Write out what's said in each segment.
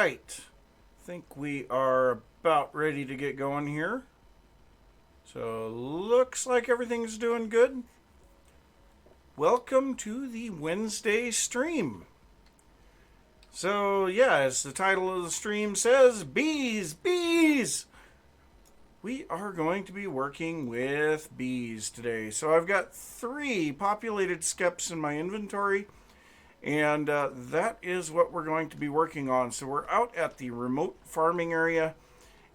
right. I think we are about ready to get going here. So, looks like everything's doing good. Welcome to the Wednesday stream. So, yeah, as the title of the stream says, bees, bees! We are going to be working with bees today. So, I've got 3 populated skeps in my inventory. And that is what we're going to be working on. So we're out at the remote farming area,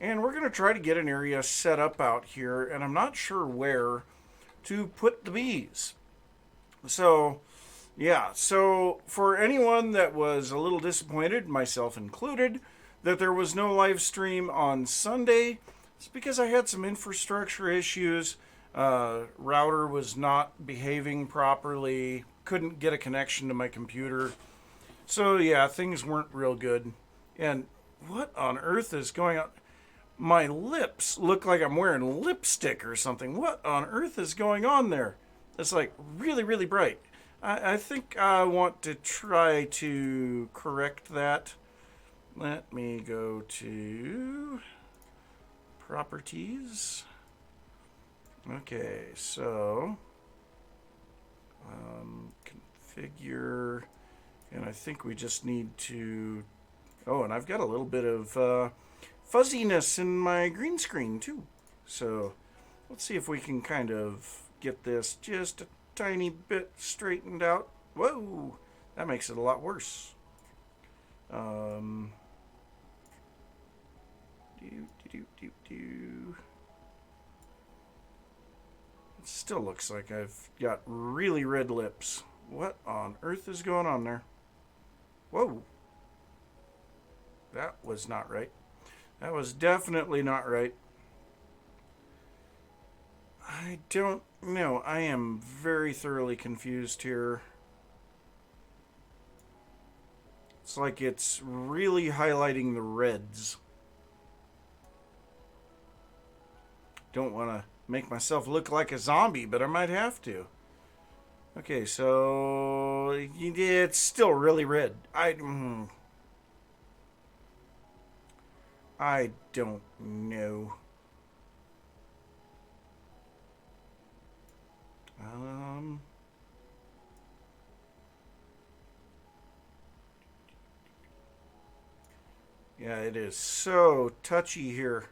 and we're going to try to get an area set up out here, and I'm not sure where to put the bees. So, yeah, so for anyone that was a little disappointed, myself included, that there was no live stream on Sunday, it's because I had some infrastructure issues. Router was not behaving properly, couldn't get a connection to my computer. So yeah, things weren't real good. And what on earth is going on? My lips look like I'm wearing lipstick or something. What on earth is going on there? It's like really, really bright. I think I want to try to correct that. Let me go to properties. Okay, so configure, and I think we just need to, oh, and I've got a little bit of fuzziness in my green screen too. So let's see if we can kind of get this just a tiny bit straightened out. Whoa, that makes it a lot worse. Do. It still looks like I've got really red lips. What on earth is going on there? Whoa. That was not right. That was definitely not right. I don't know. I am very thoroughly confused here. It's like it's really highlighting the reds. Don't want to make myself look like a zombie, but I might have to. Okay, so it's still really red. I don't know. Yeah, it is so touchy here.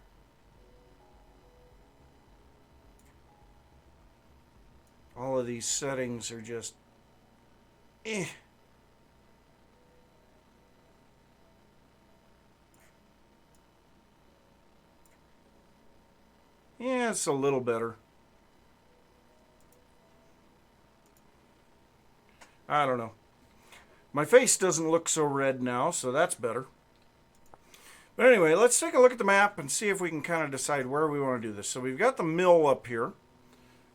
All of these settings are just eh. Yeah, it's a little better. I don't know. My face doesn't look so red now, so that's better. But anyway, let's take a look at the map and see if we can kind of decide where we want to do this. So we've got the mill up here,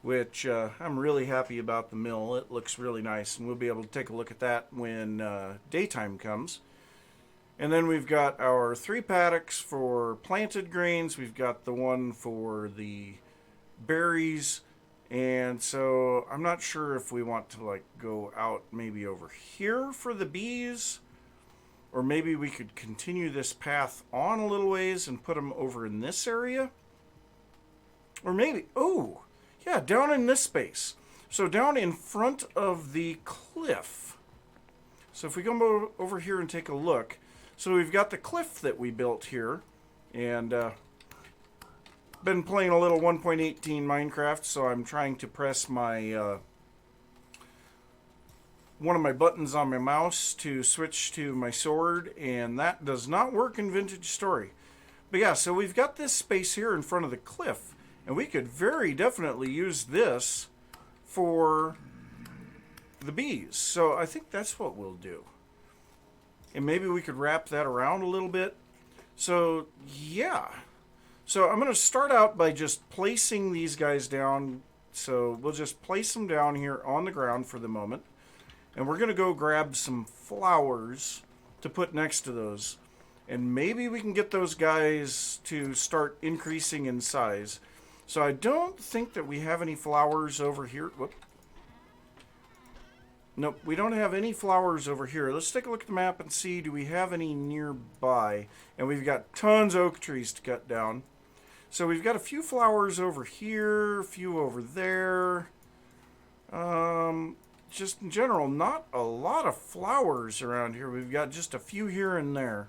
which I'm really happy about the mill. It looks really nice, and we'll be able to take a look at that when daytime comes. And then we've got our 3 paddocks for planted grains. We've got the one for the berries. And so I'm not sure if we want to like go out maybe over here for the bees, or maybe we could continue this path on a little ways and put them over in this area. Or maybe, oh, yeah, down in this space. So down in front of the cliff. So if we go over here and take a look. So we've got the cliff that we built here. And been playing a little 1.18 Minecraft. So I'm trying to press my one of my buttons on my mouse to switch to my sword. And that does not work in Vintage Story. But yeah, so we've got this space here in front of the cliff. And we could very definitely use this for the bees. So I think that's what we'll do. And maybe we could wrap that around a little bit. So, yeah. So I'm going to start out by just placing these guys down. So we'll just place them down here on the ground for the moment. And we're going to go grab some flowers to put next to those. And maybe we can get those guys to start increasing in size. So I don't think that we have any flowers over here. Whoop. Nope, we don't have any flowers over here. Let's take a look at the map and see, do we have any nearby? And we've got tons of oak trees to cut down. So we've got a few flowers over here, a few over there. Just in general, not a lot of flowers around here. We've got just a few here and there.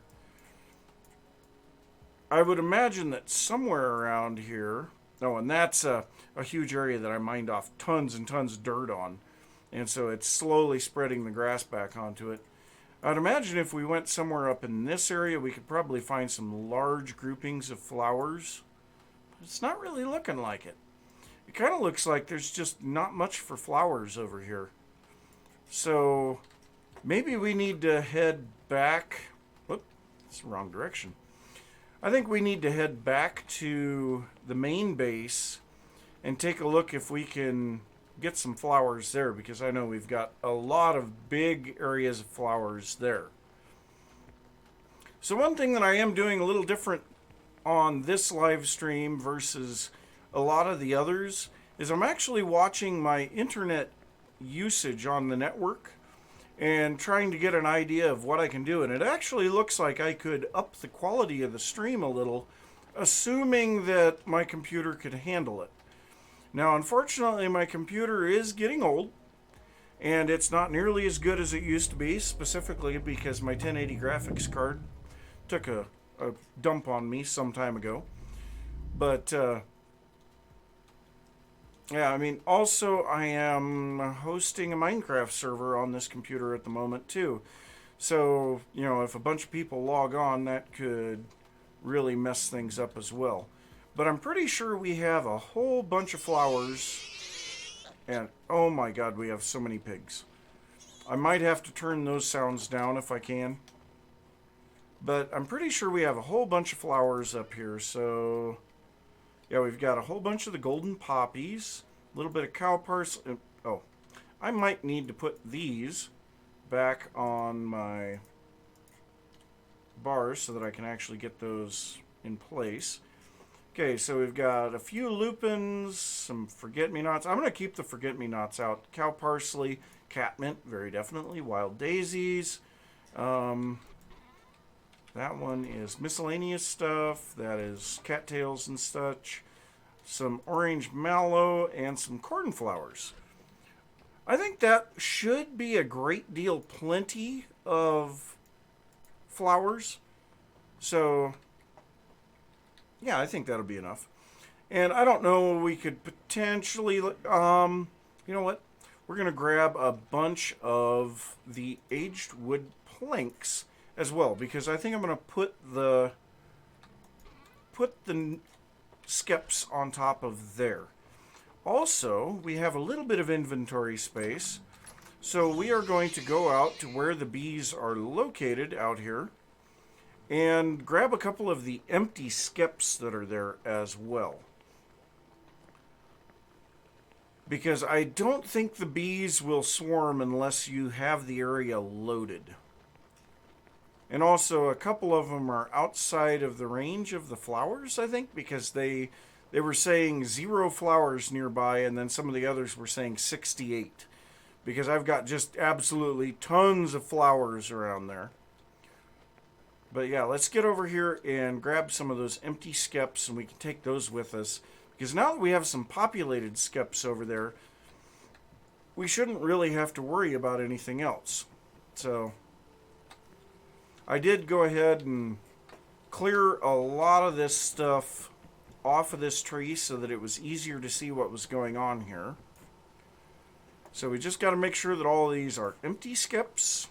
I would imagine that somewhere around here... Oh, and that's a huge area that I mined off tons and tons of dirt on. And so it's slowly spreading the grass back onto it. I'd imagine if we went somewhere up in this area, we could probably find some large groupings of flowers. But it's not really looking like it. It kind of looks like there's just not much for flowers over here. So maybe we need to head back. Whoop, that's the wrong direction. I think we need to head back to the main base and take a look if we can get some flowers there, because I know we've got a lot of big areas of flowers there. So one thing that I am doing a little different on this live stream versus a lot of the others is I'm actually watching my internet usage on the network and trying to get an idea of what I can do. And it actually looks like I could up the quality of the stream a little, assuming that my computer could handle it. Now, unfortunately, my computer is getting old, and it's not nearly as good as it used to be, specifically because my 1080 graphics card took a dump on me some time ago. But, yeah, I mean, also I am hosting a Minecraft server on this computer at the moment, too. So, you know, if a bunch of people log on, that could really mess things up as well. But I'm pretty sure we have a whole bunch of flowers. And, oh my god, we have so many pigs. I might have to turn those sounds down if I can. But I'm pretty sure we have a whole bunch of flowers up here. So, yeah, we've got a whole bunch of the golden poppies. A little bit of cow parsley. Oh, I might need to put these back on my bars so that I can actually get those in place. Okay, so we've got a few lupins, some forget-me-nots. I'm going to keep the forget-me-nots out. Cow parsley, catmint, very definitely. Wild daisies. That one is miscellaneous stuff. That is cattails and such. Some orange mallow and some cornflowers. I think that should be a great deal plenty of flowers. So... yeah, I think that'll be enough. And I don't know, we could potentially, you know what? We're going to grab a bunch of the aged wood planks as well, because I think I'm going to put the skeps on top of there. Also, we have a little bit of inventory space, so we are going to go out to where the bees are located out here and grab a couple of the empty skeps that are there as well. Because I don't think the bees will swarm unless you have the area loaded. And also, a couple of them are outside of the range of the flowers, I think, because they were saying 0 flowers nearby, and then some of the others were saying 68. Because I've got just absolutely tons of flowers around there. But yeah, let's get over here and grab some of those empty skeps, and we can take those with us. Because now that we have some populated skeps over there, we shouldn't really have to worry about anything else. So, I did go ahead and clear a lot of this stuff off of this tree so that it was easier to see what was going on here. So we just got to make sure that all of these are empty skeps.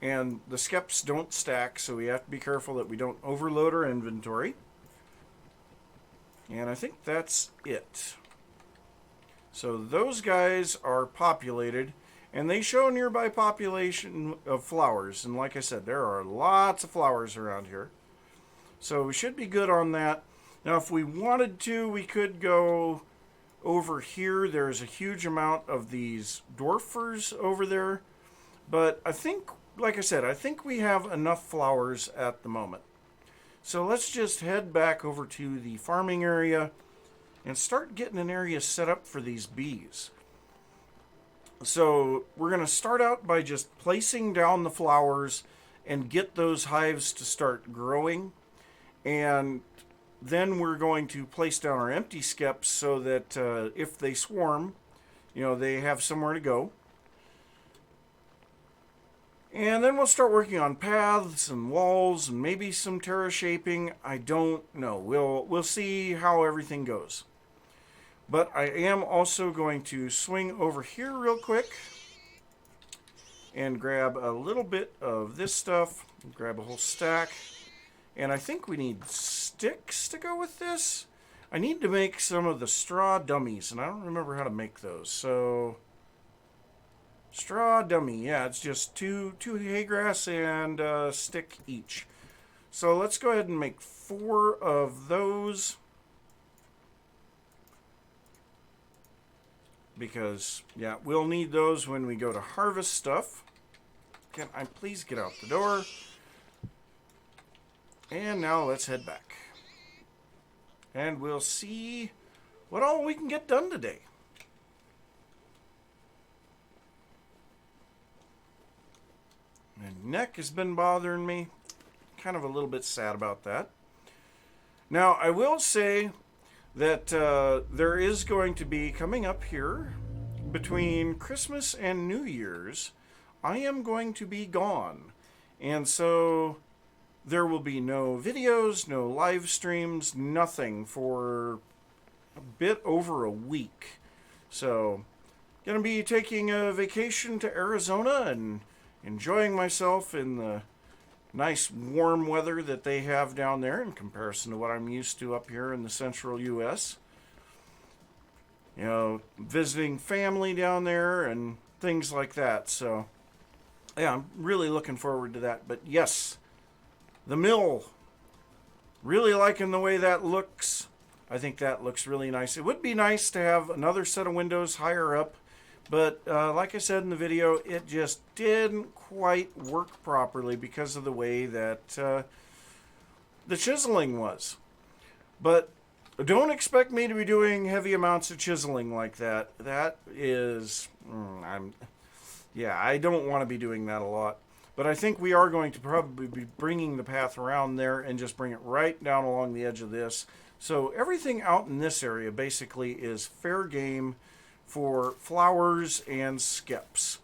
And the skeps don't stack, so we have to be careful that we don't overload our inventory. And I think that's it. So those guys are populated, and they show nearby population of flowers. And like I said, there are lots of flowers around here. So we should be good on that. Now, if we wanted to, we could go over here. There's a huge amount of these dwarfers over there. But I think, like I said, I think we have enough flowers at the moment. So let's just head back over to the farming area and start getting an area set up for these bees. So we're going to start out by just placing down the flowers and get those hives to start growing. And then we're going to place down our empty skeps so that if they swarm, they have somewhere to go. And then we'll start working on paths and walls and maybe some terra shaping. I don't know. We'll see how everything goes. But I am also going to swing over here real quick and grab a little bit of this stuff. Grab a whole stack. And I think we need sticks to go with this. I need to make some of the straw dummies, and I don't remember how to make those. So, straw dummy. Yeah, it's just two hay grass and a stick each. So let's go ahead and make 4 of those. Because, yeah, we'll need those when we go to harvest stuff. Can I please get out the door? And now let's head back. And we'll see what all we can get done today. My neck has been bothering me. Kind of a little bit sad about that. Now, I will say that there is going to be coming up here between Christmas and New Year's, I am going to be gone. And so there will be no videos, no live streams, nothing for a bit over a week. So, going to be taking a vacation to Arizona and enjoying myself in the nice warm weather that they have down there in comparison to what I'm used to up here in the central U.S. Visiting family down there and things like that. So, yeah, I'm really looking forward to that. But yes, the mill. Really liking the way that looks. I think that looks really nice. It would be nice to have another set of windows higher up. But like I said in the video, it just didn't quite work properly because of the way that the chiseling was. But don't expect me to be doing heavy amounts of chiseling like that. That is, I don't want to be doing that a lot. But I think we are going to probably be bringing the path around there and just bring it right down along the edge of this. So everything out in this area basically is fair game for flowers and skeps.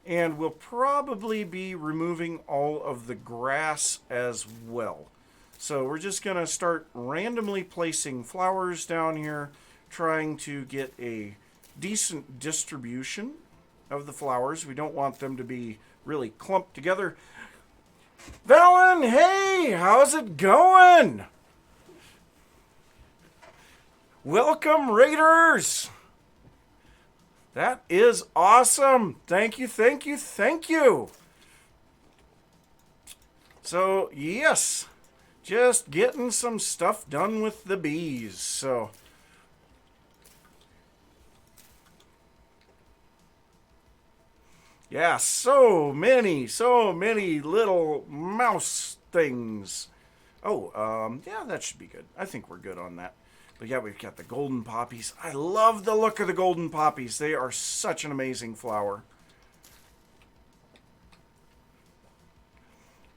And we'll probably be removing all of the grass as well. So we're just going to start randomly placing flowers down here, trying to get a decent distribution of the flowers. We don't want them to be really clumped together. Valen, hey, how's it going? Welcome, Raiders! That is awesome. Thank you, thank you, thank you. So, yes, just getting some stuff done with the bees. So, yeah, so many little mouse things. Oh, yeah, that should be good. I think we're good on that. But yeah, we've got the golden poppies. I love the look of the golden poppies. They are such an amazing flower.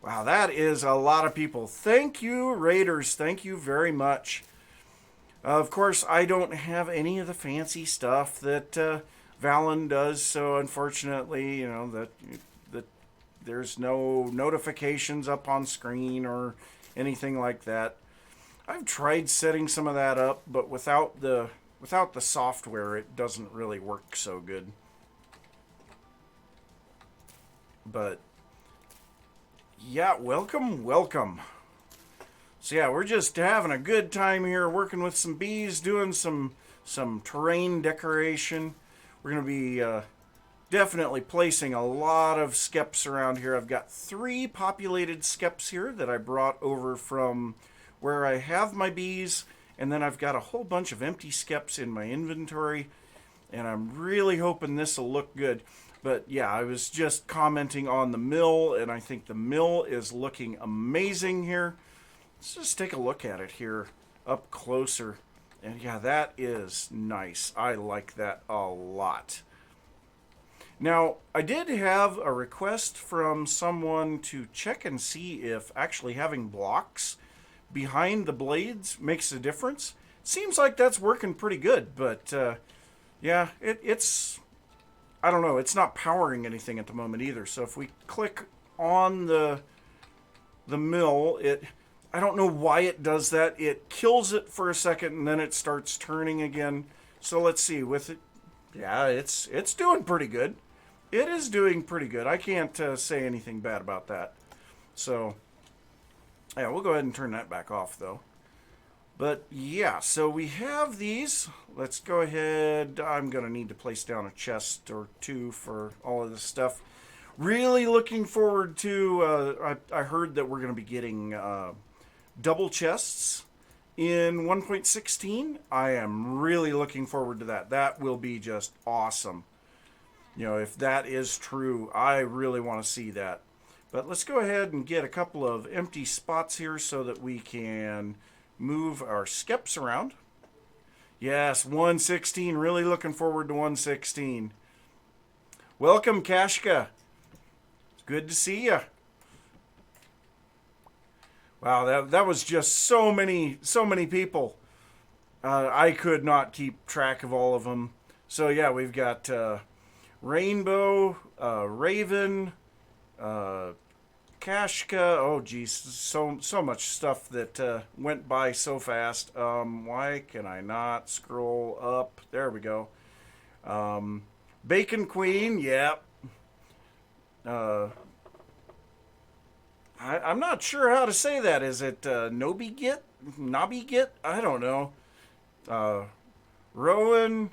Wow, that is a lot of people. Thank you, Raiders. Thank you very much. Of course, I don't have any of the fancy stuff that Valen does, so unfortunately, that there's no notifications up on screen or anything like that. I've tried setting some of that up, but without the software, it doesn't really work so good. But yeah, welcome. So yeah, we're just having a good time here, working with some bees, doing some terrain decoration. We're going to be definitely placing a lot of skeps around here. I've got 3 populated skeps here that I brought over from where I have my bees, and then I've got a whole bunch of empty skeps in my inventory, and I'm really hoping this will look good. But yeah, I was just commenting on the mill, and I think the mill is looking amazing here. Let's just take a look at it here up closer. And yeah, that is nice. I like that a lot. Now, I did have a request from someone to check and see if actually having blocks behind the blades makes a difference. Seems like that's working pretty good, but yeah, it's I don't know. It's not powering anything at the moment either. So if we click on the mill, I don't know why it does that. It kills it for a second and then it starts turning again. So let's see with it. Yeah, it's doing pretty good. It is doing pretty good. I can't say anything bad about that. So yeah, we'll go ahead and turn that back off though. But yeah, so we have these. Let's go ahead. I'm going to need to place down a chest or two for all of this stuff. Really looking forward to, I heard that we're going to be getting double chests in 1.16. I am really looking forward to that. That will be just awesome. You know, if that is true, I really want to see that. But let's go ahead and get a couple of empty spots here so that we can move our skeps around. Yes, 116. Really looking forward to 116. Welcome, Kashka. It's good to see you. Wow, that was just so many people. I could not keep track of all of them. So yeah, we've got Rainbow, Raven, Kashka. Oh geez, so much stuff that went by so fast. Why can I not scroll up? There we go. Bacon Queen. Yep. I'm not sure how to say that. Is it Nobigit? Nobigit? I don't know. Rowan.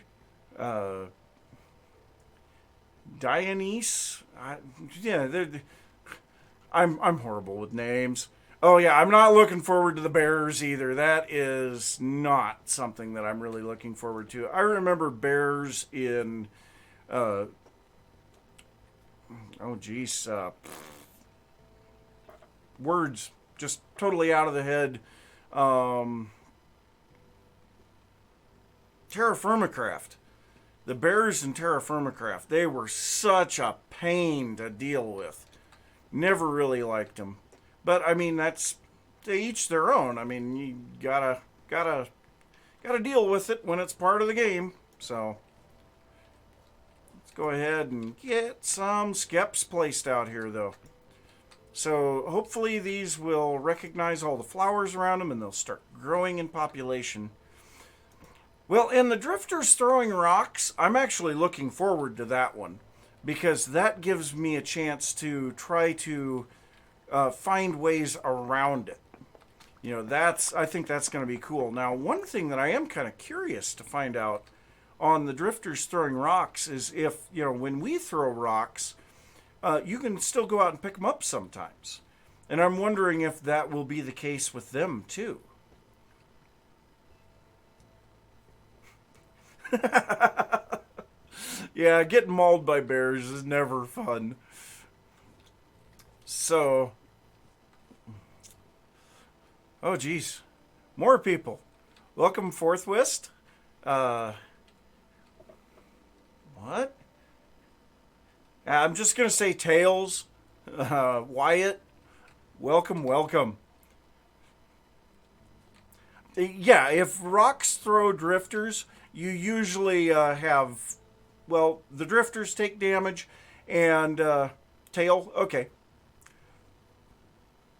Dionyse. Yeah, I'm horrible with names. Oh yeah, I'm not looking forward to the bears either. That is not something that I'm really looking forward to. I remember bears in oh geez, words just totally out of the head. Terra Firmacraft. The bears in Terra Firmacraft, they were such a pain to deal with. Never really liked them. But I mean, that's to each their own. I mean, you gotta deal with it when it's part of the game. So let's go ahead and get some skeps placed out here, though. So hopefully these will recognize all the flowers around them and they'll start growing in population. Well, in the drifters throwing rocks, I'm actually looking forward to that one because that gives me a chance to try to find ways around it. You know, I think that's going to be cool. Now, one thing that I am kind of curious to find out on the drifters throwing rocks is if, you know, when we throw rocks, you can still go out and pick them up sometimes. And I'm wondering if that will be the case with them too. Yeah, getting mauled by bears is never fun. So, oh geez, more people. Welcome, Forthwest. What? I'm just gonna say Tails. Wyatt. Welcome. Yeah, if rocks throw drifters, you usually have, well, the drifters take damage and tail, okay.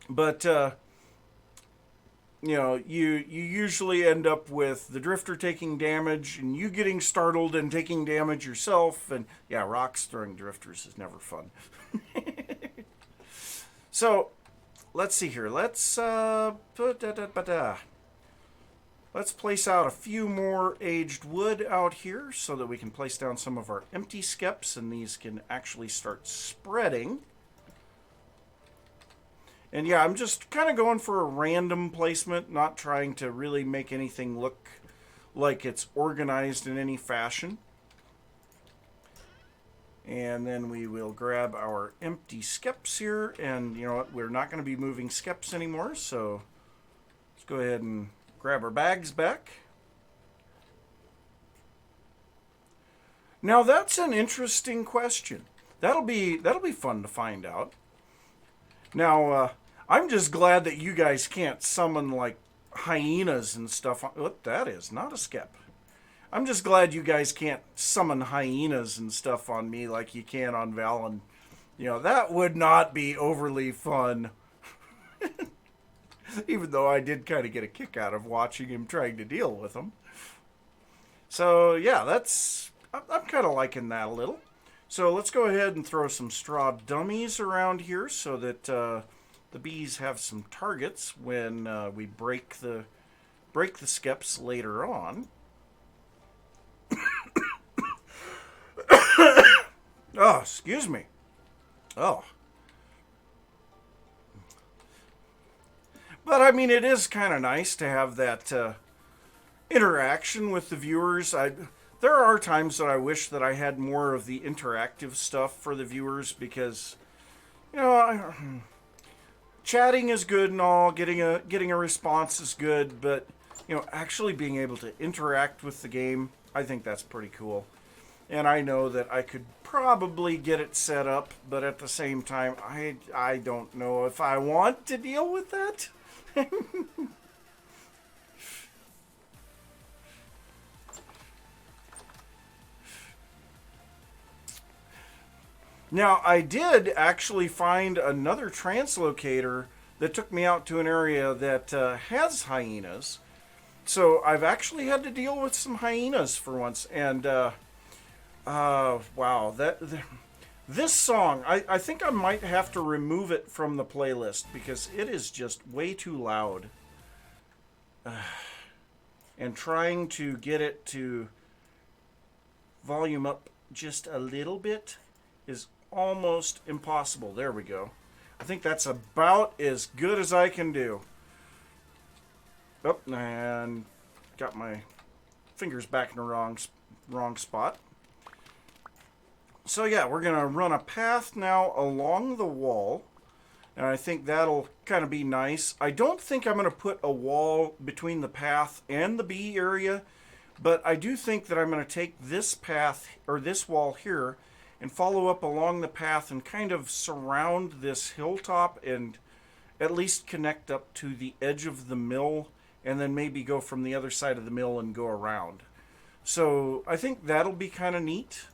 But, you know, you usually end up with the drifter taking damage and you getting startled and taking damage yourself. And yeah, rocks throwing drifters is never fun. So, let's see here. Let's place out a few more aged wood out here so that we can place down some of our empty skeps and these can actually start spreading. And yeah, I'm just kind of going for a random placement, not trying to really make anything look like it's organized in any fashion. And then we will grab our empty skeps here, and you know what, we're not going to be moving skeps anymore, so let's go ahead and grab our bags back. Now that's an interesting question. That'll be fun to find out. Now, I'm just glad that you guys can't summon like hyenas and stuff. What that is not a skep. I'm just glad you guys can't summon hyenas and stuff on me like you can on Valen. You know, that would not be overly fun. Even though I did kind of get a kick out of watching him trying to deal with them. So, yeah, I'm kind of liking that a little. So let's go ahead and throw some straw dummies around here so that the bees have some targets when we break the skeps later on. Oh, excuse me. Oh. But I mean, it is kind of nice to have that interaction with the viewers. There are times that I wish that I had more of the interactive stuff for the viewers because, you know, chatting is good and all, getting a response is good, but you know, actually being able to interact with the game, I think that's pretty cool. And I know that I could probably get it set up, but at the same time, I don't know if I want to deal with that. Now, I did actually find another translocator that took me out to an area that has hyenas. So I've actually had to deal with some hyenas for once, and wow, this song, I think I might have to remove it from the playlist because it is just way too loud. And trying to get it to volume up just a little bit is almost impossible. There we go. I think that's about as good as I can do. Oh, and got my fingers back in the wrong spot. So yeah, we're going to run a path now along the wall. And I think that'll kind of be nice. I don't think I'm going to put a wall between the path and the bee area. But I do think that I'm going to take this path, or this wall here, and follow up along the path and kind of surround this hilltop and at least connect up to the edge of the mill and then maybe go from the other side of the mill and go around. So I think that'll be kind of neat.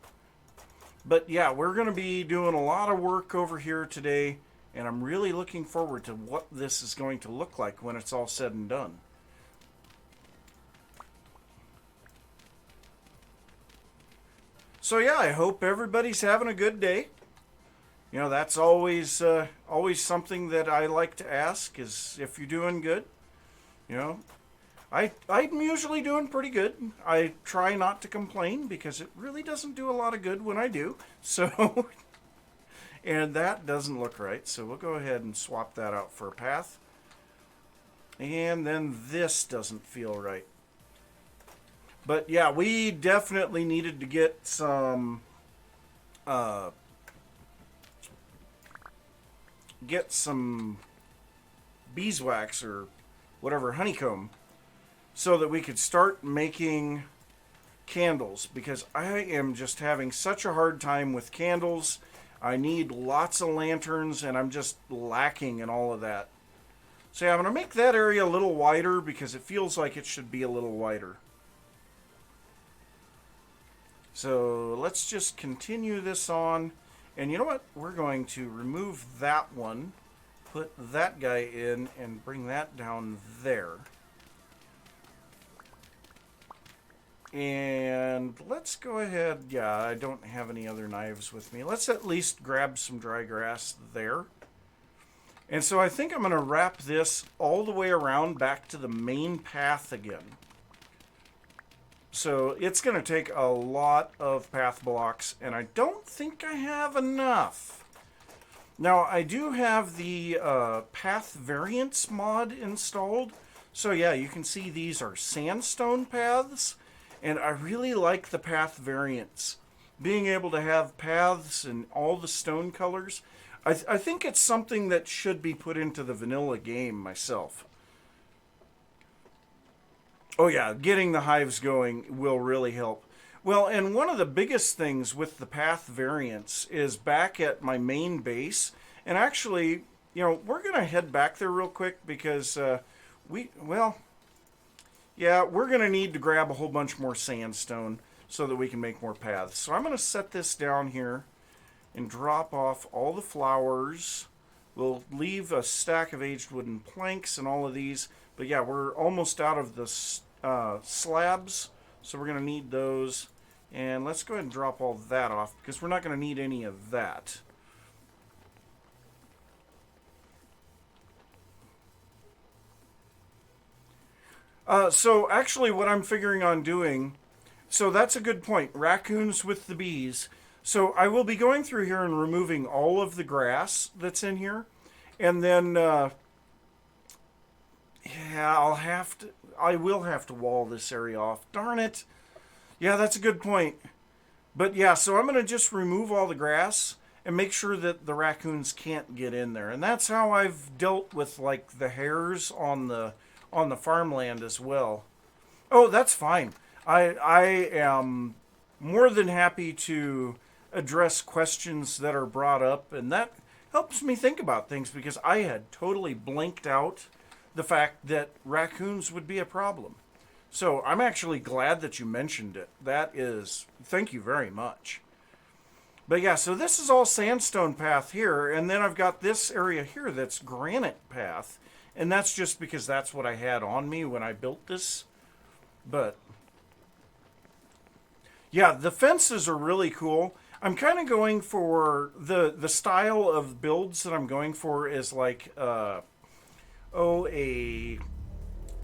But yeah, we're going to be doing a lot of work over here today, and I'm really looking forward to what this is going to look like when it's all said and done. So yeah, I hope everybody's having a good day. You know, that's always something that I like to ask is if you're doing good. You know, I'm usually doing pretty good. I try not to complain because it really doesn't do a lot of good when I do. So, and that doesn't look right. So we'll go ahead and swap that out for a path. And then this doesn't feel right. But yeah, we definitely needed to get some beeswax or whatever, honeycomb, so that we could start making candles, because I am just having such a hard time with candles. I need lots of lanterns and I'm just lacking in all of that. So yeah, I'm going to make that area a little wider because it feels like it should be a little wider. So let's just continue this on. And you know what? We're going to remove that one, put that guy in, and bring that down there. And let's go ahead. Yeah, I don't have any other knives with me. Let's at least grab some dry grass there. And so I think I'm going to wrap this all the way around back to the main path again. So it's going to take a lot of path blocks, and I don't think I have enough. Now, I do have the path variants mod installed. So yeah, you can see these are sandstone paths, and I really like the path variants. Being able to have paths in all the stone colors, I think it's something that should be put into the vanilla game myself. Oh yeah, getting the hives going will really help. Well, and one of the biggest things with the path variance is back at my main base. And actually, we're going to head back there real quick because well, yeah, we're going to need to grab a whole bunch more sandstone so that we can make more paths. So I'm going to set this down here and drop off all the flowers. We'll leave a stack of aged wooden planks and all of these. But yeah, we're almost out of the slabs, so we're going to need those. And let's go ahead and drop all that off because we're not going to need any of that. So actually what I'm figuring on doing, so that's a good point, raccoons with the bees. So I will be going through here and removing all of the grass that's in here. And then, yeah, I will have to wall this area off. Darn it. Yeah, that's a good point. But yeah, so I'm going to just remove all the grass and make sure that the raccoons can't get in there. And that's how I've dealt with like the hares on the farmland as well. Oh, that's fine. I am more than happy to address questions that are brought up, and that helps me think about things because I had totally blanked out the fact that raccoons would be a problem. So I'm actually glad that you mentioned it. Thank you very much. But yeah, so this is all sandstone path here, and then I've got this area here that's granite path, and that's just because that's what I had on me when I built this. But yeah, the fences are really cool. I'm kind of going for the style of builds that I'm going for is like a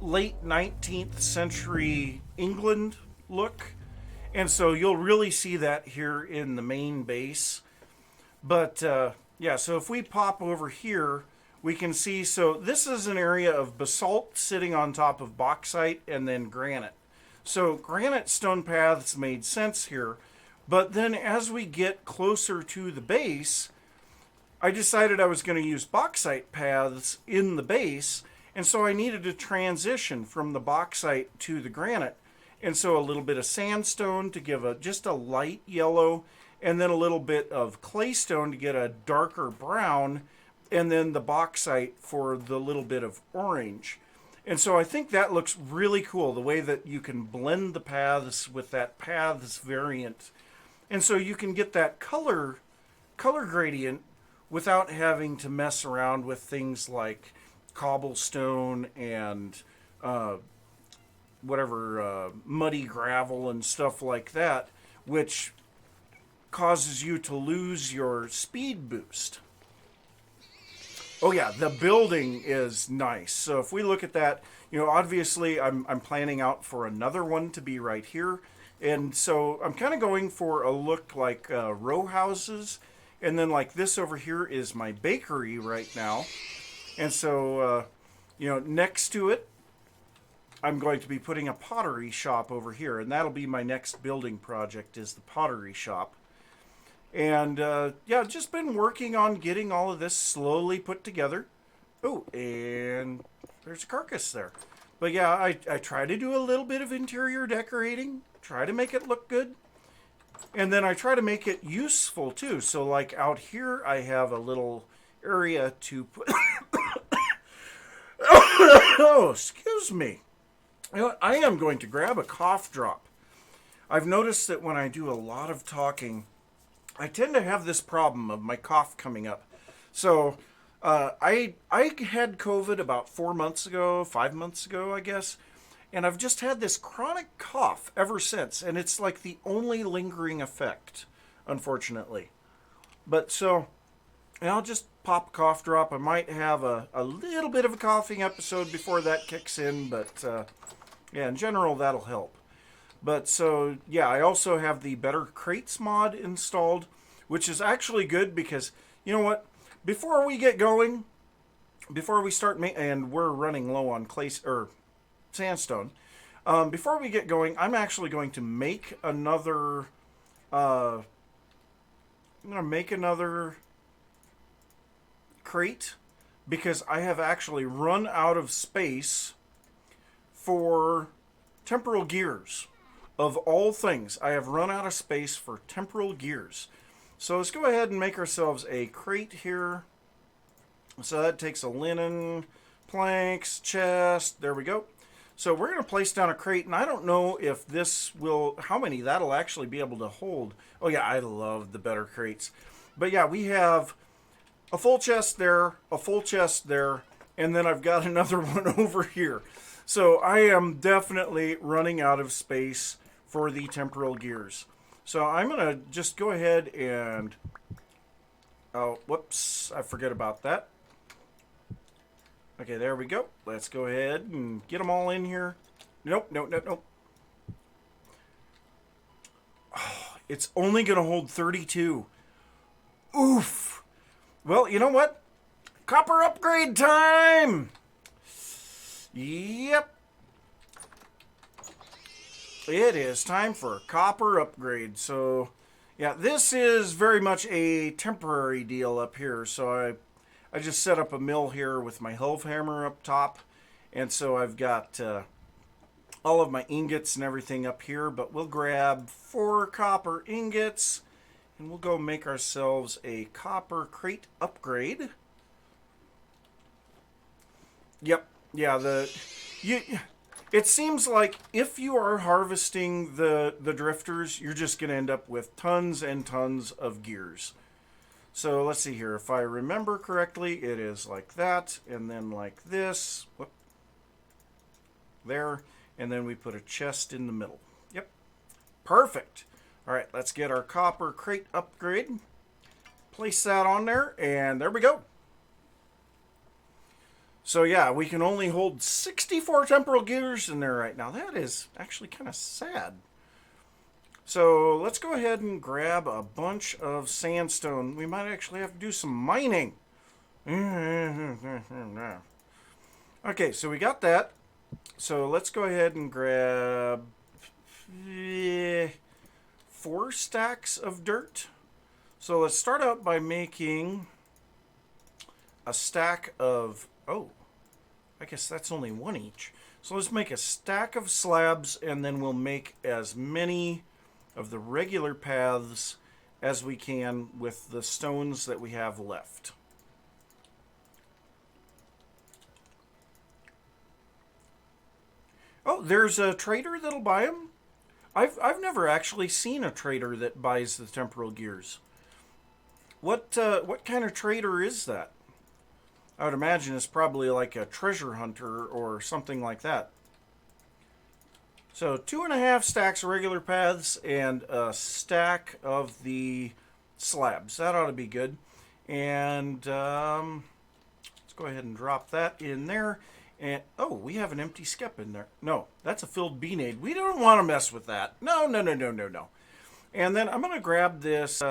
late 19th century England look. And so you'll really see that here in the main base. But yeah, so if we pop over here, we can see, so this is an area of basalt sitting on top of bauxite and then granite. So granite stone paths made sense here. But then as we get closer to the base, I decided I was going to use bauxite paths in the base. And so I needed to transition from the bauxite to the granite. And so a little bit of sandstone to give just a light yellow, and then a little bit of claystone to get a darker brown, and then the bauxite for the little bit of orange. And so I think that looks really cool, the way that you can blend the paths with that paths variant. And so you can get that color gradient without having to mess around with things like cobblestone and muddy gravel and stuff like that, which causes you to lose your speed boost. Oh yeah, the building is nice. So if we look at that, obviously I'm planning out for another one to be right here. And so I'm kind of going for a look like row houses. And then like this over here is my bakery right now. And so, next to it, I'm going to be putting a pottery shop over here. And that'll be my next building project, is the pottery shop. And, yeah, just been working on getting all of this slowly put together. Oh, and there's a carcass there. But yeah, I try to do a little bit of interior decorating, try to make it look good. And then I try to make it useful too. So like out here, I have a little area to put... Oh, excuse me. I am going to grab a cough drop. I've noticed that when I do a lot of talking, I tend to have this problem of my cough coming up. So I had COVID about 5 months ago, I guess. And I've just had this chronic cough ever since. And it's like the only lingering effect, unfortunately. But so, I'll just pop a cough drop. I might have a little bit of a coughing episode before that kicks in. But yeah, in general, that'll help. But so, yeah, I also have the Better Crates mod installed, which is actually good because, you know what? Before we get going, before we start, and we're running low on sandstone, before we get going, I'm actually going to make another, crate because I have actually run out of space for temporal gears. of all things, I have run out of space for temporal gears. So let's go ahead and make ourselves a crate here. So that takes a linen, planks, chest. There we go. So we're going to place down a crate, and I don't know if this will, how many that'll actually be able to hold. Oh yeah, I love the better crates. But yeah, we have a full chest there, a full chest there, and then I've got another one over here. So I am definitely running out of space for the temporal gears. So I'm going to just go ahead and, oh, whoops, I forget about that. Okay, there we go. Let's go ahead and get them all in here. Nope, nope, nope, nope. Oh, it's only going to hold 32. Oof. Well, you know what? Copper upgrade time! Yep. It is time for a copper upgrade. So, yeah, this is very much a temporary deal up here. So I just set up a mill here with my Helve hammer up top. And so I've got all of my ingots and everything up here. But we'll grab 4 copper ingots. And we'll go make ourselves a copper crate upgrade. Yep. Yeah, it seems like if you are harvesting the drifters, you're just going to end up with tons and tons of gears. So let's see here. If I remember correctly, it is like that, and then like this. Whoop. There. And then we put a chest in the middle. Yep. Perfect. All right, let's get our copper crate upgrade. Place that on there, and there we go. So yeah, we can only hold 64 temporal gears in there right now. That is actually kind of sad. So let's go ahead and grab a bunch of sandstone. We might actually have to do some mining. Okay, so we got that. So let's go ahead and grab 4 stacks of dirt. So let's start out by making a stack of, oh, I guess that's only 1 each. So let's make a stack of slabs, and then we'll make as many of the regular paths as we can with the stones that we have left. Oh, there's a trader that'll buy them. I've never actually seen a trader that buys the temporal gears. What kind of trader is that? I would imagine it's probably like a treasure hunter or something like that. So 2.5 stacks of regular paths and a stack of the slabs. That ought to be good. And let's go ahead and drop that in there. And oh, we have an empty skep in there. No, that's a filled beanade. We don't want to mess with that. No, no, no, no, no, no. And then I'm going to grab this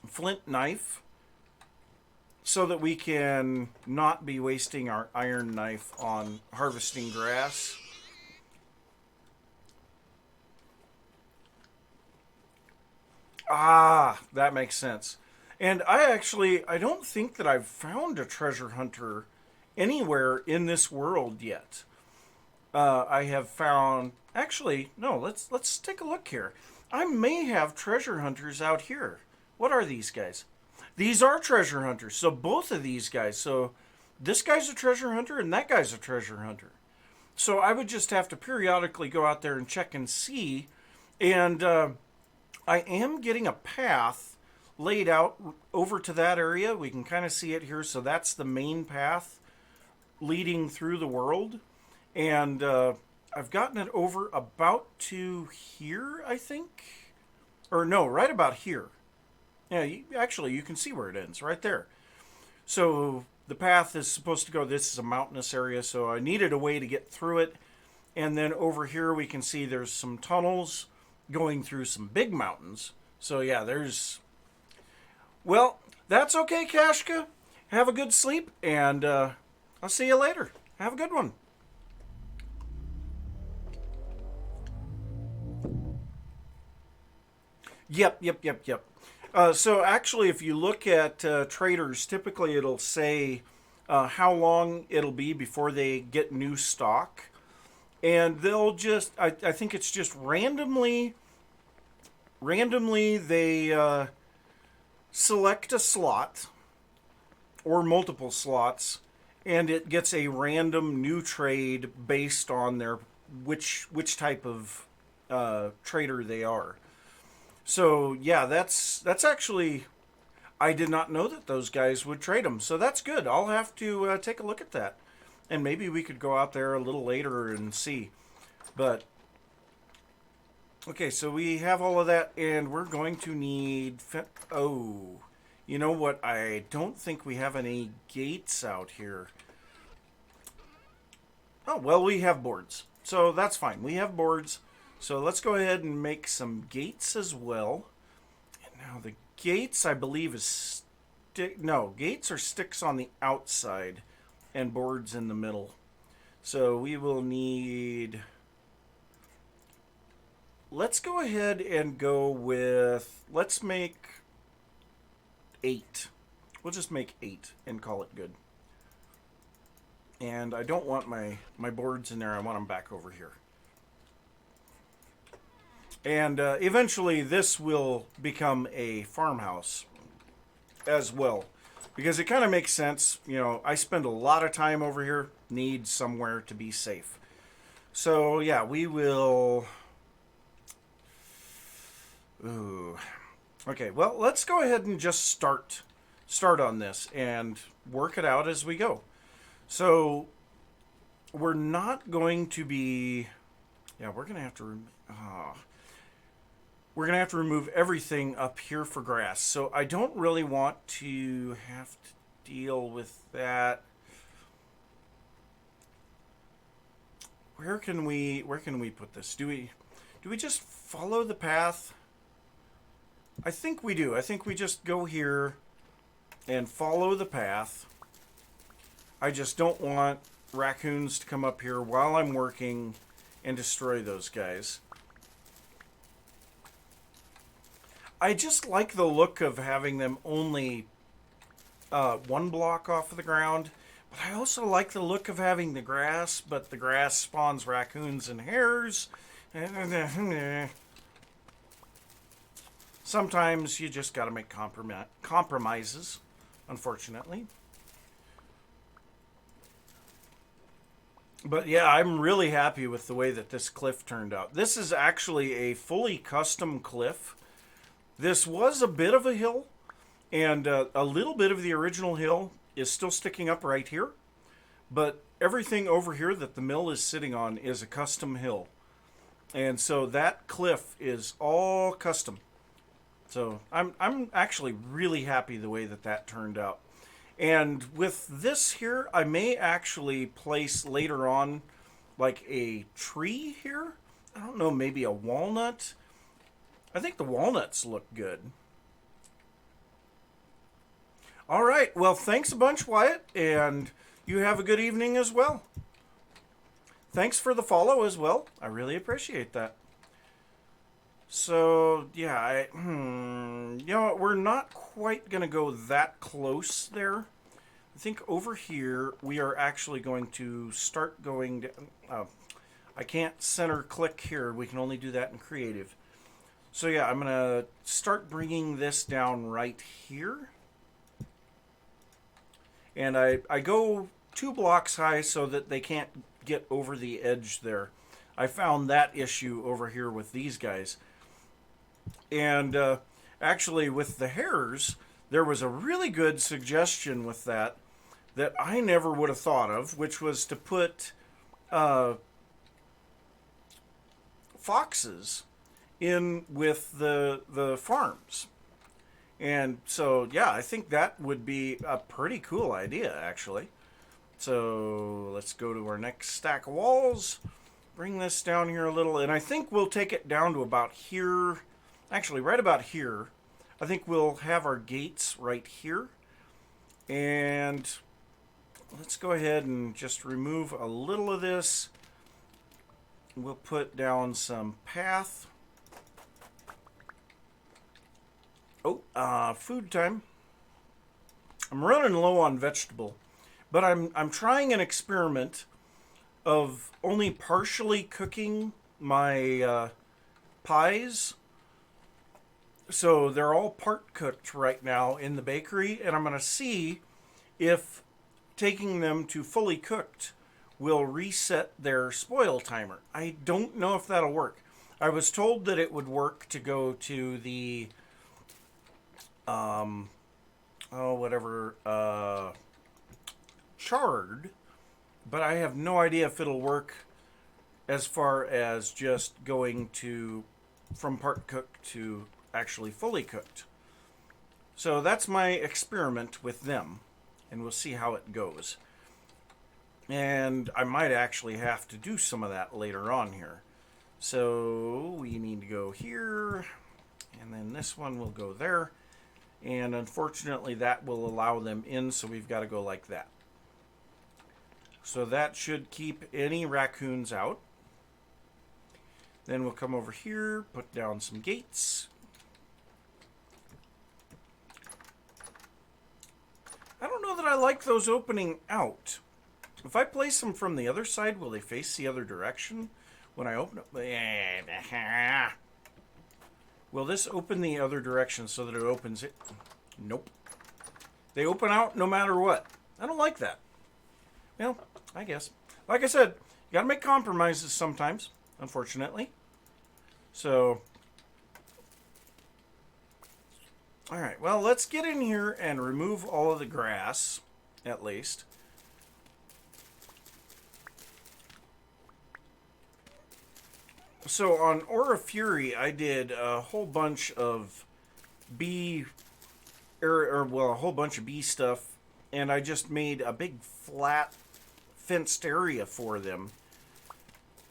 flint knife so that we can not be wasting our iron knife on harvesting grass. Ah, that makes sense. And I don't think that I've found a treasure hunter anywhere in this world yet. I have found, actually, no, let's take a look here. I may have treasure hunters out here. What are these guys? These are treasure hunters. So both of these guys. So this guy's a treasure hunter and that guy's a treasure hunter. So I would just have to periodically go out there and check and see. And I am getting a path laid out over to that area. We can kind of see it here. So that's the main path leading through the world. And I've gotten it over about to here, I think. Or no, right about here. Yeah, you can see where it ends, right there. So the path is supposed to go, this is a mountainous area, so I needed a way to get through it. And then over here we can see there's some tunnels going through some big mountains. So yeah, well, that's okay, Kashka. Have a good sleep, and I'll see you later. Have a good one. Yep. So actually, if you look at traders, typically it'll say how long it'll be before they get new stock. and they'll just, I think it's just randomly they select a slot or multiple slots, and it gets a random new trade based on their which type of trader they are. So yeah, that's actually, I did not know that those guys would trade them. So that's good. I'll have to take a look at that, and maybe we could go out there a little later and see. But okay, so we have all of that, and we're going to need... Oh, you know what? I don't think we have any gates out here. Oh, well, we have boards. So that's fine. We have boards. So let's go ahead and make some gates as well. And now the gates, I believe, is... No, gates are sticks on the outside and boards in the middle. So we will need... Let's go ahead and go with, let's make 8. We'll just make 8 and call it good. And I don't want my boards in there. I want them back over here. And eventually this will become a farmhouse as well, because it kind of makes sense. You know, I spend a lot of time over here, need somewhere to be safe. So yeah, we will... Ooh. Okay, well, let's go ahead and just start on this and work it out as we go. So we're not going to be... Yeah, we're going to have to... We're going to have to remove everything up here for grass. So I don't really want to have to deal with that. Where can we put this? Do we just follow the path? I think we do. I think we just go here and follow the path. I just don't want raccoons to come up here while I'm working and destroy those guys. I just like the look of having them only 1 block off of the ground. But I also like the look of having the grass, but the grass spawns raccoons and hares. Sometimes you just got to make compromises, unfortunately. But yeah, I'm really happy with the way that this cliff turned out. This is actually a fully custom cliff. This was a bit of a hill, and a little bit of the original hill is still sticking up right here. But everything over here that the mill is sitting on is a custom hill. And so that cliff is all custom. So I'm actually really happy the way that turned out. And with this here, I may actually place later on like a tree here. I don't know, maybe a walnut. I think the walnuts look good. All right, well, thanks a bunch, Wyatt, and you have a good evening as well. Thanks for the follow as well. I really appreciate that. So, yeah, you know what, we're not quite going to go that close there. I think over here we are actually going to start going down. I can't center click here. We can only do that in creative. So, yeah, I'm going to start bringing this down right here. And I go 2 blocks high so that they can't get over the edge there. I found that issue over here with these guys. And actually with the hares, there was a really good suggestion with that I never would have thought of, which was to put foxes in with the farms. And so, yeah, I think that would be a pretty cool idea, actually. So let's go to our next stack of walls, bring this down here a little, and I think we'll take it down to about here. Actually, right about here. I think we'll have our gates right here. And let's go ahead and just remove a little of this. We'll put down some path. Oh, food time. I'm running low on vegetable, but I'm trying an experiment of only partially cooking my pies. So they're all part cooked right now in the bakery, and I'm going to see if taking them to fully cooked will reset their spoil timer. I don't know if that'll work. I was told that it would work to go to the charred, but I have no idea if it'll work as far as just going to from part cooked to actually fully cooked. So that's my experiment with them, and we'll see how it goes. And I might actually have to do some of that later on here. So we need to go here, and then this one will go there. And unfortunately that will allow them in, so we've got to go like that. So that should keep any raccoons out. Then we'll come over here, put down some gates. I don't know that I like those opening out. If I place them from the other side, will they face the other direction when I open it? Will this open the other direction so that it opens it? Nope. They open out no matter what. I don't like that. Well, I guess. Like I said, you gotta make compromises sometimes, unfortunately. So, alright, well, let's get in here and remove all of the grass, at least. So on Aura Fury, I did a whole bunch of bee, a whole bunch of bee stuff, and I just made a big flat fenced area for them.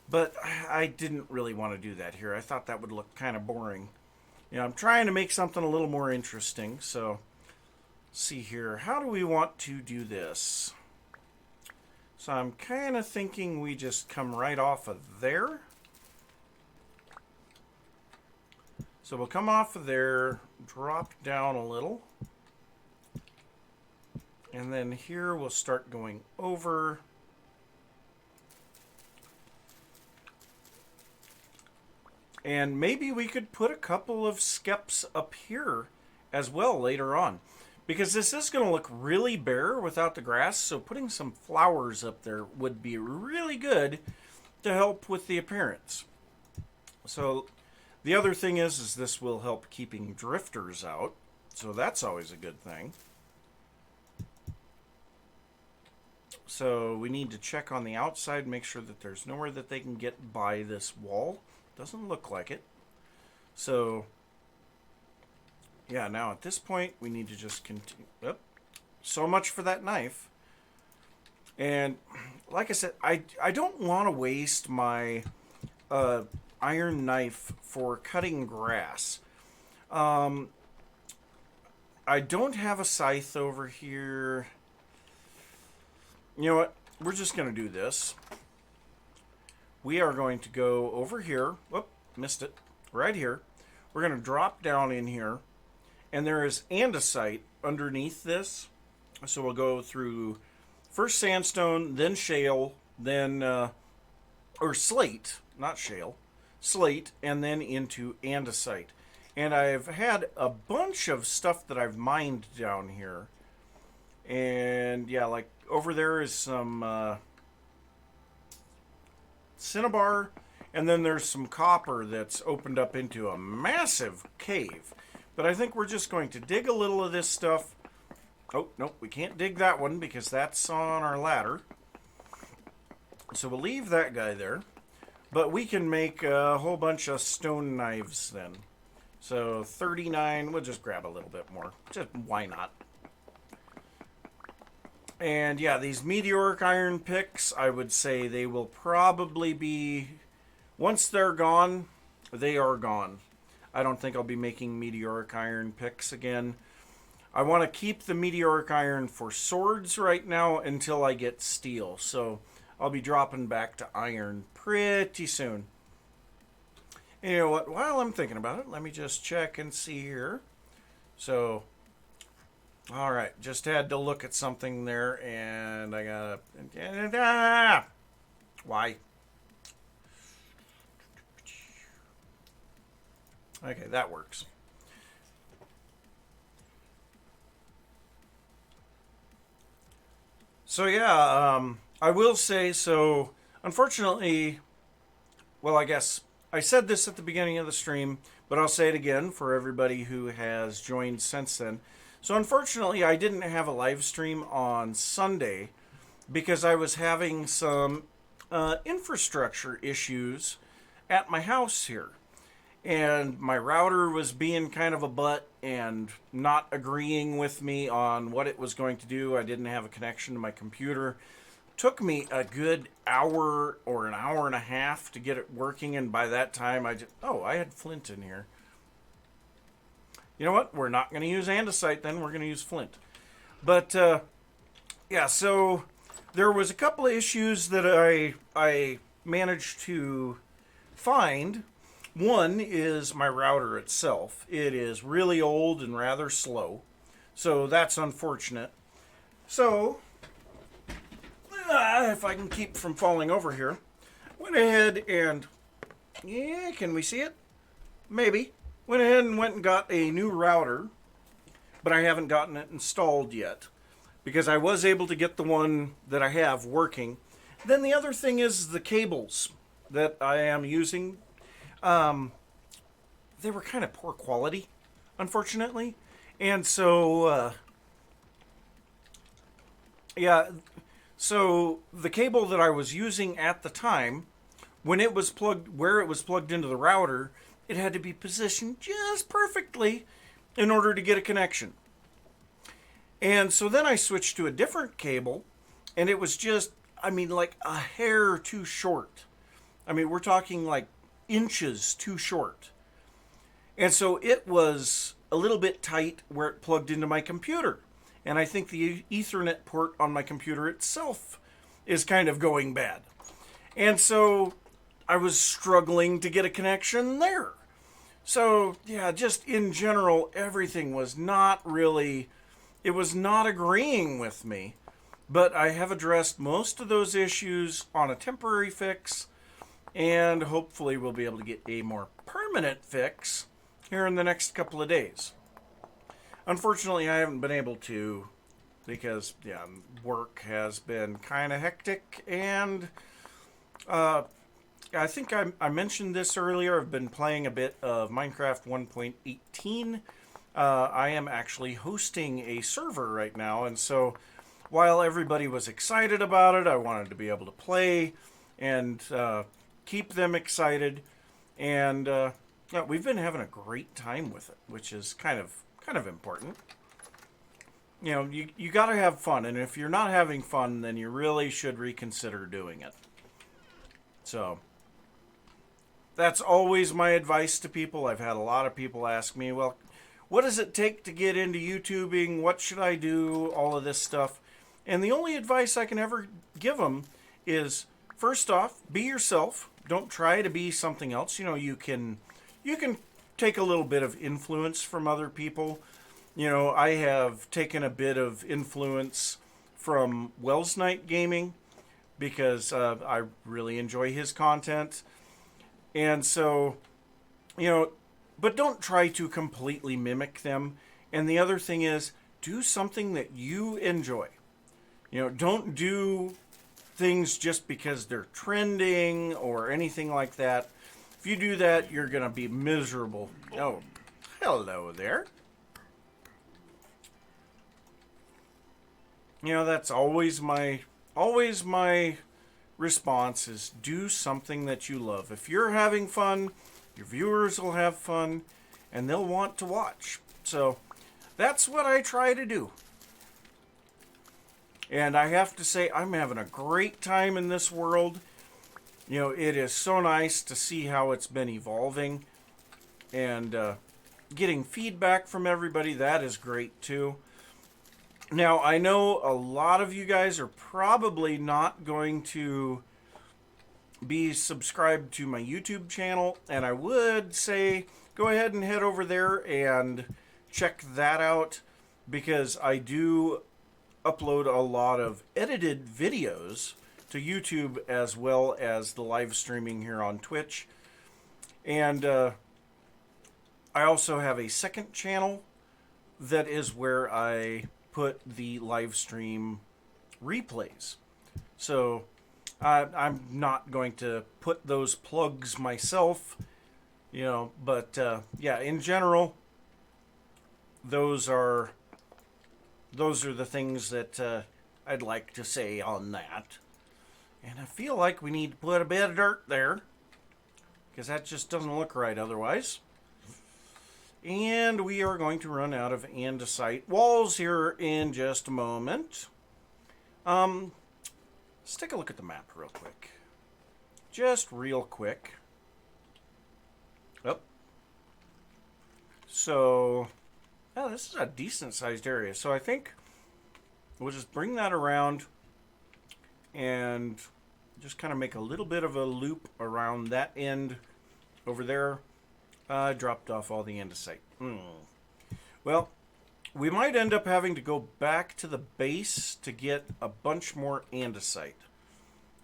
But I didn't really want to do that here. I thought that would look kind of boring. You know, I'm trying to make something a little more interesting. So, let's see here. How do we want to do this? So I'm kind of thinking we just come right off of there. So we'll come off of there, drop down a little. And then here we'll start going over. And maybe we could put a couple of skeps up here as well later on. Because this is going to look really bare without the grass, so putting some flowers up there would be really good to help with the appearance. So the other thing is this will help keeping drifters out, so that's always a good thing. So we need to check on the outside, make sure that there's nowhere that they can get by this wall. Doesn't look like it. So, yeah, now at this point, we need to just continue. Yep. So much for that knife. And, like I said, I don't want to waste my iron knife for cutting grass. I don't have a scythe over here. You know what? We're just going to do this. We are going to go over here. Whoop, missed it. Right here. We're going to drop down in here. And there is andesite underneath this. So we'll go through first sandstone, then shale, then, or slate, not shale, slate, and then into andesite. And I've had a bunch of stuff that I've mined down here. And yeah, like over there is some cinnabar, and then there's some copper that's opened up into a massive cave. But I think we're just going to dig a little of this stuff. Oh, nope, we can't dig that one because that's on our ladder. So we'll leave that guy there. But we can make a whole bunch of stone knives then. So 39, we'll just grab a little bit more. Just why not? And yeah, these meteoric iron picks, I would say they will probably be, once they're gone, they are gone. I don't think I'll be making meteoric iron picks again. I want to keep the meteoric iron for swords right now until I get steel. So I'll be dropping back to iron pretty soon. And you know what? While I'm thinking about it, let me just check and see here. So, all right, just had to look at something there, and I got Why? Okay, that works. So yeah, I will say so. Unfortunately, well, I guess I said this at the beginning of the stream, but I'll say it again for everybody who has joined since then. So unfortunately, I didn't have a live stream on Sunday because I was having some infrastructure issues at my house here. And my router was being kind of a butt and not agreeing with me on what it was going to do. I didn't have a connection to my computer. Took me a good hour or an hour and a half to get it working, and by that time I had flint in here. You know what? We're not going to use andesite then. We're going to use flint. But yeah, so there was a couple of issues that I managed to find. One is my router itself. It is really old and rather slow, so that's unfortunate. So, if I can keep from falling over here, went ahead and, yeah, can we see it? Maybe. Went ahead and went and got a new router, but I haven't gotten it installed yet because I was able to get the one that I have working. Then the other thing is the cables that I am using. They were kind of poor quality, unfortunately. And so, yeah, so the cable that I was using at the time, when it was plugged, where it was plugged into the router, it had to be positioned just perfectly in order to get a connection. And so then I switched to a different cable, and it was just, I mean, like a hair too short. I mean, we're talking like inches too short. And so it was a little bit tight where it plugged into my computer. And I think the Ethernet port on my computer itself is kind of going bad. And so I was struggling to get a connection there. So, yeah, just in general, everything was not really, it was not agreeing with me. But I have addressed most of those issues on a temporary fix, and hopefully we'll be able to get a more permanent fix here in the next couple of days. Unfortunately, I haven't been able to because, yeah, work has been kind of hectic, and I think I mentioned this earlier. I've been playing a bit of Minecraft 1.18. I am actually hosting a server right now, and so while everybody was excited about it, I wanted to be able to play and keep them excited, and yeah, we've been having a great time with it, which is kind of important. You know, you got to have fun, and if you're not having fun, then you really should reconsider doing it. So that's always my advice to people. I've had a lot of people ask me, well, what does it take to get into YouTubing? What should I do? All of this stuff. And the only advice I can ever give them is, first off, be yourself. Don't try to be something else. You know, you can take a little bit of influence from other people. You know, I have taken a bit of influence from Wells Night Gaming because I really enjoy his content. And so, you know, but don't try to completely mimic them. And the other thing is, do something that you enjoy. You know, don't do things just because they're trending or anything like that. If you do that, you're going to be miserable. Oh, hello there. You know, that's always my response is do something that you love. If you're having fun, your viewers will have fun, and they'll want to watch. So that's what I try to do. And I have to say, I'm having a great time in this world. You know, it is so nice to see how it's been evolving. And getting feedback from everybody, that is great too. Now, I know a lot of you guys are probably not going to be subscribed to my YouTube channel, and I would say go ahead and head over there and check that out, because I do upload a lot of edited videos to YouTube as well as the live streaming here on Twitch. And I also have a second channel that is where I put the live stream replays. So I'm not going to put those plugs myself, but yeah, in general, those are the things that I'd like to say on that. And I feel like we need to put a bit of dirt there, because that just doesn't look right otherwise. And we are going to run out of andesite walls here in just a moment. Let's take a look at the map real quick. Just real quick. Oh. So, this is a decent sized area. So I think we'll just bring that around and just kind of make a little bit of a loop around that end over there. Dropped off all the andesite. Well, we might end up having to go back to the base to get a bunch more andesite,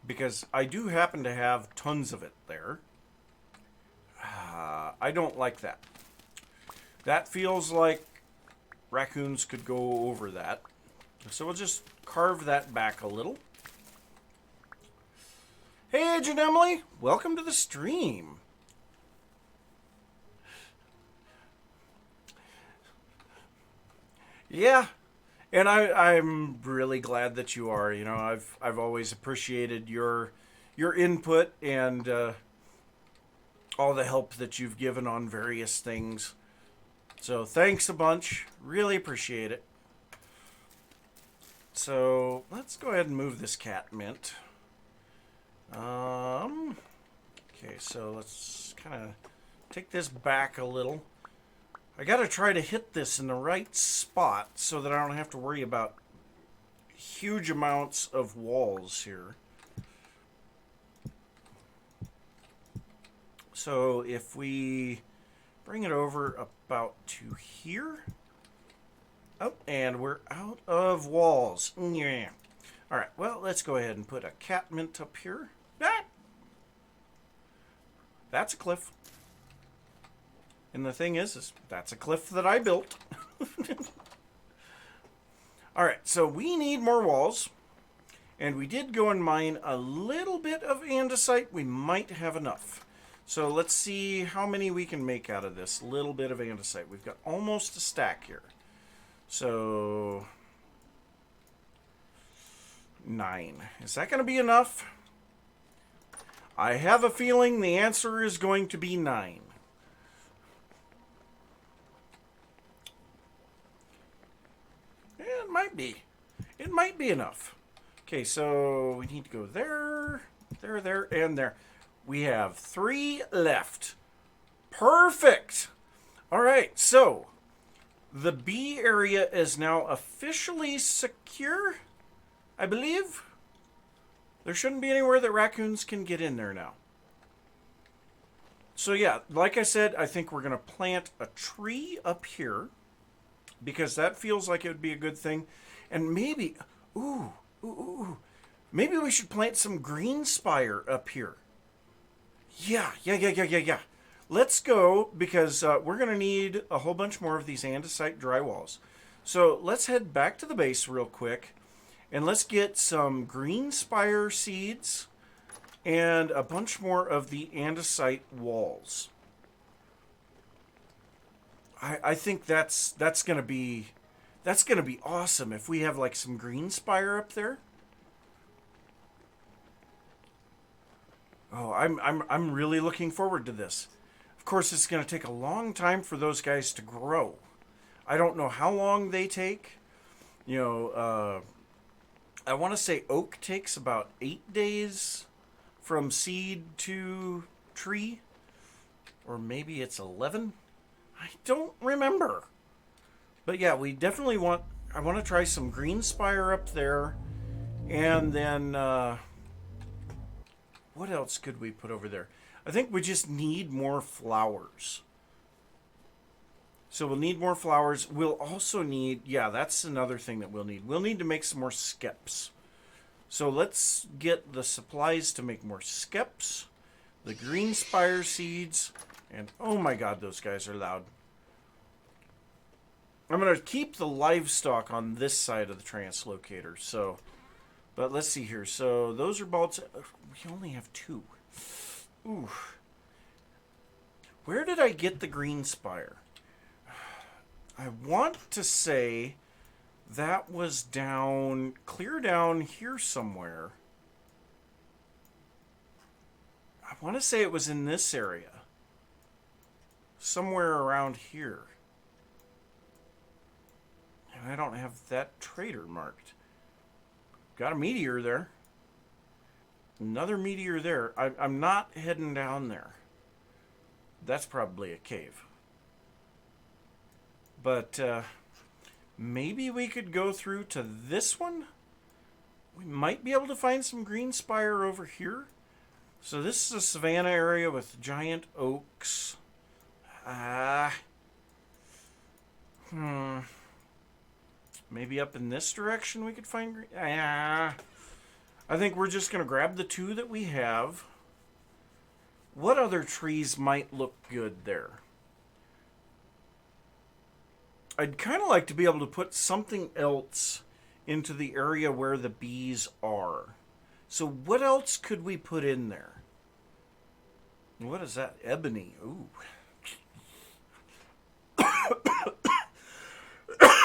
because I do happen to have tons of it there. I don't like that. That feels like raccoons could go over that. So we'll just carve that back a little. Hey, Agent Emily, welcome to the stream. Yeah, and I'm really glad that you are. I've always appreciated your input and all the help that you've given on various things. So thanks a bunch. Really appreciate it. So let's go ahead and move this cat mint. Okay, so let's kind of take this back a little. I gotta try to hit this in the right spot so that I don't have to worry about huge amounts of walls here. So if we bring it over about to here. Oh, and we're out of walls. Yeah. Alright, well, let's go ahead and put a catmint up here. Ah! That's a cliff. And the thing is that's a cliff that I built. Alright, so we need more walls. And we did go and mine a little bit of andesite. We might have enough. So let's see how many we can make out of this little bit of andesite. We've got almost a stack here. So 9. Is that going to be enough? I have a feeling the answer is going to be 9. It might be. It might be enough. Okay, so we need to go there, there, and there. We have 3 left. Perfect. All right, so the B area is now officially secure, I believe. There shouldn't be anywhere that raccoons can get in there now. So yeah, like I said, I think we're going to plant a tree up here, because that feels like it would be a good thing. And maybe, maybe we should plant some green spire up here. Yeah. Let's go, because we're going to need a whole bunch more of these andesite drywalls. So let's head back to the base real quick, and let's get some green spire seeds and a bunch more of the andesite walls. I think that's gonna be awesome if we have like some green spire up there. Oh, I'm really looking forward to this. Of course, it's gonna take a long time for those guys to grow. I don't know how long they take. I want to say oak takes about 8 days from seed to tree, or maybe it's 11. I don't remember. But yeah, we definitely I want to try some green spire up there. And then, what else could we put over there? I think we just need more flowers. So we'll need more flowers. We'll also need, yeah, that's another thing that we'll need. We'll need to make some more skeps. So let's get the supplies to make more skeps, the green spire seeds, and oh my god, those guys are loud. I'm going to keep the livestock on this side of the translocator, so... But let's see here. So those are bolts. We only have 2. Ooh. Where did I get the green spire? I want to say that was down, clear down here somewhere. I want to say it was in this area. Somewhere around here. And I don't have that trader marked. Got a meteor there. Another meteor there. I'm not heading down there. That's probably a cave. But maybe we could go through to this one. We might be able to find some green spire over here. So this is a savanna area with giant oaks. Maybe up in this direction we could find green. I think we're just going to grab the 2 that we have. What other trees might look good there? I'd kind of like to be able to put something else into the area where the bees are. So what else could we put in there? What is that? Ebony. Ooh.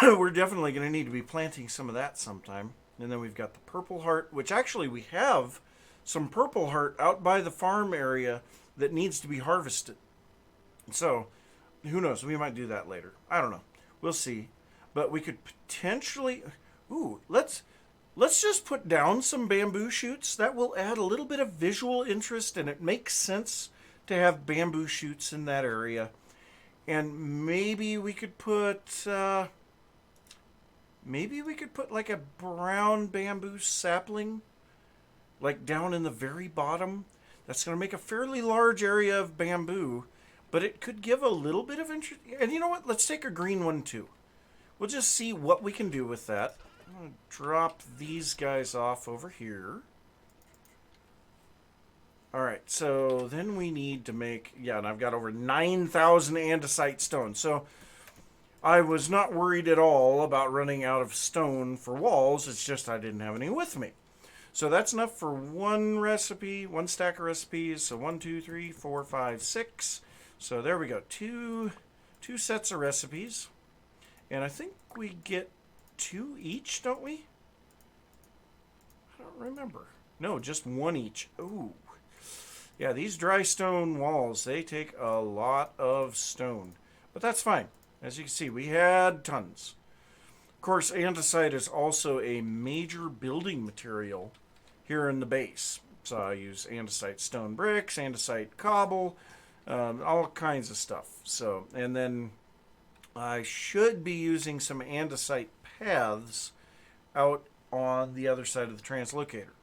We're definitely going to need to be planting some of that sometime. And then we've got the purple heart, which actually we have some purple heart out by the farm area that needs to be harvested. So, who knows? We might do that later. I don't know. We'll see. But we could potentially... Ooh, let's just put down some bamboo shoots. That will add a little bit of visual interest, and it makes sense to have bamboo shoots in that area. And maybe we could put... Maybe we could put like a brown bamboo sapling, like down in the very bottom. That's going to make a fairly large area of bamboo, but it could give a little bit of interest. And you know what? Let's take a green one too. We'll just see what we can do with that. I'm going to drop these guys off over here. All right, so then we need to make, yeah, and I've got over 9,000 andesite stone. So I was not worried at all about running out of stone for walls. It's just I didn't have any with me. So that's enough for one recipe, one stack of recipes. So 1, 2, 3, 4, 5, 6. So there we go. Two sets of recipes. And I think we get 2 each, don't we? I don't remember. No, just 1 each. Ooh. Yeah, these dry stone walls, they take a lot of stone. But that's fine. As you can see, we had tons. Of course, andesite is also a major building material here in the base. So I use andesite stone bricks, andesite cobble, all kinds of stuff. So, and then I should be using some andesite paths out on the other side of the translocator.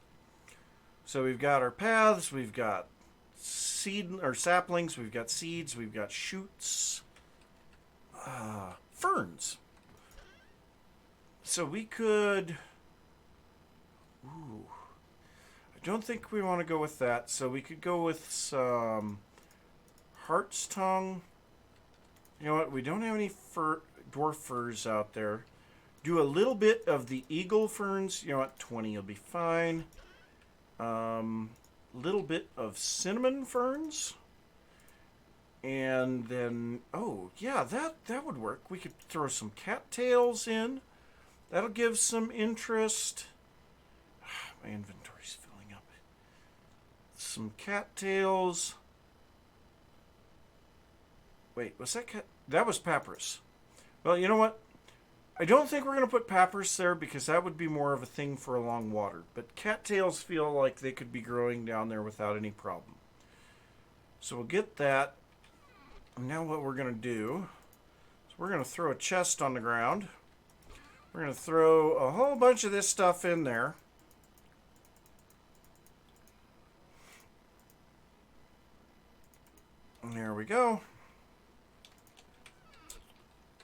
So we've got our paths, we've got seed or saplings, we've got seeds, we've got shoots, ferns. So we could... Ooh. I don't think we want to go with that. So we could go with some hart's tongue. You know what? We don't have any dwarf firs out there. Do a little bit of the eagle ferns. You know what? 20 will be fine. Little bit of cinnamon ferns. And then, oh, yeah, that would work. We could throw some cattails in. That'll give some interest. My inventory's filling up. Some cattails. Wait, was that that was papyrus. Well, you know what? I don't think we're going to put papyrus there because that would be more of a thing for along water. But cattails feel like they could be growing down there without any problem. So we'll get that. And now what we're going to do is we're going to throw a chest on the ground. We're going to throw a whole bunch of this stuff in there. And there we go.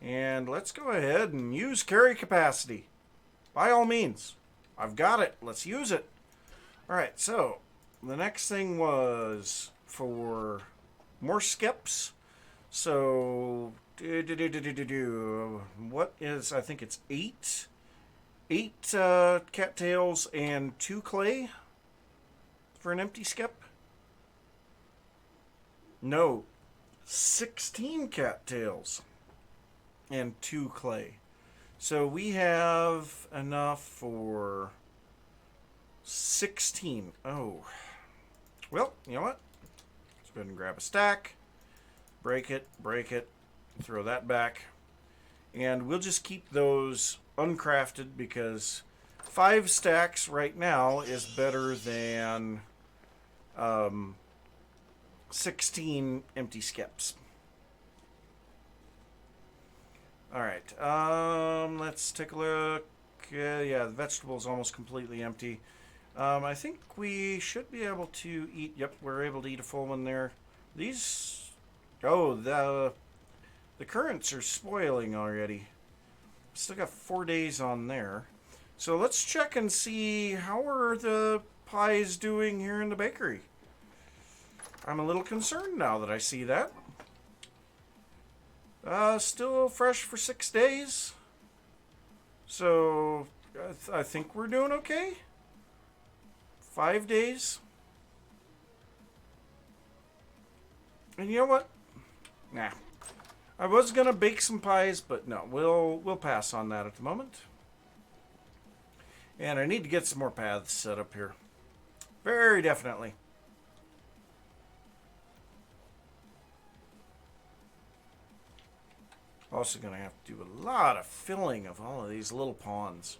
And let's go ahead and use carry capacity. By all means. I've got it. Let's use it. All right, so the next thing was for more skips. So, what is, I think it's eight cattails and 2 clay for an empty skip? No, 16 cattails and 2 clay. So we have enough for 16. Oh. Well, you know what? Let's go ahead and grab a stack. Break it, throw that back. And we'll just keep those uncrafted because 5 stacks right now is better than 16 empty skips. Alright, let's take a look. Yeah, the vegetable is almost completely empty. I think we should be able to eat. Yep, we're able to eat a full one there. These, oh, the currants are spoiling already. Still got 4 days on there. So let's check and see how are the pies doing here in the bakery. I'm a little concerned now that I see that. Still fresh for 6 days. So I think we're doing okay. 5 days. And you know what? Nah. I was gonna bake some pies, but no, we'll pass on that at the moment. And I need to get some more paths set up here. Very definitely. Also gonna have to do a lot of filling of all of these little ponds.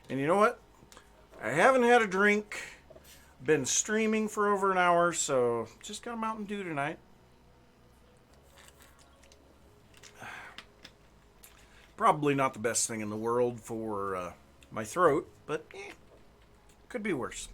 And you know what? I haven't had a drink. Been streaming for over an hour, so just got a Mountain Dew tonight. Probably not the best thing in the world for my throat, but could be worse.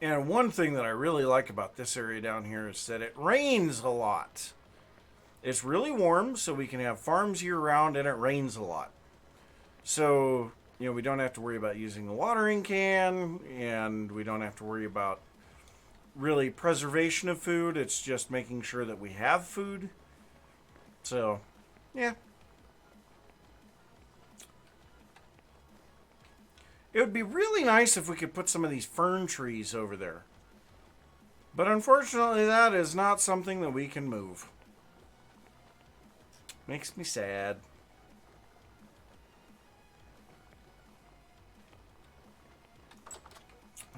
And one thing that I really like about this area down here is that it rains a lot. It's really warm, so we can have farms year-round, and it rains a lot. So, you know, we don't have to worry about using the watering can, and we don't have to worry about really preservation of food. It's just making sure that we have food. So, yeah. It would be really nice if we could put some of these fern trees over there. But unfortunately, that is not something that we can move. Makes me sad.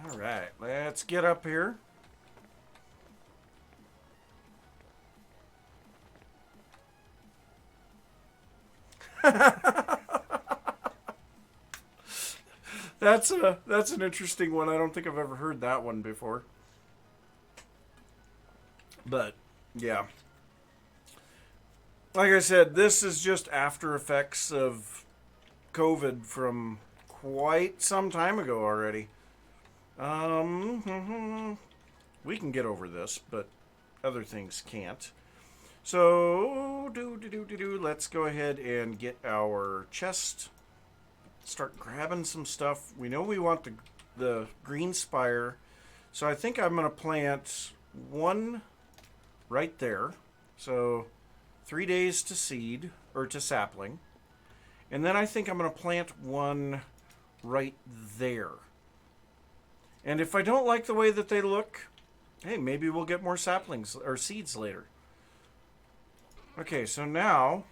All right, let's get up here. That's an interesting one. I don't think I've ever heard that one before. But yeah. Like I said, this is just after effects of COVID from quite some time ago already. We can get over this, but other things can't. So, let's go ahead and get our chest. Start grabbing some stuff. We know we want the green spire. So I think I'm going to plant one right there. So 3 days to seed, or to sapling. And then I think I'm going to plant one right there. And if I don't like the way that they look, hey, maybe we'll get more saplings or seeds later. Okay, so now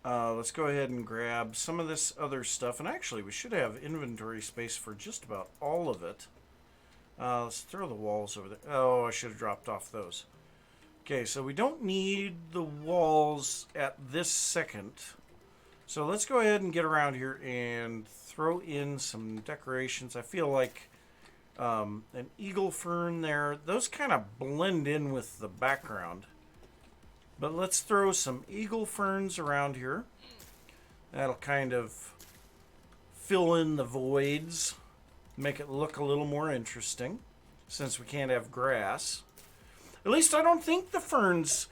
let's go ahead and grab some of this other stuff. And actually, we should have inventory space for just about all of it. Let's throw the walls over there. Oh, I should have dropped off those. Okay, so we don't need the walls at this second. So let's go ahead and get around here and throw in some decorations. I feel like an eagle fern there. Those kind of blend in with the background. But let's throw some eagle ferns around here. That'll kind of fill in the voids, make it look a little more interesting, since we can't have grass. At least I don't think the ferns...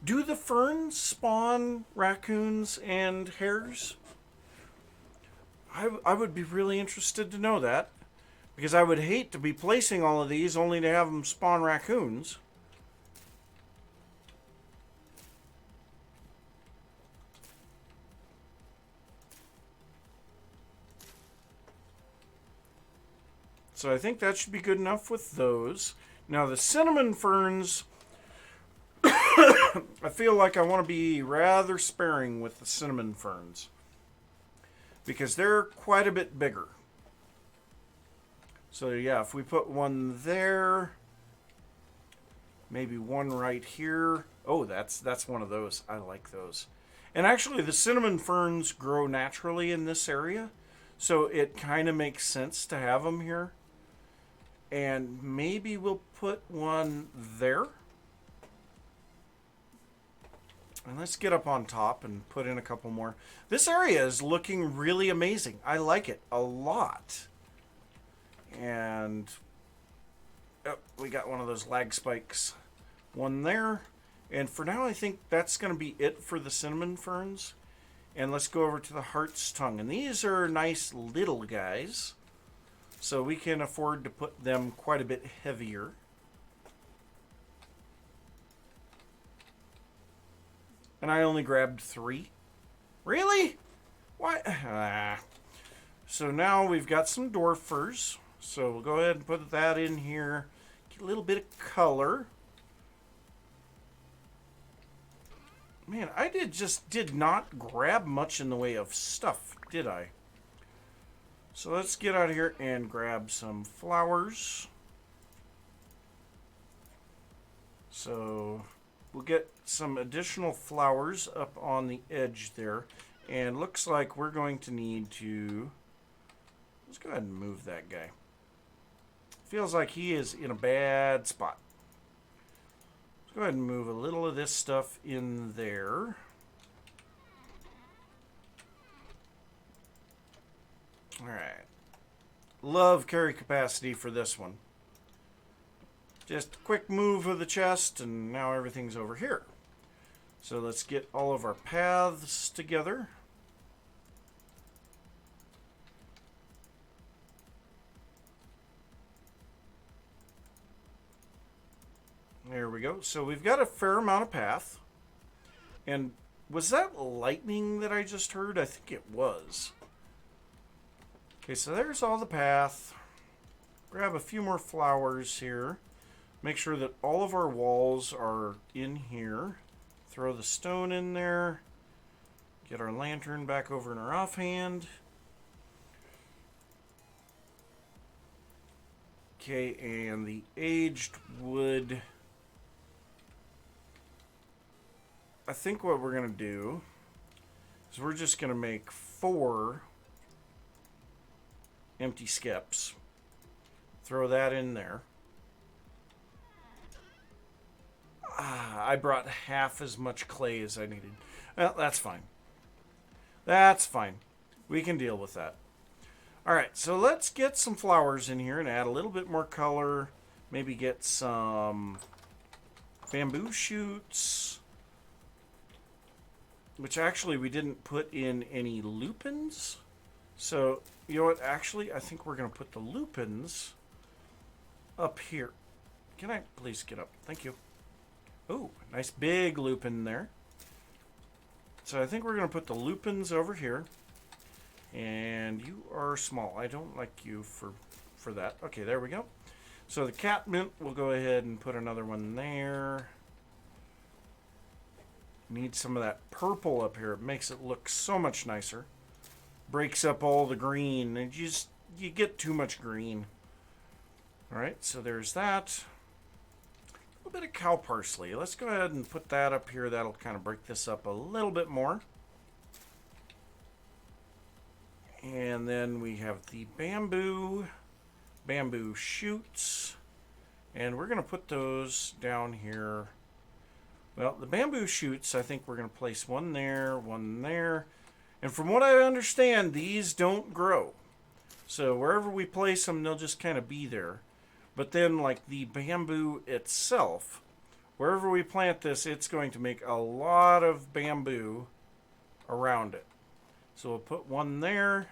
Do the ferns spawn raccoons and hares? I would be really interested to know that. Because I would hate to be placing all of these only to have them spawn raccoons. So I think that should be good enough with those. Now the cinnamon ferns... I feel like I want to be rather sparing with the cinnamon ferns. Because they're quite a bit bigger. So yeah, if we put one there, maybe one right here. Oh, that's one of those. I like those. And actually the cinnamon ferns grow naturally in this area. So it kind of makes sense to have them here. And maybe we'll put one there. And let's get up on top and put in a couple more. This area is looking really amazing. I like it a lot. And oh, we got one of those lag spikes. One there. And for now, I think that's going to be it for the cinnamon ferns. And let's go over to the heart's tongue. And these are nice little guys. So we can afford to put them quite a bit heavier. And I only grabbed 3. Really? Why? So now we've got some dwarfers. So we'll go ahead and put that in here. Get a little bit of color. Man, I did not grab much in the way of stuff, did I? So let's get out of here and grab some flowers. So... we'll get some additional flowers up on the edge there. And looks like we're going to need to... let's go ahead and move that guy. Feels like he is in a bad spot. Let's go ahead and move a little of this stuff in there. Alright. Love carry capacity for this one. Just a quick move of the chest, and now everything's over here. So let's get all of our paths together. There we go. So we've got a fair amount of path. And was that lightning that I just heard? I think it was. Okay, so there's all the path. Grab a few more flowers here. Make sure that all of our walls are in here. Throw the stone in there. Get our lantern back over in our offhand. Okay, and the aged wood. I think what we're going to do is we're just going to make 4 empty skips. Throw that in there. I brought half as much clay as I needed. Well, that's fine. That's fine. We can deal with that. Alright, so let's get some flowers in here and add a little bit more color. Maybe get some bamboo shoots. Which actually we didn't put in any lupins. So, you know what? Actually, I think we're going to put the lupins up here. Can I please get up? Thank you. Oh, nice big lupin there. So I think we're going to put the lupins over here. And you are small. I don't like you for that. Okay, there we go. So the catmint, we'll go ahead and put another one there. Need some of that purple up here. It makes it look so much nicer. Breaks up all the green. And you get too much green. Alright, so there's that. A little bit of cow parsley. Let's go ahead and put that up here. That'll kind of break this up a little bit more. And then we have the bamboo shoots. And we're going to put those down here. Well, the bamboo shoots, I think we're going to place one there, one there. And from what I understand, these don't grow. So wherever we place them, they'll just kind of be there. But then, like the bamboo itself, wherever we plant this, it's going to make a lot of bamboo around it. So we'll put one there,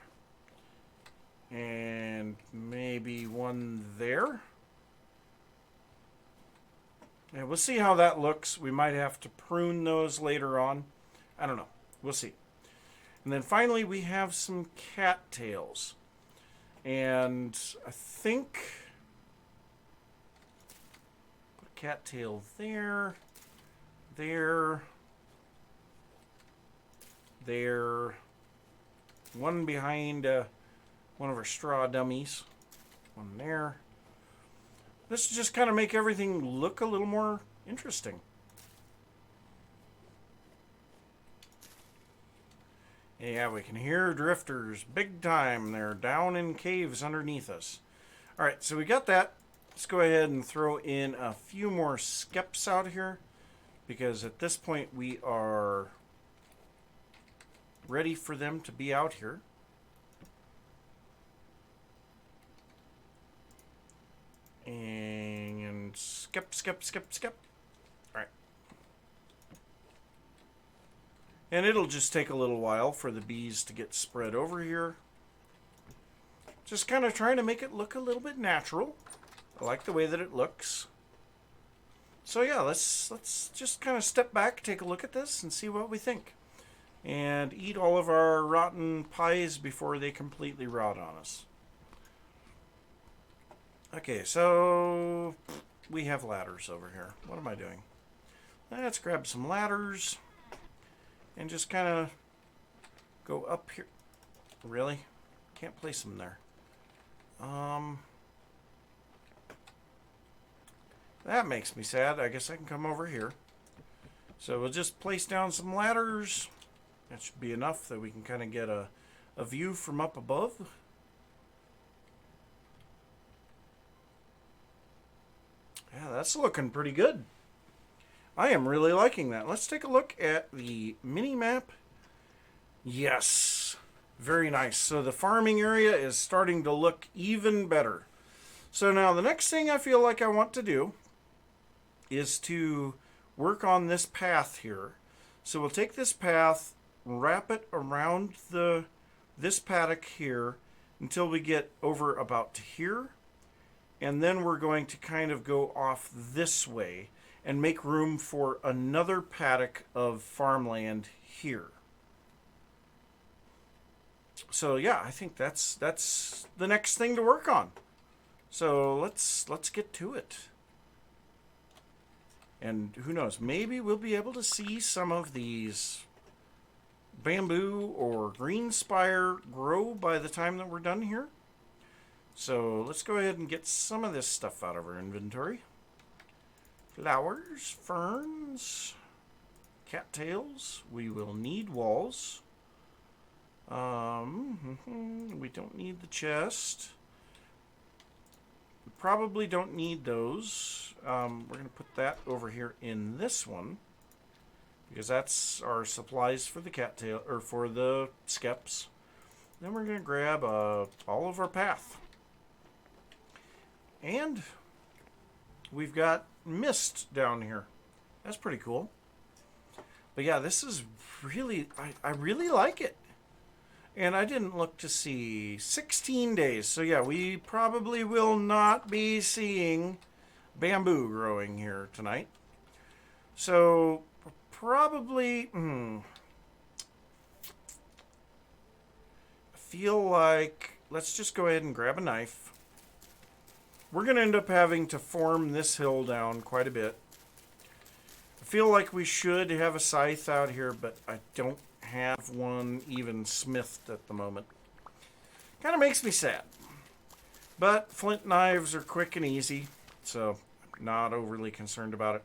and maybe one there. And we'll see how that looks. We might have to prune those later on. I don't know. We'll see. And then finally we have some cattails. And I think put a cattail there, there, there. One behind one of our straw dummies. One there. This will just kind of make everything look a little more interesting. Yeah, we can hear drifters big time. They're down in caves underneath us. All right, so we got that. Let's go ahead and throw in a few more skeps out here, because at this point we are ready for them to be out here. And skip, skip, skip, skip. All right. And it'll just take a little while for the bees to get spread over here. Just kind of trying to make it look a little bit natural. I like the way that it looks. So yeah, let's just kind of step back, take a look at this, and see what we think. And eat all of our rotten pies before they completely rot on us. Okay, so we have ladders over here. What am I doing? Let's grab some ladders and just kind of go up here. Really? Can't place them there. That makes me sad. I guess I can come over here. So we'll just place down some ladders. That should be enough that we can kind of get a view from up above. Yeah, that's looking pretty good. I am really liking that. Let's take a look at the mini map. Yes, very nice. So the farming area is starting to look even better. So now the next thing I feel like I want to do is to work on this path here. So we'll take this path, wrap it around this paddock here until we get over about to here. And then we're going to kind of go off this way and make room for another paddock of farmland here. So yeah, I think that's the next thing to work on. So let's get to it. And who knows, maybe we'll be able to see some of these bamboo or green spire grow by the time that we're done here. So let's go ahead and get some of this stuff out of our inventory. Flowers, ferns, cattails. We will need walls. We don't need the chest. We probably don't need those. We're going to put that over here in this one, because that's our supplies for the cattail, or for the skeps. Then we're going to grab all of our path. And we've got mist down here. That's pretty cool. But yeah, this is really, I really like it. And I didn't look to see 16 days. So yeah, we probably will not be seeing bamboo growing here tonight. So probably, I feel like, let's just go ahead and grab a knife. We're going to end up having to form this hill down quite a bit. I feel like we should have a scythe out here, but I don't have one even smithed at the moment. Kind of makes me sad. But flint knives are quick and easy, so I'm not overly concerned about it.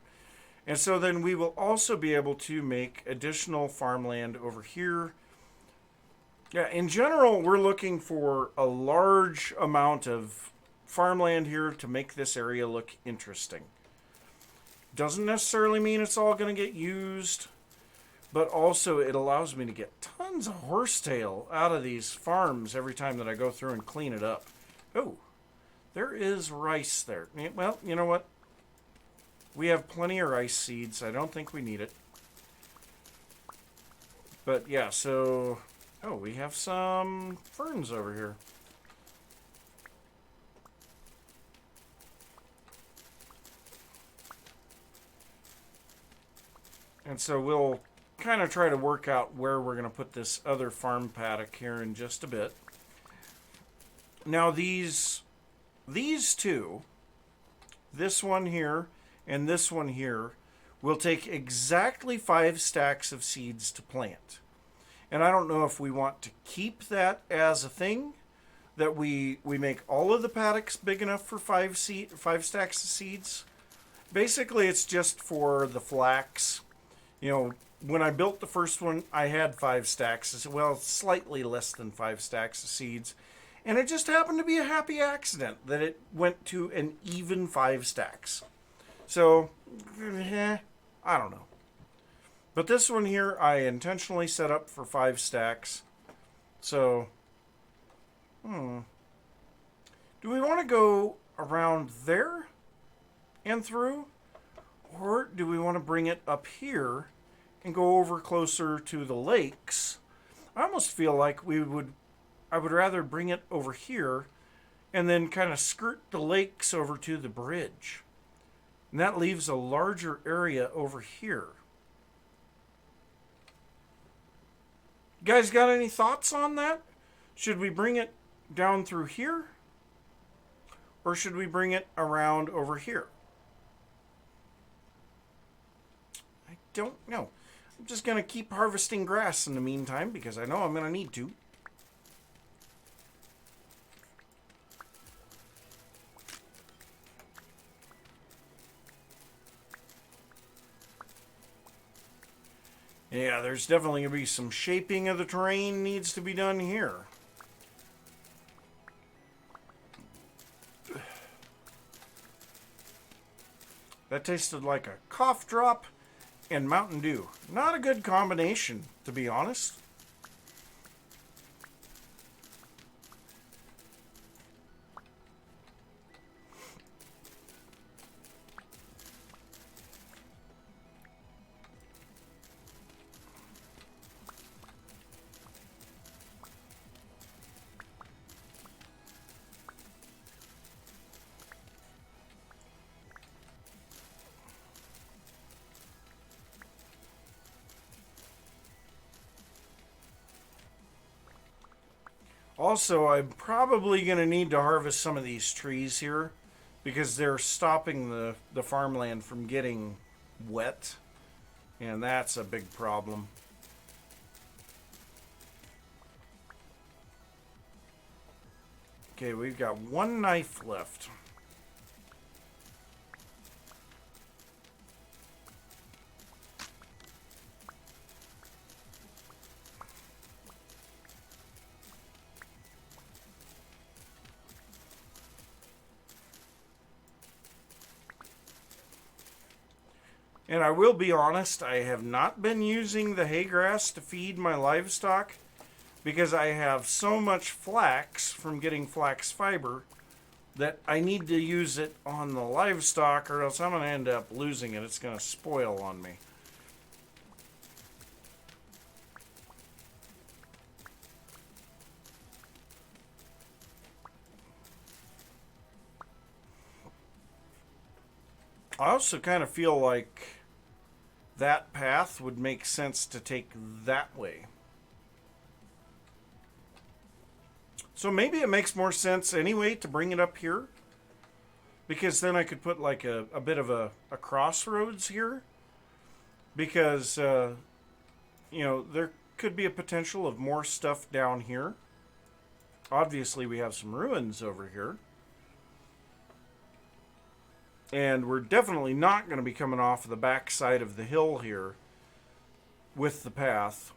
And so then we will also be able to make additional farmland over here. Yeah, in general, we're looking for a large amount of farmland here to make this area look interesting. Doesn't necessarily mean it's all going to get used, but also it allows me to get tons of horsetail out of these farms every time that I go through and clean it up. Oh, there is rice there. Well, you know what? We have plenty of rice seeds. I don't think we need it. But yeah, so... Oh, we have some ferns over here. And so we'll kind of try to work out where we're going to put this other farm paddock here in just a bit. Now these two, this one here and this one here, will take exactly 5 stacks of seeds to plant. And I don't know if we want to keep that as a thing, that we make all of the paddocks big enough for 5 stacks of seeds. Basically, it's just for the flax. You know, when I built the first one, I had 5 stacks, well, slightly less than 5 stacks of seeds. And it just happened to be a happy accident that it went to an even 5 stacks. So, I don't know. But this one here, I intentionally set up for 5 stacks. So, do we want to go around there and through? Or do we want to bring it up here and go over closer to the lakes? I almost feel like I would rather bring it over here and then kind of skirt the lakes over to the bridge. And that leaves a larger area over here. You guys got any thoughts on that? Should we bring it down through here? Or should we bring it around over here? I don't know. I'm just going to keep harvesting grass in the meantime because I know I'm going to need to. Yeah, there's definitely going to be some shaping of the terrain needs to be done here. That tasted like a cough drop and Mountain Dew. Not a good combination, to be honest. Also, I'm probably going to need to harvest some of these trees here because they're stopping the farmland from getting wet, and that's a big problem. Okay, we've got 1 knife left. And I will be honest, I have not been using the hay grass to feed my livestock because I have so much flax from getting flax fiber that I need to use it on the livestock or else I'm going to end up losing it. It's going to spoil on me. I also kind of feel like that path would make sense to take that way. So maybe it makes more sense anyway to bring it up here. Because then I could put like a bit of a crossroads here. Because, you know, there could be a potential of more stuff down here. Obviously we have some ruins over here. And we're definitely not going to be coming off the back side of the hill here with the path,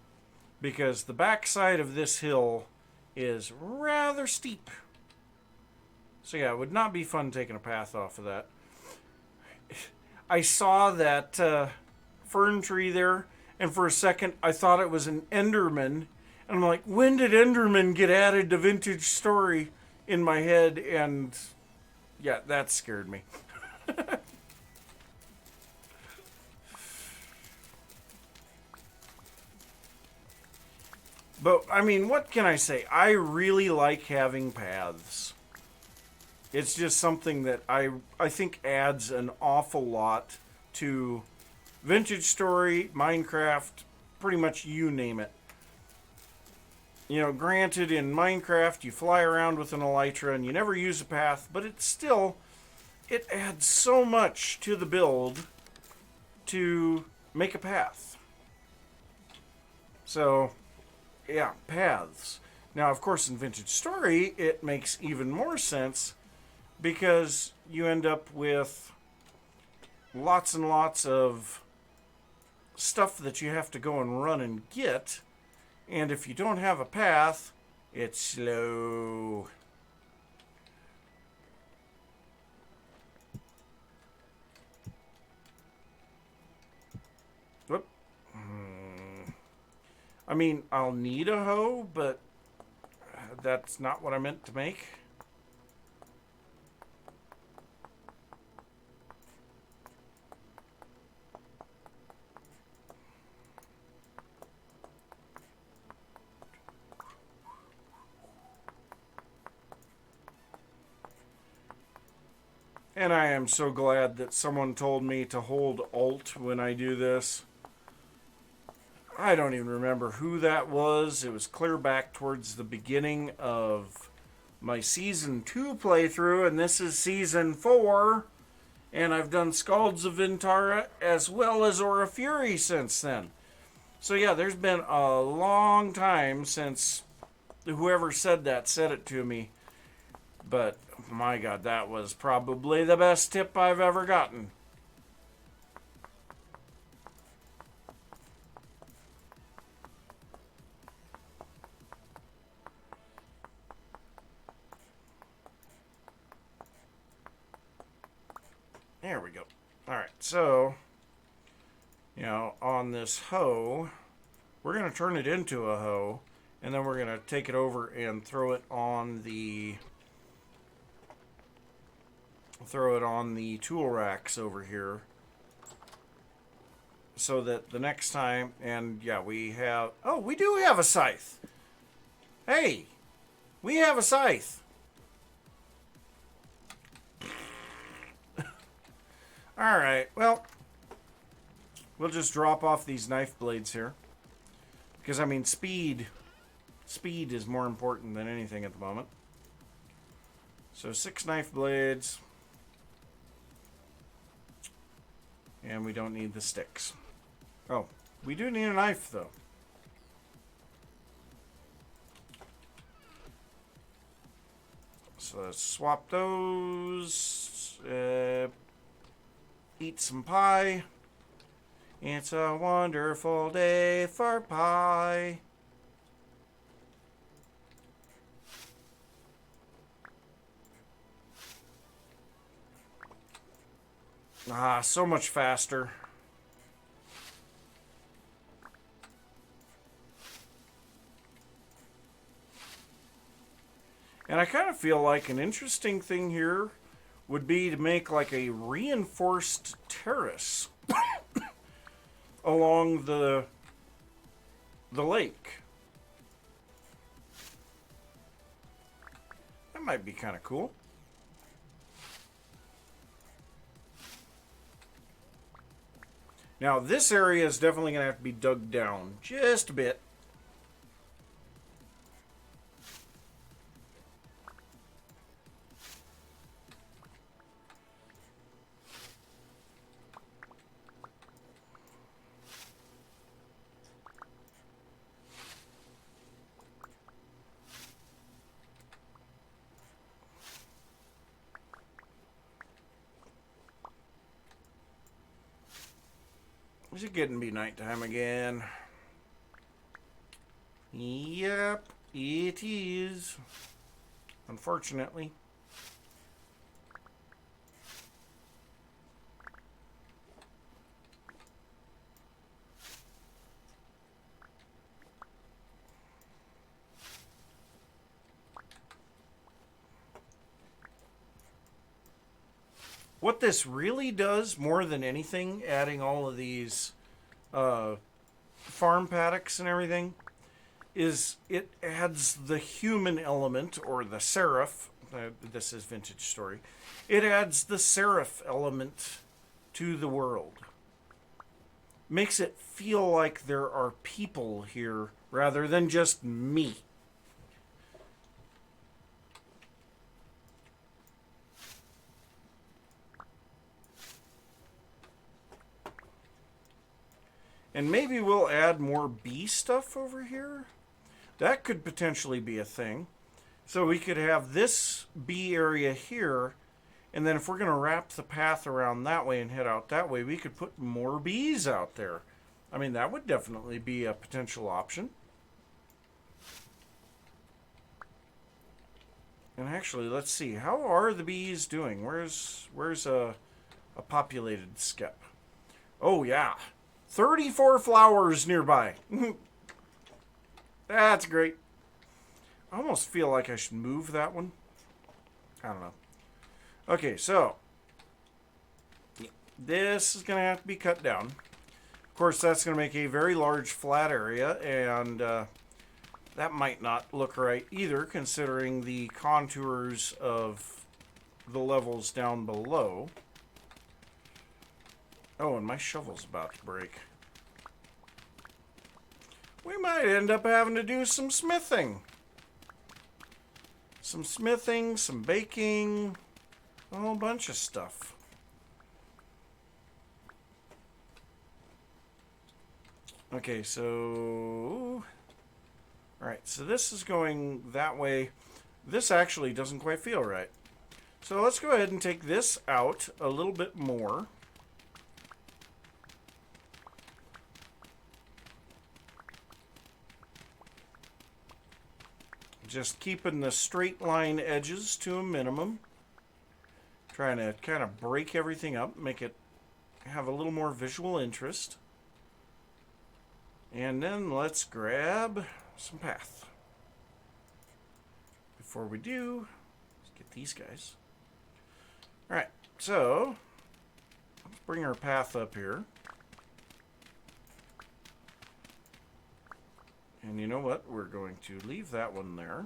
because the back side of this hill is rather steep. So yeah, it would not be fun taking a path off of that. I saw that fern tree there, and for a second I thought it was an Enderman. And I'm like, when did Enderman get added to Vintage Story in my head? And yeah, that scared me. But, I mean, what can I say? I really like having paths. It's just something that I think adds an awful lot to Vintage Story, Minecraft, pretty much you name it. You know, granted, in Minecraft, you fly around with an elytra and you never use a path, but it's still, it adds so much to the build to make a path. So, yeah, paths. Now, of course, in Vintage Story, it makes even more sense because you end up with lots and lots of stuff that you have to go and run and get. And if you don't have a path, it's slow. Whoop. I mean, I'll need a hoe, but that's not what I meant to make. And I am so glad that someone told me to hold Alt when I do this. I don't even remember who that was. It was clear back towards the beginning of my Season 2 playthrough, and this is Season 4. And I've done Scalds of Vintara as well as Aura Fury since then. So yeah, there's been a long time since whoever said that said it to me. But my God, that was probably the best tip I've ever gotten. There we go. Alright, so, you know, on this hoe, we're going to turn it into a hoe, and then we're going to take it over and throw it on the tool racks over here, so that the next time, and yeah, we do have a scythe. Hey, we have a scythe. Alright, well, we'll just drop off these knife blades here, because I mean speed is more important than anything at the moment. So 6 knife blades. And we don't need the sticks. Oh, we do need a knife, though. So let's swap those. Eat some pie. It's a wonderful day for pie. Ah, so much faster. And I kind of feel like an interesting thing here would be to make like a reinforced terrace along the lake. That might be kind of cool. Now, this area is definitely going to have to be dug down just a bit. Is it getting to be nighttime again? Yep, it is. Unfortunately. What this really does, more than anything, adding all of these farm paddocks and everything, is it adds the human element, or the serif. This is Vintage Story. It adds the serif element to the world. Makes it feel like there are people here rather than just me. And maybe we'll add more bee stuff over here. That could potentially be a thing. So we could have this bee area here, and then if we're going to wrap the path around that way and head out that way, we could put more bees out there. I mean, that would definitely be a potential option. And actually, let's see. How are the bees doing? Where's a populated skep? Oh, yeah. 34 flowers nearby. That's great. I almost feel like I should move that one. I don't know. Okay, so this is going to have to be cut down. Of course, that's going to make a very large flat area, and that might not look right either, considering the contours of the levels down below. Oh, and my shovel's about to break. We might end up having to do some smithing. Some smithing, some baking, a whole bunch of stuff. Okay, so... Alright, so this is going that way. This actually doesn't quite feel right. So let's go ahead and take this out a little bit more. Just keeping the straight line edges to a minimum. Trying to kind of break everything up, make it have a little more visual interest. And then let's grab some path. Before we do, let's get these guys. Alright, so let's bring our path up here. And you know what? We're going to leave that one there.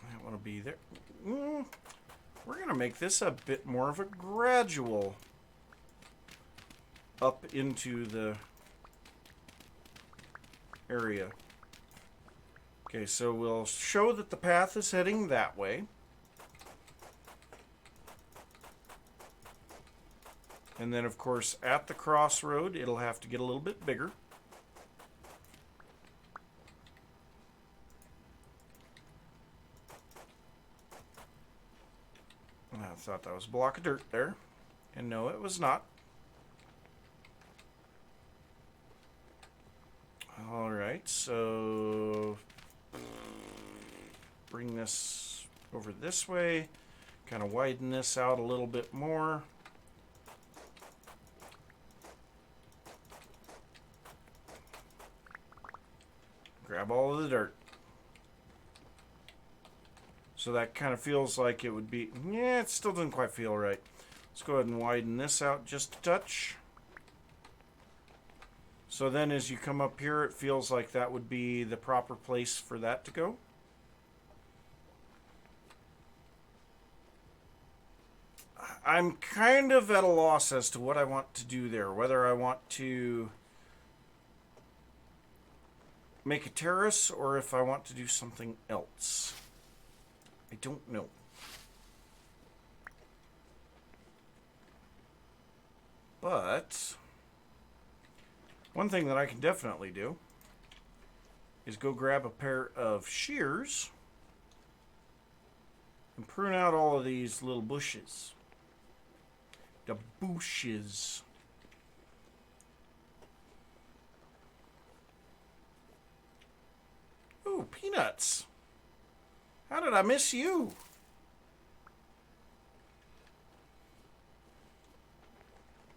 I want to be there. We're going to make this a bit more of a gradual up into the area. Okay, so we'll show that the path is heading that way. And then, of course, at the crossroad, it'll have to get a little bit bigger. I thought that was a block of dirt there. And no, it was not. Alright, so bring this over this way. Kind of widen this out a little bit more. Grab all of the dirt. So that kind of feels like it would be... Yeah, it still doesn't quite feel right. Let's go ahead and widen this out just a touch. So then as you come up here, it feels like that would be the proper place for that to go. I'm kind of at a loss as to what I want to do there. Whether I want to make a terrace or if I want to do something else. I don't know. But one thing that I can definitely do is go grab a pair of shears and prune out all of these little bushes. The bushes. Ooh, peanuts. How did I miss you?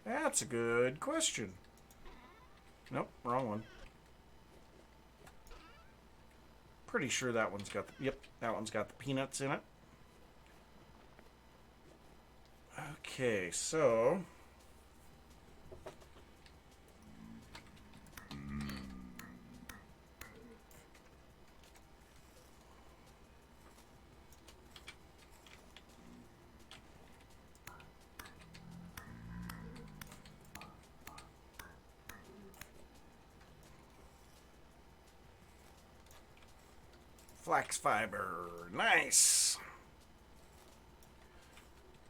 That's a good question. Nope, wrong one. Pretty sure that one's got the... Yep, that one's got the peanuts in it. Okay, so... Flax fiber. Nice.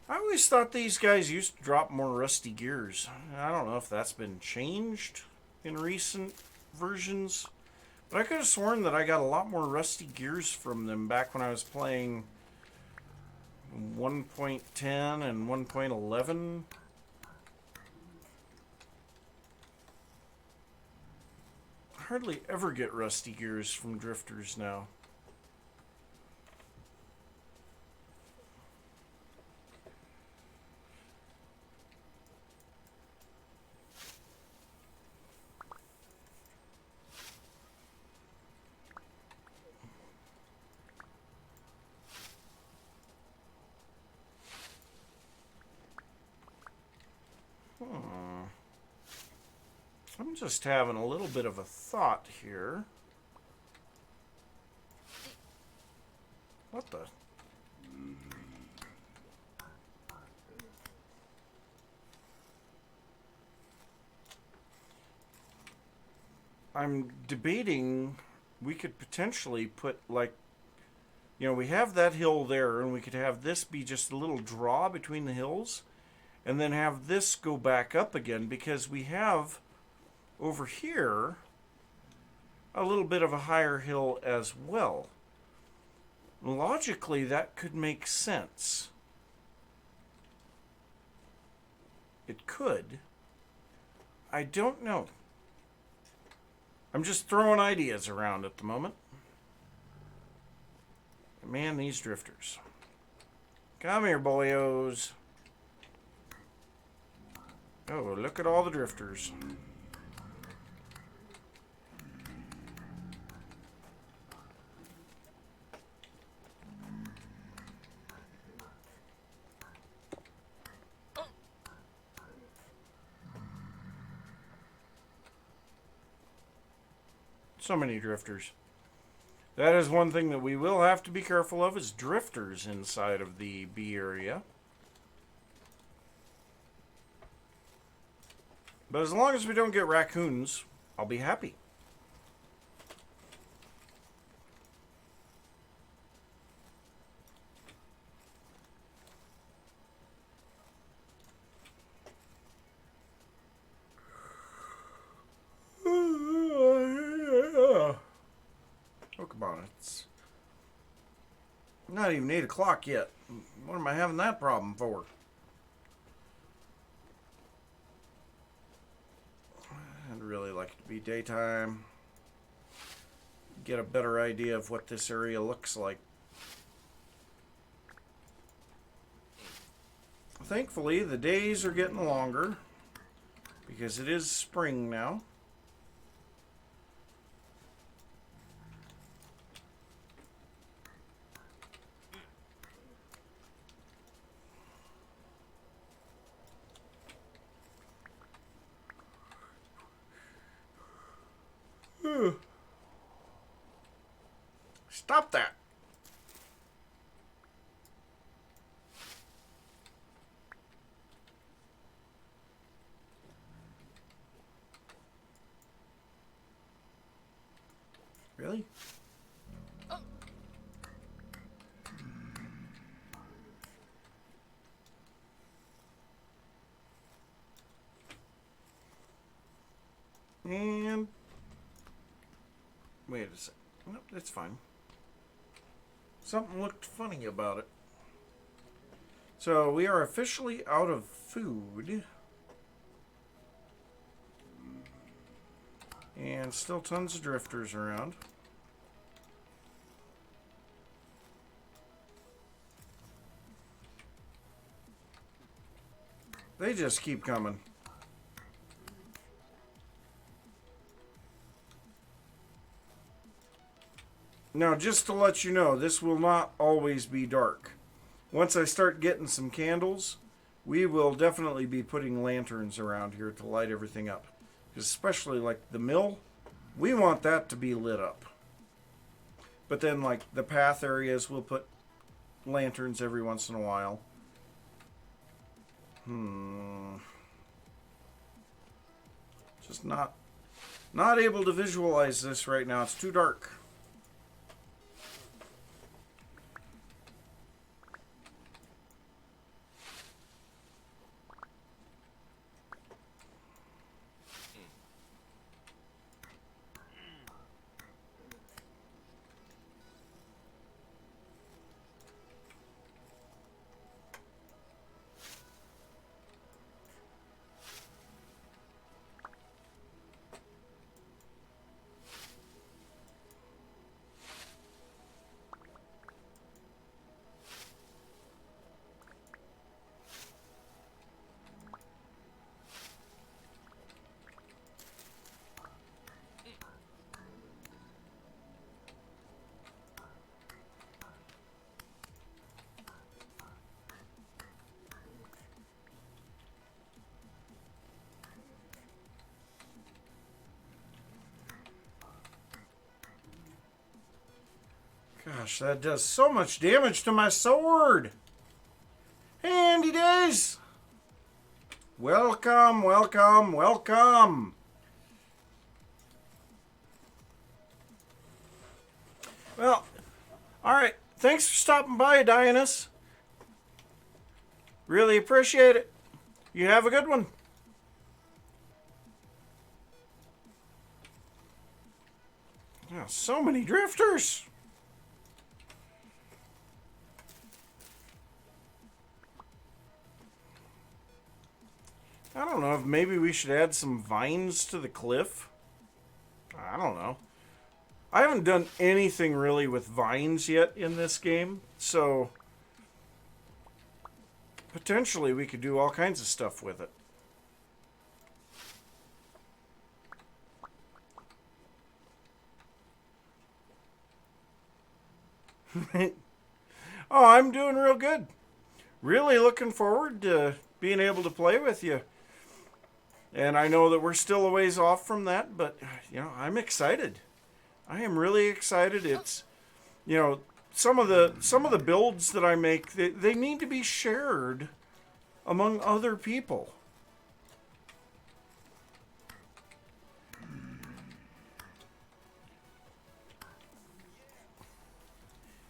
I always thought these guys used to drop more rusty gears. I don't know if that's been changed in recent versions, but I could have sworn that I got a lot more rusty gears from them back when I was playing 1.10 and 1.11. I hardly ever get rusty gears from drifters now. I'm just having a little bit of a thought here. What the? I'm debating we could potentially put, like, you know, we have that hill there, and we could have this be just a little draw between the hills, and then have this go back up again, because we have over here a little bit of a higher hill as well. Logically, that could make sense. It could. I don't know. I'm just throwing ideas around at the moment. Man, these drifters. Come here, boyos. Oh, look at all the drifters. So many drifters. That is one thing that we will have to be careful of, is drifters inside of the bee area. But as long as we don't get raccoons, I'll be happy. Oh, come on. It's not even 8 o'clock yet. What am I having that problem for? I'd really like it to be daytime. Get a better idea of what this area looks like. Thankfully, the days are getting longer because it is spring now. Stop that. Really? Oh. And wait a sec. Nope, that's fine. Something looked funny about it. So we are officially out of food. And still tons of drifters around. They just keep coming. Now, just to let you know, this will not always be dark. Once I start getting some candles, we will definitely be putting lanterns around here to light everything up. Especially like the mill, we want that to be lit up. But then like the path areas, we'll put lanterns every once in a while. Just not able to visualize this right now. It's too dark. Gosh, that does so much damage to my sword. Hey, Andy Days. Welcome, welcome, welcome. Well, all right. Thanks for stopping by, Dianus. Really appreciate it. You have a good one. Oh, so many drifters. I don't know if maybe we should add some vines to the cliff. I don't know. I haven't done anything really with vines yet in this game, so potentially we could do all kinds of stuff with it. Oh, I'm doing real good. Really looking forward to being able to play with you. And I know that we're still a ways off from that, but, you know, I'm excited. I am really excited. It's, you know, some of the builds that I make, they need to be shared among other people.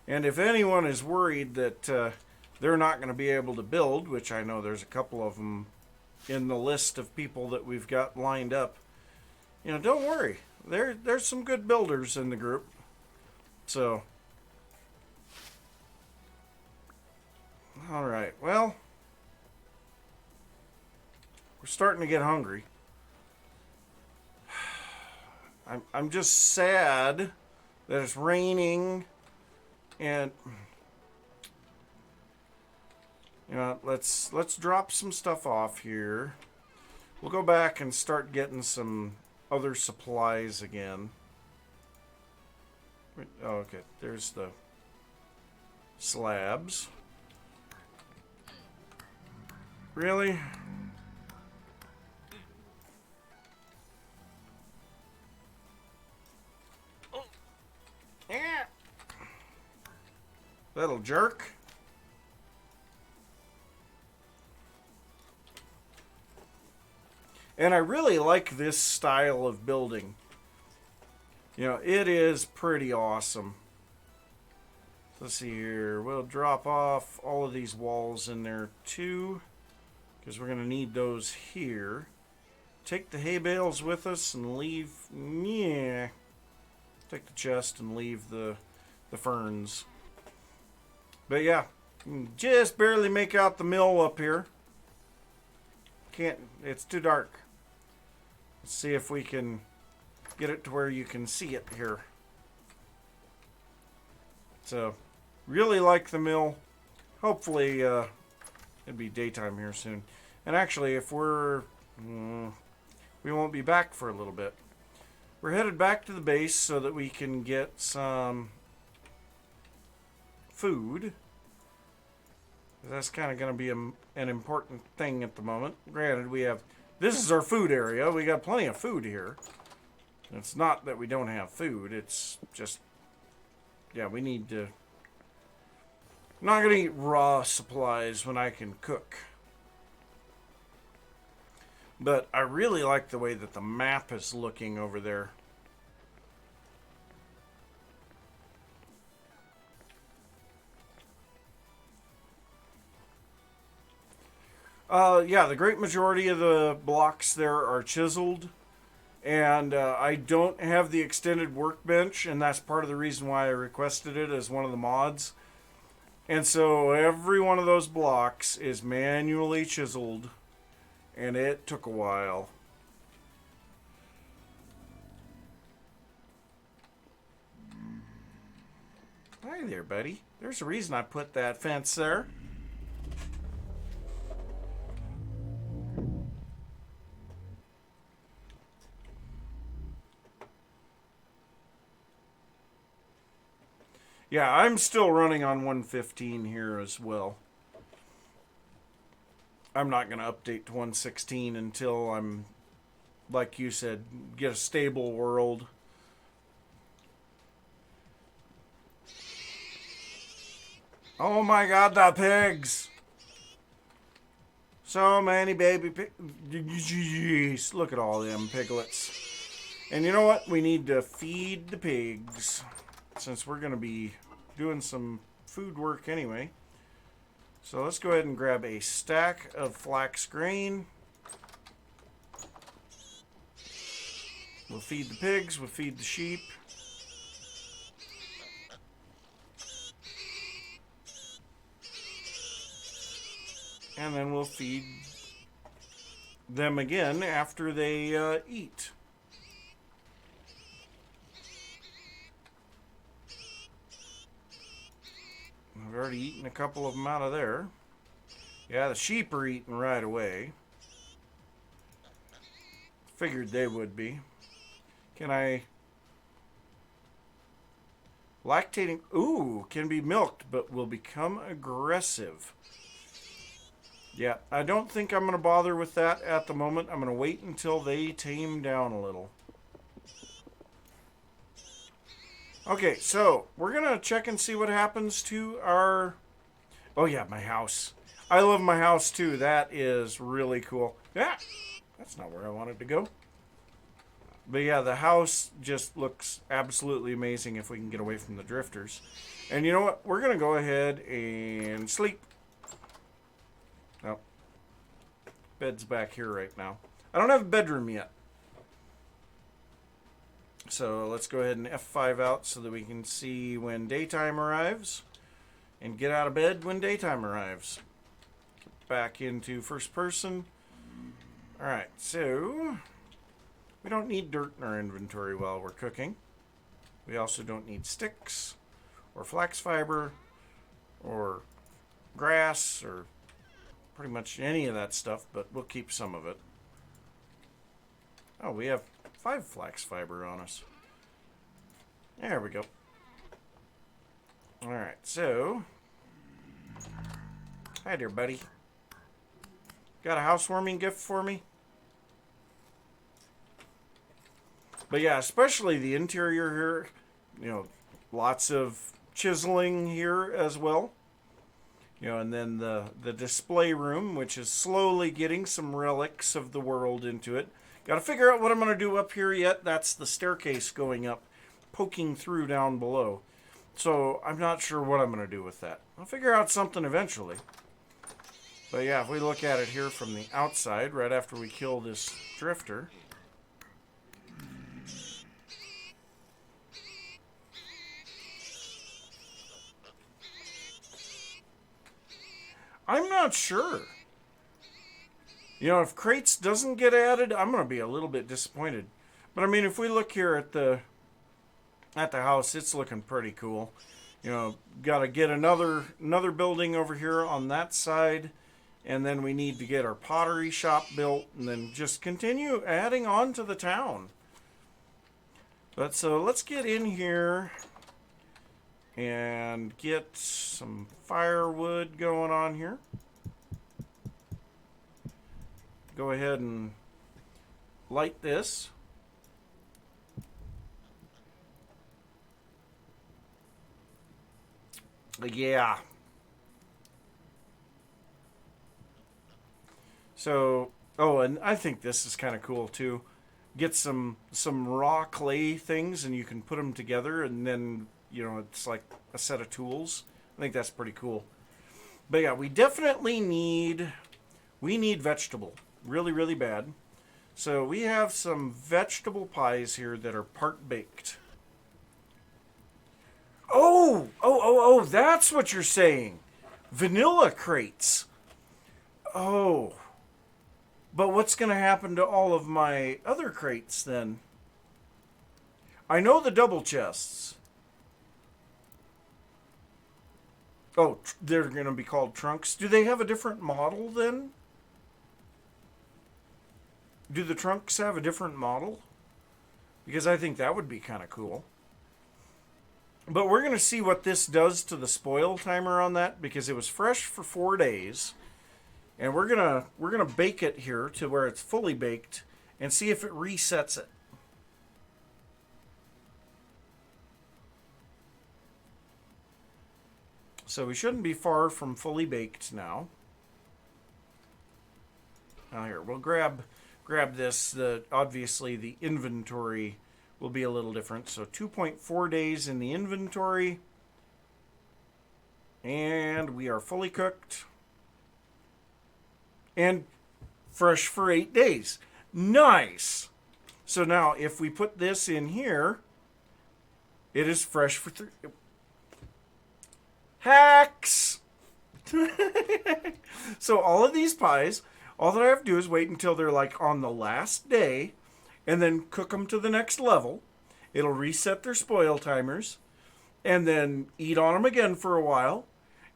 And if anyone is worried that they're not going to be able to build, which I know there's a couple of them in the list of people that we've got lined up, you know, don't worry. There's some good builders in the group. So, all right. Well, we're starting to get hungry. I'm just sad that it's raining, and you know, let's drop some stuff off here. We'll go back and start getting some other supplies again. Oh, okay, there's the slabs. Really? Yeah. Little jerk. And I really like this style of building. You know, it is pretty awesome. Let's see here. We'll drop off all of these walls in there too, because we're going to need those here. Take the hay bales with us and leave... Yeah. Take the chest and leave the ferns. But yeah, just barely make out the mill up here. Can't... It's too dark. Let's see if we can get it to where you can see it here. So, really like the mill. Hopefully, it'll be daytime here soon. And actually, if we're... we won't be back for a little bit. We're headed back to the base so that we can get some food. That's kind of going to be an important thing at the moment. Granted, we have... This is our food area. We got plenty of food here. It's not that we don't have food. It's just... Yeah, we need to... I'm not going to eat raw supplies when I can cook. But I really like the way that the map is looking over there. Yeah, the great majority of the blocks there are chiseled. And I don't have the extended workbench, and that's part of the reason why I requested it as one of the mods. And so every one of those blocks is manually chiseled, and it took a while. Hi there, buddy. There's a reason I put that fence there. Yeah, I'm still running on 115 here as well. I'm not going to update to 116 until I'm, like you said, get a stable world. Oh my god, the pigs! So many baby pigs. Jeez, look at all them piglets. And you know what? We need to feed the pigs. Since we're going to be doing some food work anyway. So let's go ahead and grab a stack of flax grain. We'll feed the pigs, we'll feed the sheep. And then we'll feed them again after they eat. I've already eaten a couple of them out of there. Yeah, the sheep are eating right away. Figured they would be. Can I... Lactating... Ooh, can be milked, but will become aggressive. Yeah, I don't think I'm going to bother with that at the moment. I'm going to wait until they tame down a little. Okay, so we're going to check and see what happens to our... Oh yeah, my house. I love my house too. That is really cool. Yeah, that's not where I wanted to go. But yeah, the house just looks absolutely amazing if we can get away from the drifters. And you know what? We're going to go ahead and sleep. Oh, bed's back here right now. I don't have a bedroom yet. So let's go ahead and F5 out so that we can see when daytime arrives. And get out of bed when daytime arrives. Get back into first person. Alright, so... We don't need dirt in our inventory while we're cooking. We also don't need sticks, or flax fiber, or grass, or pretty much any of that stuff, but we'll keep some of it. Oh, we have 5 flax fiber on us. There we go. Alright, so... Hi there, buddy. Got a housewarming gift for me? But yeah, especially the interior here, you know, lots of chiseling here as well. You know, and then the display room, which is slowly getting some relics of the world into it. Got to figure out what I'm going to do up here yet. That's the staircase going up, poking through down below. So I'm not sure what I'm going to do with that. I'll figure out something eventually. But yeah, if we look at it here from the outside, right after we kill this drifter... I'm not sure. You know, if crates doesn't get added, I'm going to be a little bit disappointed. But I mean, if we look here at the house, it's looking pretty cool. You know, got to get another building over here on that side, and then we need to get our pottery shop built, and then just continue adding on to the town. But so let's get in here and get some firewood going on here. Go ahead and light this. Yeah. So, oh, and I think this is kind of cool too. Get some raw clay things and you can put them together and then, you know, it's like a set of tools. I think that's pretty cool. But yeah, we definitely need vegetable. Really, really bad. So we have some vegetable pies here that are part baked. Oh, that's what you're saying. Vanilla crates. Oh. But what's going to happen to all of my other crates then? I know the double chests. Oh, they're going to be called trunks. Do they have a different model then? Do the trunks have a different model? Because I think that would be kind of cool. But we're going to see what this does to the spoil timer on that, because it was fresh for 4 days. And we're gonna bake it here to where it's fully baked and see if it resets it. So we shouldn't be far from fully baked now. Now here, we'll grab this. Obviously, the inventory will be a little different. So 2.4 days in the inventory. And we are fully cooked. And fresh for 8 days. Nice! So now, if we put this in here, it is fresh for 3... Hacks! So all of these pies, all that I have to do is wait until they're like on the last day, and then cook them to the next level. It'll reset their spoil timers, and then eat on them again for a while,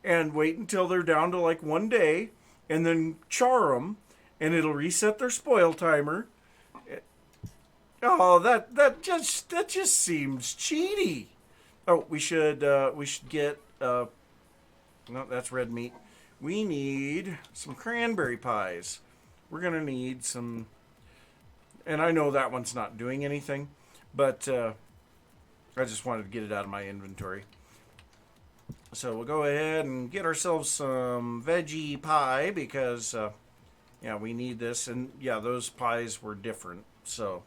and wait until they're down to like 1 day, and then char them, and it'll reset their spoil timer. Oh, that just seems cheaty. Oh, we should get no, that's red meat. We need some cranberry pies. We're gonna need some, and I know that one's not doing anything, but I just wanted to get it out of my inventory. So we'll go ahead and get ourselves some veggie pie because yeah, we need this, and yeah, those pies were different. So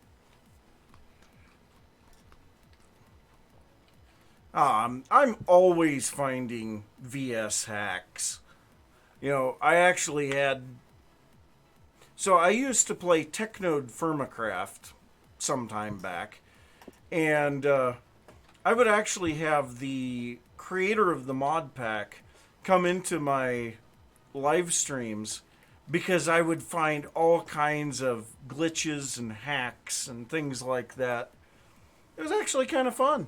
I'm always finding VS hacks. You know, I actually had... So I used to play Technode Firmacraft some time back. And I would actually have the creator of the mod pack come into my live streams because I would find all kinds of glitches and hacks and things like that. It was actually kind of fun.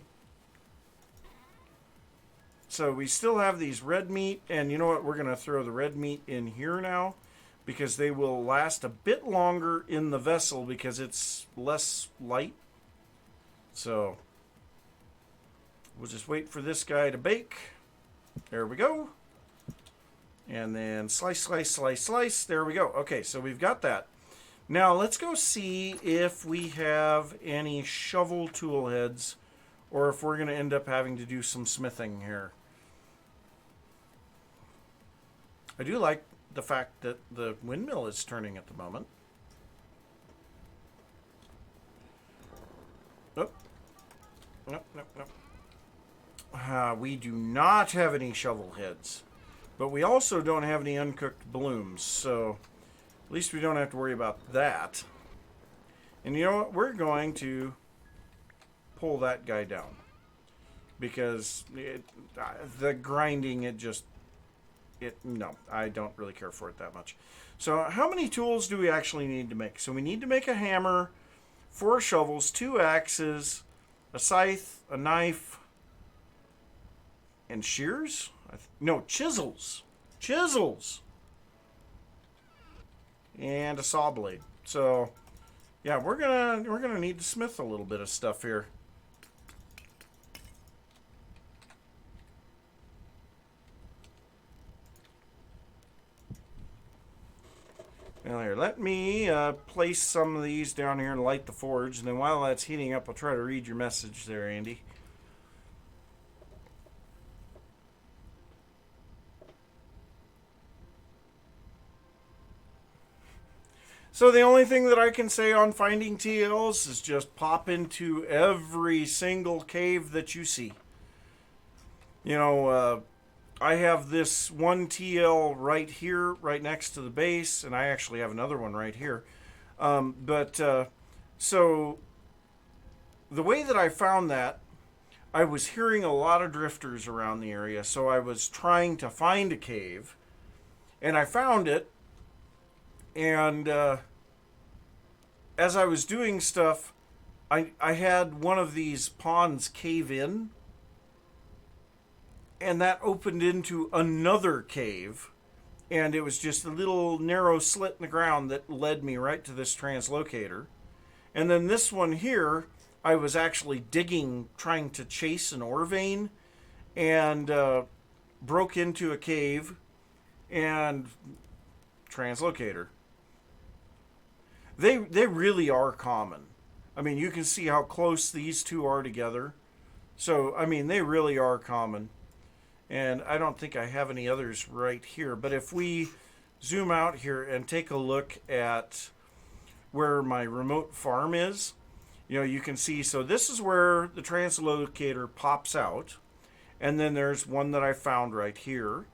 So we still have these red meat, and you know what? We're going to throw the red meat in here now because they will last a bit longer in the vessel because it's less light. So we'll just wait for this guy to bake. There we go. And then slice, slice, slice, slice. There we go. Okay, so we've got that. Now let's go see if we have any shovel tool heads or if we're going to end up having to do some smithing here. I do like the fact that the windmill is turning at the moment. Oh. No, no, no. We do not have any shovel heads. But we also don't have any uncooked blooms, so at least we don't have to worry about that. And you know what? We're going to pull that guy down. Because the grinding, no, I don't really care for it that much. So how many tools do we actually need to make? So we need to make a hammer, 4 shovels, 2 axes, a scythe, a knife, and shears? No, chisels. Chisels! And a saw blade. So, yeah, we're gonna need to smith a little bit of stuff here. Now here, let me place some of these down here and light the forge. And then while that's heating up, I'll try to read your message there, Andy. So the only thing that I can say on finding TLs is just pop into every single cave that you see. You know, I have this one TL right here, right next to the base, and I actually have another one right here. So the way that I found that, I was hearing a lot of drifters around the area, so I was trying to find a cave, and I found it, and as I was doing stuff, I had one of these ponds cave in, and that opened into another cave, and it was just a little narrow slit in the ground that led me right to this translocator. And then this one here, I was actually digging, trying to chase an ore vein, and broke into a cave, and translocator. They really are common. I mean, you can see how close these two are together. So, I mean, they really are common. And I don't think I have any others right here. But if we zoom out here and take a look at where my remote farm is, you can see, so this is where the translocator pops out. And then there's one that I found right here,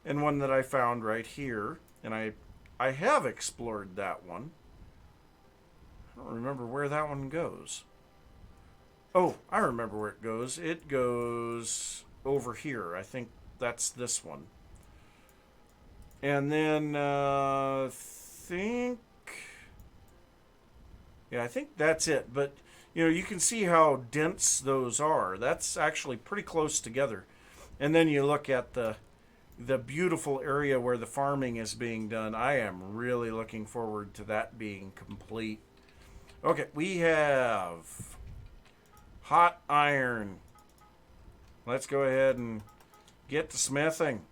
and one that I found right here. And I have explored that one. I don't remember where that one goes. Oh, I remember where it goes. It goes over here. I think that's this one. And then I think that's it. But you can see how dense those are. That's actually pretty close together. And then you look at the beautiful area where the farming is being done. I am really looking forward to that being complete. Okay, we have hot iron. Let's go ahead and get to smithing.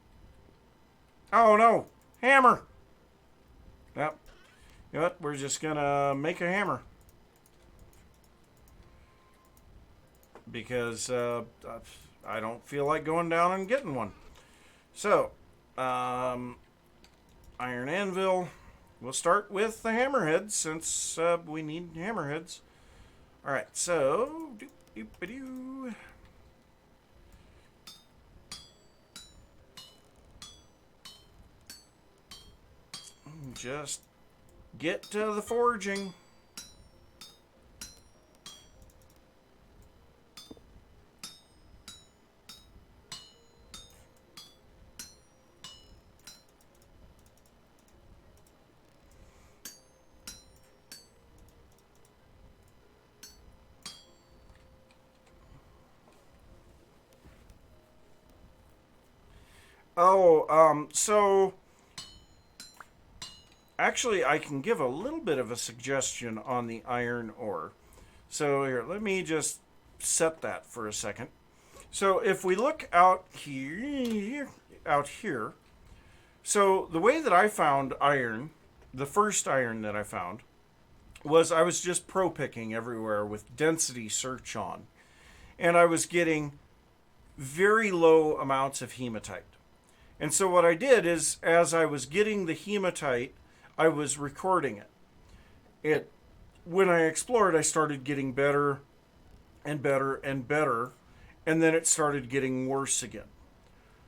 Oh no, hammer. Yep. You know what? We're just gonna make a hammer. Because I don't feel like going down and getting one. So, iron anvil. We'll start with the hammerheads since we need hammerheads. Alright, so doop-a-doo. Just get to the forging. So actually I can give a little bit of a suggestion on the iron ore. So here, let me just set that for a second. So if we look out here, so the way that I found iron, the first iron that I found, was I was just pro picking everywhere with density search on. And I was getting very low amounts of hematite. And so what I did is, as I was getting the hematite, I was recording it. When I explored, I started getting better and better and better, and then it started getting worse again.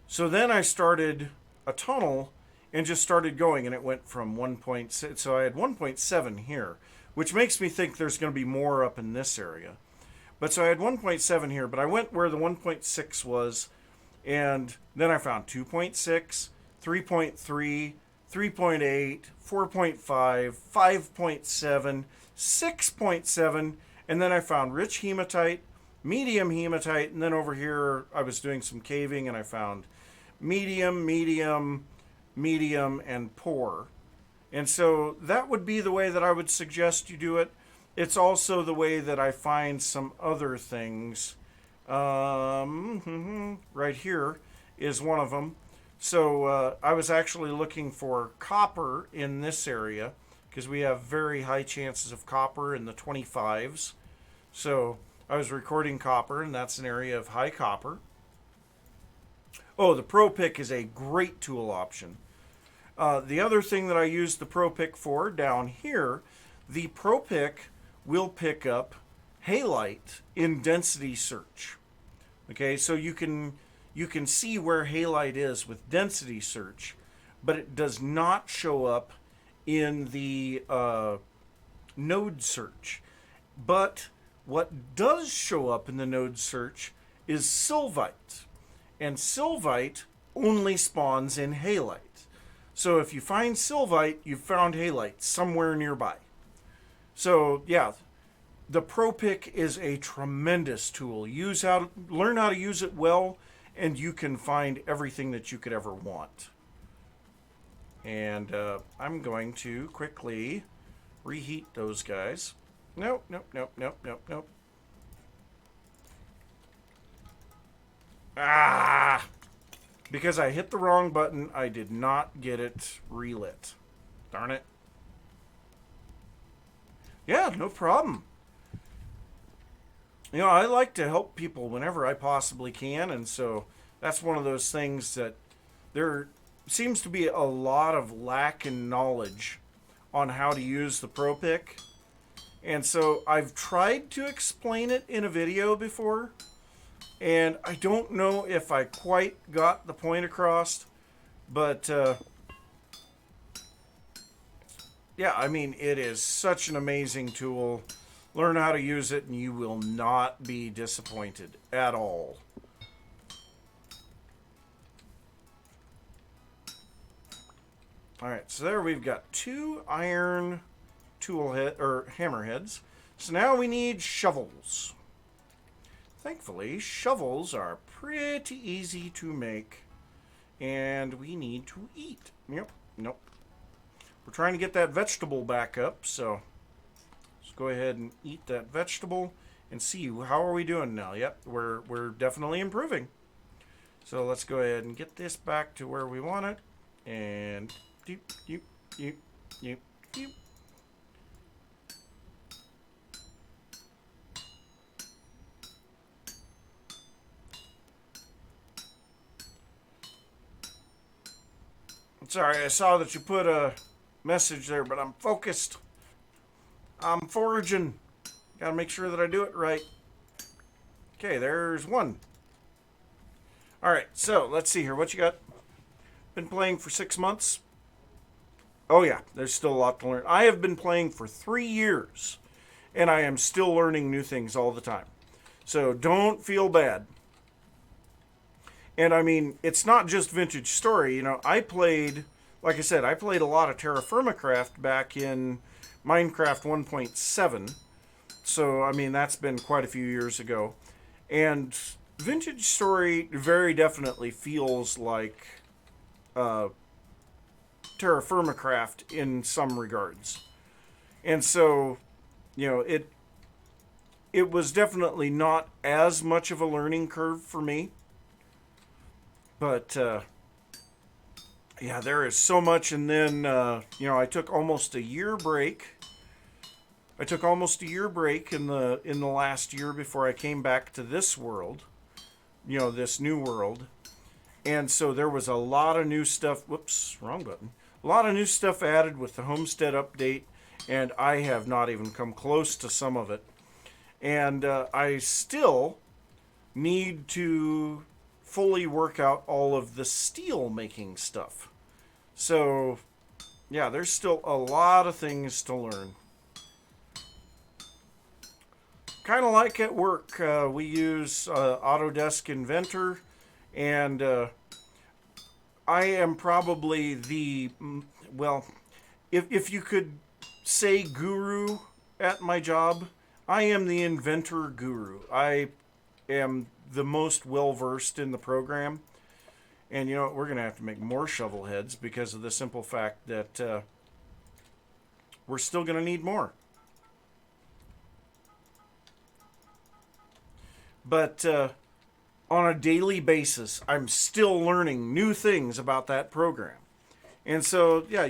So then I started a tunnel and just started going, and it went from 1.6, so I had 1.7 here, which makes me think there's going to be more up in this area. But so I had 1.7 here, but I went where the 1.6 was, and then I found 2.6, 3.3, 3.8, 4.5, 5.7, 6.7, and then I found rich hematite, medium hematite, and then over here I was doing some caving and I found medium, medium, medium, and poor. And so that would be the way that I would suggest you do it. It's also the way that I find some other things. Right here is one of them. So I was actually looking for copper in this area because we have very high chances of copper in the 25s. So I was recording copper, and that's an area of high copper. Oh, the Pro Pick is a great tool option. The other thing that I use the Pro Pick for down here, the Pro Pick will pick up halite in density search. Okay, so you can see where halite is with density search, but it does not show up in the node search. But what does show up in the node search is sylvite, and sylvite only spawns in halite. So if you find sylvite, you've found halite somewhere nearby. So yeah, the Pro Pick is a tremendous tool. Learn how to use it well, and you can find everything that you could ever want. And I'm going to quickly reheat those guys. Nope. Ah! Because I hit the wrong button, I did not get it relit. Darn it. Yeah, no problem. I like to help people whenever I possibly can, and so that's one of those things that there seems to be a lot of lack in knowledge on how to use the Pro Pick. And so I've tried to explain it in a video before, and I don't know if I quite got the point across, but yeah, I mean, it is such an amazing tool. Learn how to use it and you will not be disappointed at all. Alright, so there we've got 2 iron tool head or hammer heads. So now we need shovels. Thankfully, shovels are pretty easy to make, and we need to eat. Yep, nope. We're trying to get that vegetable back up, so let's go ahead and eat that vegetable and see how are we doing now. Yep, we're definitely improving. So let's go ahead and get this back to where we want it, and doop, doop, doop, doop, doop. Sorry, I saw that you put a message there, but I'm focused. I'm foraging. Gotta make sure that I do it right. Okay, there's 1. Alright, so let's see here. What you got? Been playing for 6 months? Oh yeah, there's still a lot to learn. I have been playing for 3 years, and I am still learning new things all the time. So don't feel bad. And I mean, it's not just Vintage Story. You know, I played, like I said, I played a lot of Terra Firma Craft back in Minecraft 1.7. So, I mean, that's been quite a few years ago. And Vintage Story very definitely feels like Terra Firma Craft in some regards. And so, you know, it was definitely not as much of a learning curve for me. But, yeah, there is so much. And then, you know, I took almost a year break. I took almost a year break in the last year before I came back to this world. You know, this new world. And so there was a lot of new stuff. Whoops, wrong button. A lot of new stuff added with the Homestead update. And I have not even come close to some of it. And I still need to fully work out all of the steel making stuff. So, yeah, there's still a lot of things to learn. Kind of like at work, we use Autodesk Inventor, and I am probably the, well, if you could say guru at my job, I am the inventor guru. I am the most well-versed in the program. And you know what, we're going to have to make more shovel heads because of the simple fact that we're still going to need more. But on a daily basis, I'm still learning new things about that program. And so, yeah,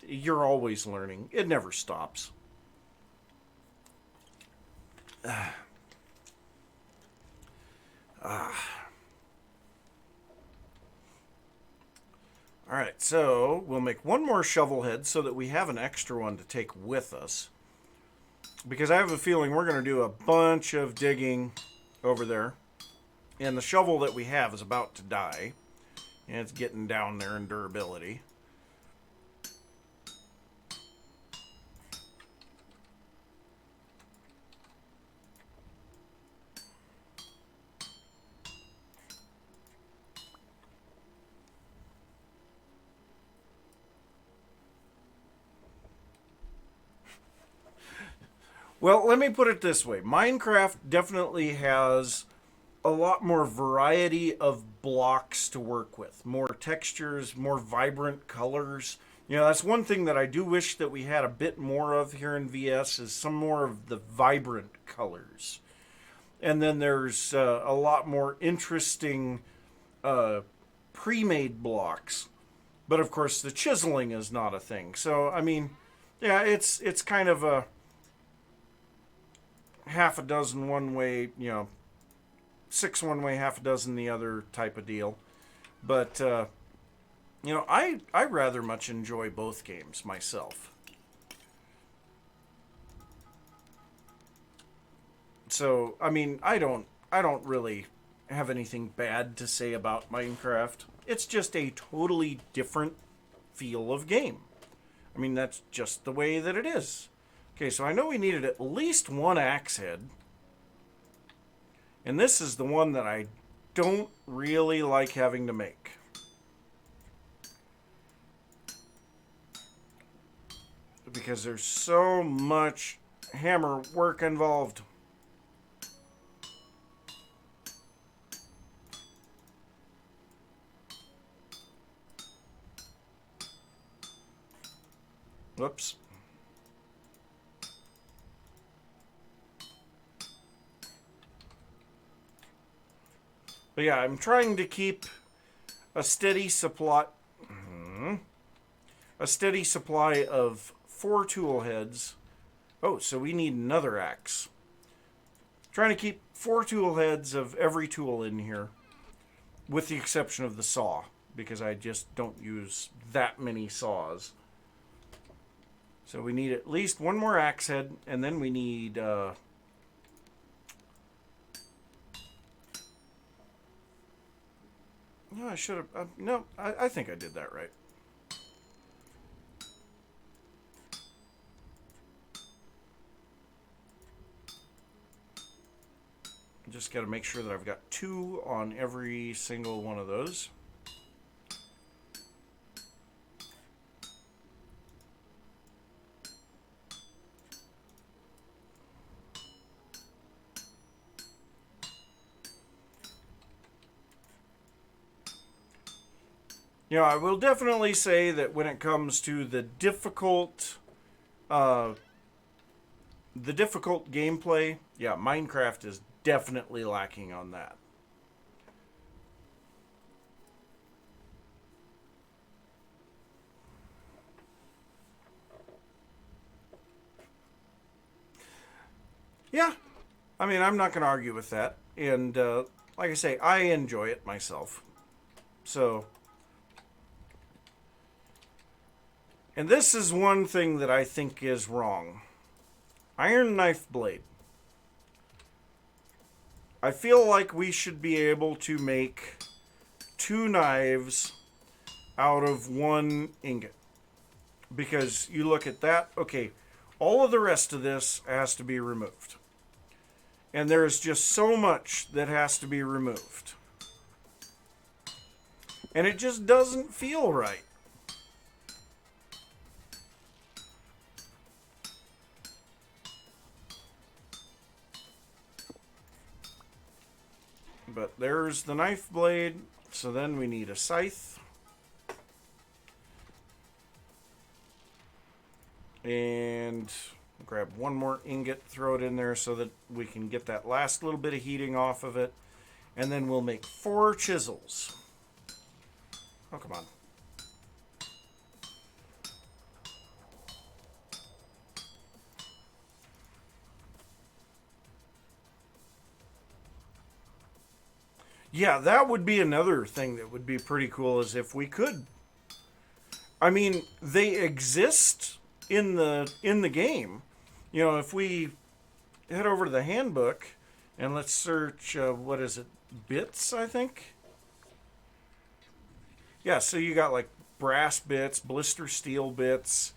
you're always learning. It never stops. Alright, so we'll make one more shovel head so that we have an extra one to take with us. Because I have a feeling we're going to do a bunch of digging over there. And the shovel that we have is about to die. And it's getting down there in durability. Well, let me put it this way. Minecraft definitely has a lot more variety of blocks to work with. More textures, more vibrant colors. You know, that's one thing that I do wish that we had a bit more of here in VS is some more of the vibrant colors. And then there's a lot more interesting pre-made blocks. But of course, the chiseling is not a thing. So, I mean, yeah, it's kind of a half a dozen one way, you know, six one way, half a dozen the other type of deal. But, I rather much enjoy both games myself. So, I mean, I don't really have anything bad to say about Minecraft. It's just a totally different feel of game. I mean, that's just the way that it is. Okay, so I know we needed at least one axe head. And this is the one that I don't really like having to make. Because there's so much hammer work involved. Whoops. But yeah, I'm trying to keep a steady supply of 4 tool heads. Oh, so we need another axe. Trying to keep 4 tool heads of every tool in here, with the exception of the saw, because I just don't use that many saws. So we need at least one more axe head, and then we need no, I should have. No, I think I did that right. Just got to make sure that I've got 2 on every single one of those. I will definitely say that when it comes to the difficult gameplay, yeah, Minecraft is definitely lacking on that. Yeah, I mean, I'm not going to argue with that. And like I say, I enjoy it myself. So, and this is one thing that I think is wrong. Iron knife blade. I feel like we should be able to make 2 knives out of 1 ingot. Because you look at that, okay, all of the rest of this has to be removed. And there is just so much that has to be removed. And it just doesn't feel right. But there's the knife blade. So then we need a scythe. And grab 1 more ingot, throw it in there so that we can get that last little bit of heating off of it. And then we'll make 4 chisels. Oh, come on. Yeah, that would be another thing that would be pretty cool, is if we could. I mean, they exist in the game. If we head over to the handbook and let's search, what is it, bits, I think? Yeah, so you got like brass bits, blister steel bits,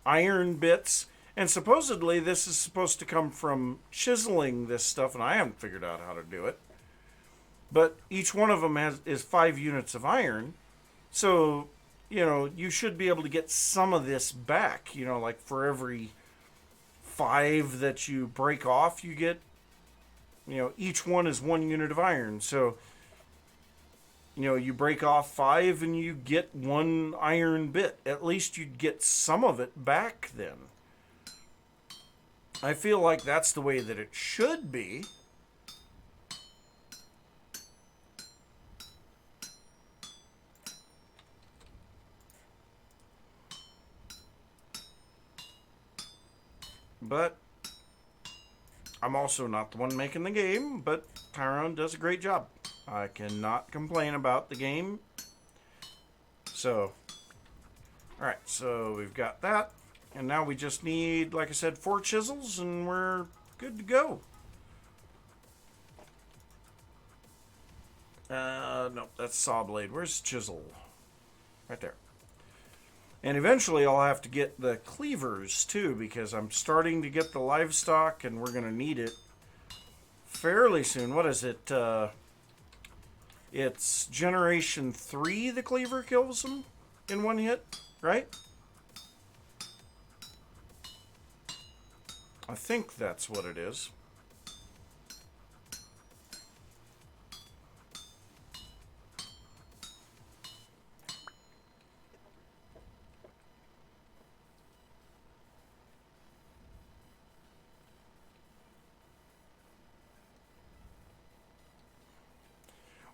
iron bits, and supposedly this is supposed to come from chiseling this stuff, and I haven't figured out how to do it. But each one of them is 5 units of iron. So, you should be able to get some of this back. Like for every 5 that you break off, you get, each one is 1 unit of iron. So, you break off 5 and you get 1 iron bit. At least you'd get some of it back then. I feel like that's the way that it should be. But I'm also not the one making the game, but Tyrone does a great job. I cannot complain about the game. So, alright, so we've got that. And now we just need, like I said, 4 chisels and we're good to go. Nope, that's saw blade. Where's the chisel? Right there. And eventually I'll have to get the cleavers too, because I'm starting to get the livestock and we're going to need it fairly soon. What is it? It's generation 3 the cleaver kills them in one hit, right? I think that's what it is.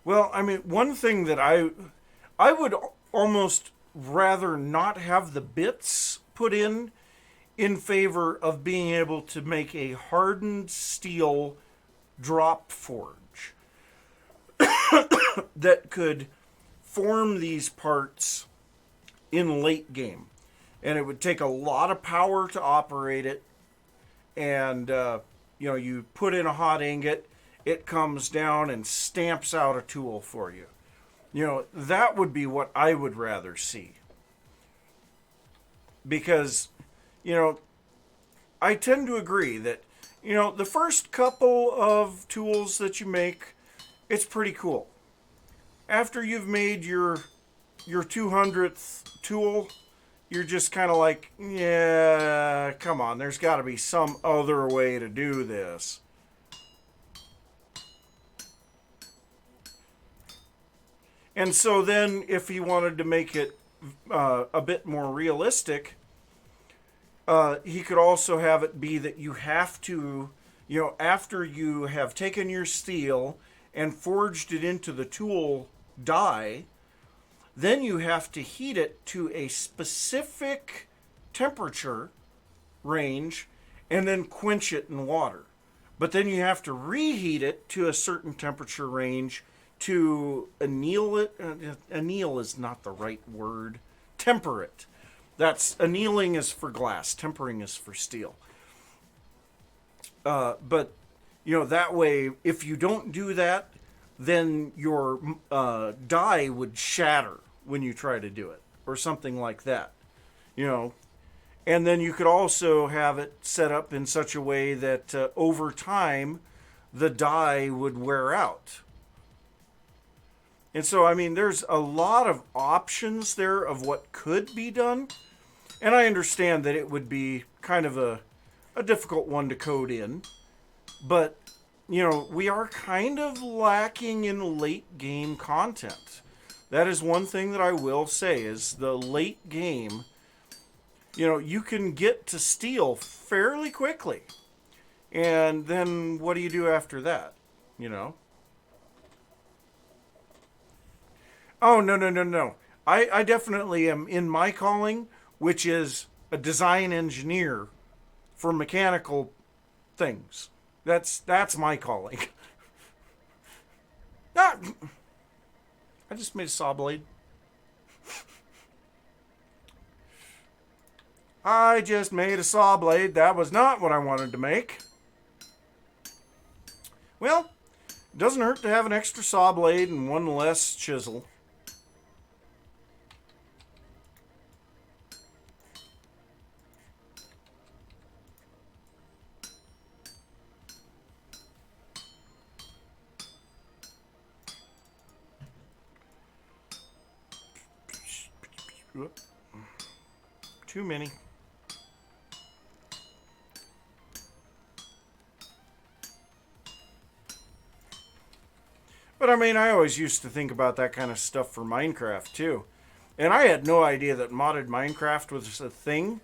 Well, I mean, one thing that I would almost rather not have the bits put in favor of being able to make a hardened steel drop forge that could form these parts in late game. And it would take a lot of power to operate it. And, you put in a hot ingot, it comes down and stamps out a tool for you. That would be what I would rather see. Because, I tend to agree that, the first couple of tools that you make, it's pretty cool. After you've made your 200th tool, you're just kind of like, yeah, come on, there's got to be some other way to do this. And so then if he wanted to make it a bit more realistic, he could also have it be that you have to, after you have taken your steel and forged it into the tool die, then you have to heat it to a specific temperature range and then quench it in water. But then you have to reheat it to a certain temperature range to anneal it. Anneal is not the right word. Temper it. That's annealing is for glass. Tempering is for steel. But that way, if you don't do that, then your die would shatter when you try to do it, or something like that. And then you could also have it set up in such a way that over time, the die would wear out. And so, I mean, there's a lot of options there of what could be done. And I understand that it would be kind of a difficult one to code in. But, we are kind of lacking in late game content. That is one thing that I will say is the late game, you can get to steel fairly quickly. And then what do you do after that? Oh, no. I definitely am in my calling, which is a design engineer for mechanical things. That's my calling. I just made a saw blade. I just made a saw blade. That was not what I wanted to make. Well, it doesn't hurt to have an extra saw blade and one less chisel. Whoop. Too many. But I mean, I always used to think about that kind of stuff for Minecraft too. And I had no idea that modded Minecraft was a thing.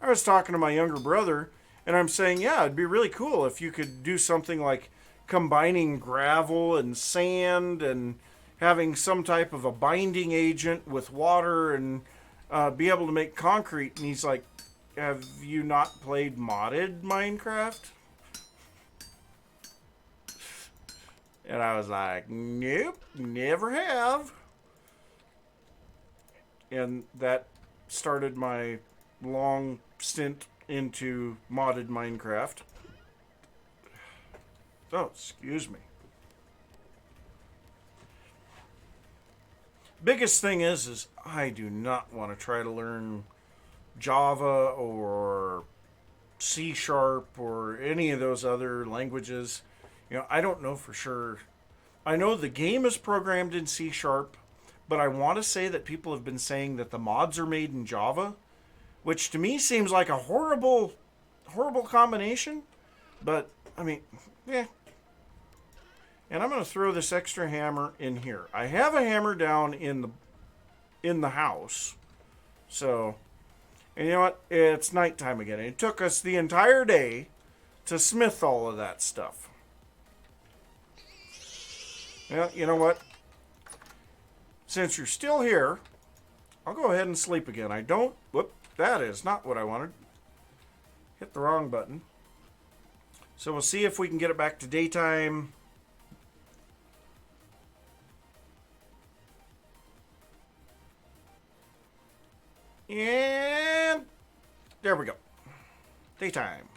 I was talking to my younger brother and I'm saying, yeah, it'd be really cool if you could do something like combining gravel and sand and having some type of a binding agent with water and be able to make concrete. And he's like, have you not played modded Minecraft? And I was like, nope, never have. And that started my long stint into modded Minecraft. Oh, excuse me. Biggest thing is I do not want to try to learn Java or C Sharp or any of those other languages. I don't know for sure. I know the game is programmed in C Sharp, but I want to say that people have been saying that the mods are made in Java, which to me seems like a horrible, horrible combination. But, I mean, yeah. And I'm going to throw this extra hammer in here. I have a hammer down in the house. So, and you know what? It's nighttime again. It took us the entire day to smith all of that stuff. Well, you know what? Since you're still here, I'll go ahead and sleep again. Whoop, that is not what I wanted. Hit the wrong button. So we'll see if we can get it back to daytime. And there we go. Daytime.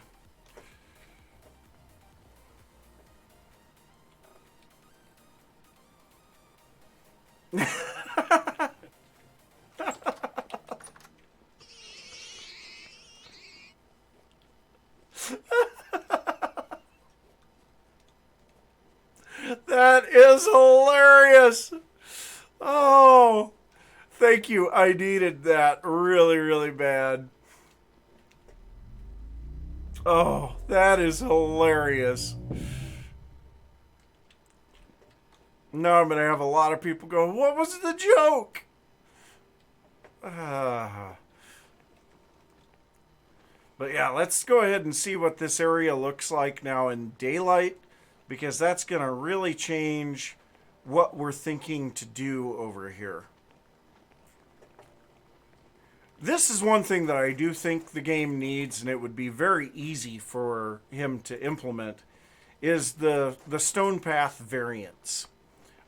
That is hilarious. Oh, thank you. I needed that really, really bad. Oh, that is hilarious. Now I'm going to have a lot of people go, what was the joke? But yeah, let's go ahead and see what this area looks like now in daylight, because that's going to really change what we're thinking to do over here. This is one thing that I do think the game needs, and it would be very easy for him to implement, is the stone path variants.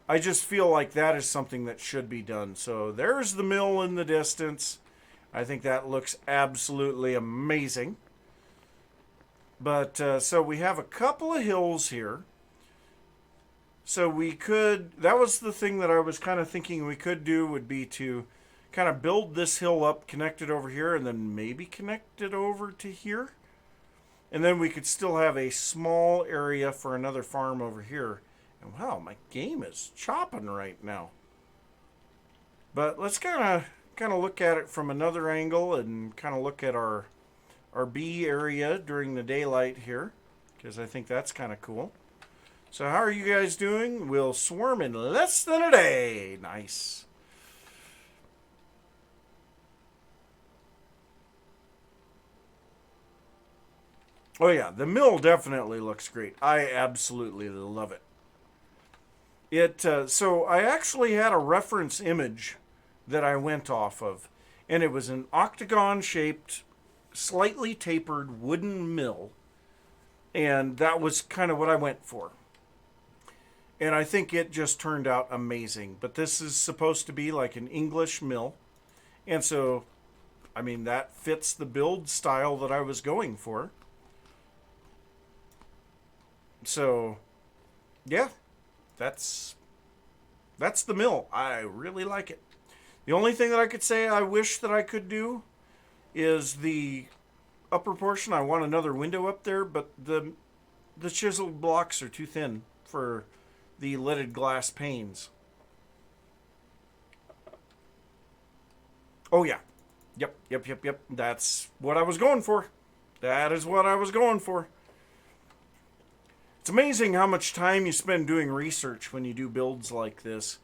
I just feel like that is something that should be done. So there's the mill in the distance. I think that looks absolutely amazing. But so we have a couple of hills here. So we could, that was the thing that I was kind of thinking we could do, would be to kind of build this hill up, connect it over here, and then maybe connect it over to here. And then we could still have a small area for another farm over here. And wow, my game is chopping right now. But let's kind of look at it from another angle and kind of look at our bee area during the daylight here, because I think that's kind of cool. So how are you guys doing? We'll swarm in less than a day. Nice. Oh yeah, the mill definitely looks great. I absolutely love it. So I actually had a reference image that I went off of, and it was an octagon-shaped, slightly tapered wooden mill, and that was kind of what I went for. And I think it just turned out amazing. But this is supposed to be like an English mill, and so, I mean, that fits the build style that I was going for. So, yeah, that's the mill. I really like it. The only thing that I could say I wish that I could do is the upper portion. I want another window up there, but the chiseled blocks are too thin for the leaded glass panes. Oh yeah. Yep. That's what I was going for. That is what I was going for. It's amazing how much time you spend doing research when you do builds like this.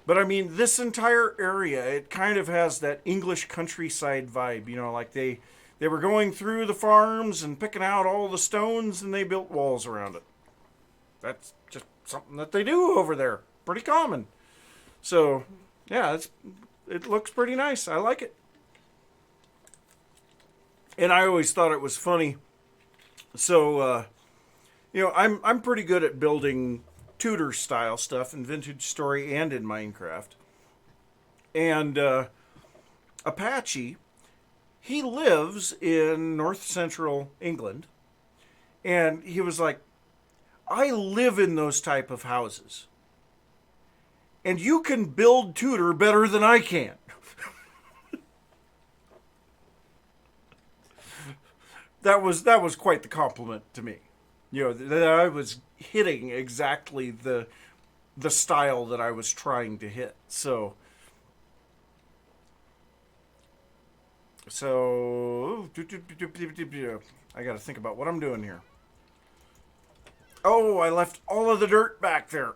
But I mean, this entire area, it kind of has that English countryside vibe. You know, like they were going through the farms and picking out all the stones and they built walls around it. That's just something that they do over there. Pretty common. So, yeah, it looks pretty nice. I like it. And I always thought it was funny. So, you know, I'm pretty good at building Tudor style stuff in Vintage Story and in Minecraft. And Apache, he lives in north central England. And he was like, I live in those type of houses. And you can build Tudor better than I can. That was quite the compliment to me. You know, that I was hitting exactly the style that I was trying to hit. So I got to think about what I'm doing here. Oh, I left all of the dirt back there.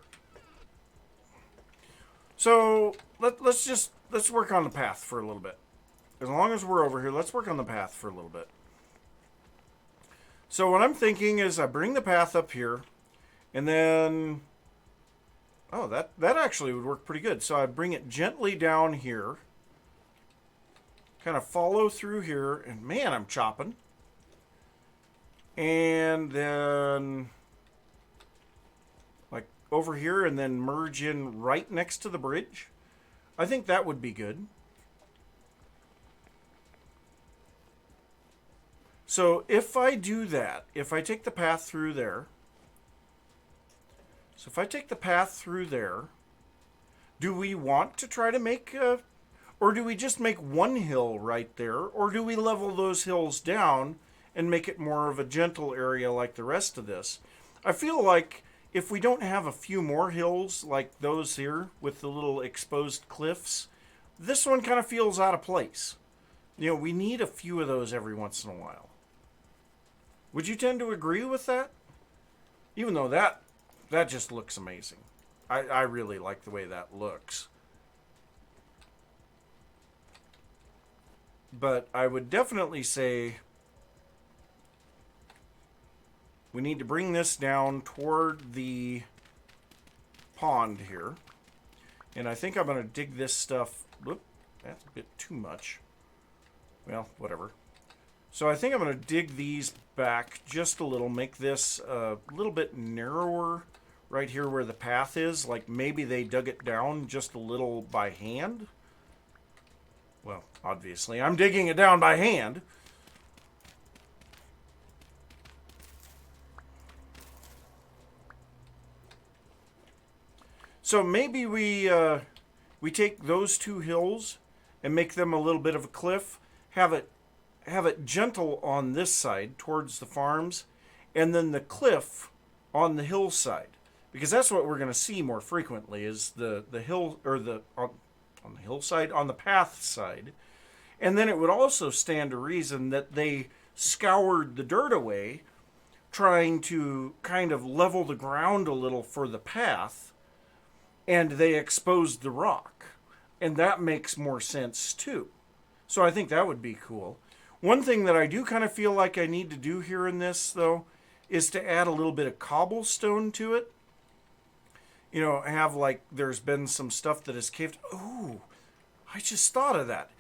So let's work on the path for a little bit. As long as we're over here, let's work on the path for a little bit. So what I'm thinking is I bring the path up here, and then, oh, that actually would work pretty good. So I bring it gently down here, kind of follow through here, and man, I'm chopping. And then, like over here, and then merge in right next to the bridge. I think that would be good. So if I do that, if I take the path through there, do we want to try to make, or do we just make one hill right there, or do we level those hills down and make it more of a gentle area like the rest of this? I feel like if we don't have a few more hills like those here with the little exposed cliffs, this one kind of feels out of place. You know, we need a few of those every once in a while. Would you tend to agree with that? Even though that just looks amazing. I really like the way that looks. But I would definitely say we need to bring this down toward the pond here. And I think I'm going to dig this stuff. Whoop, that's a bit too much. Well, whatever. So I think I'm going to dig these back just a little, make this a little bit narrower right here where the path is. Like maybe they dug it down just a little by hand. Well, obviously, I'm digging it down by hand. So maybe we take those two hills and make them a little bit of a cliff, have it gentle on this side towards the farms, and then the cliff on the hillside, because that's what we're going to see more frequently is the hill, or on the hillside, on the path side. And then it would also stand to reason that they scoured the dirt away, trying to kind of level the ground a little for the path, and they exposed the rock, and that makes more sense too. So I think that would be cool. One thing that I do kind of feel like I need to do here in this, though, is to add a little bit of cobblestone to it. You know, have like, there's been some stuff that has caved. Ooh, I just thought of that.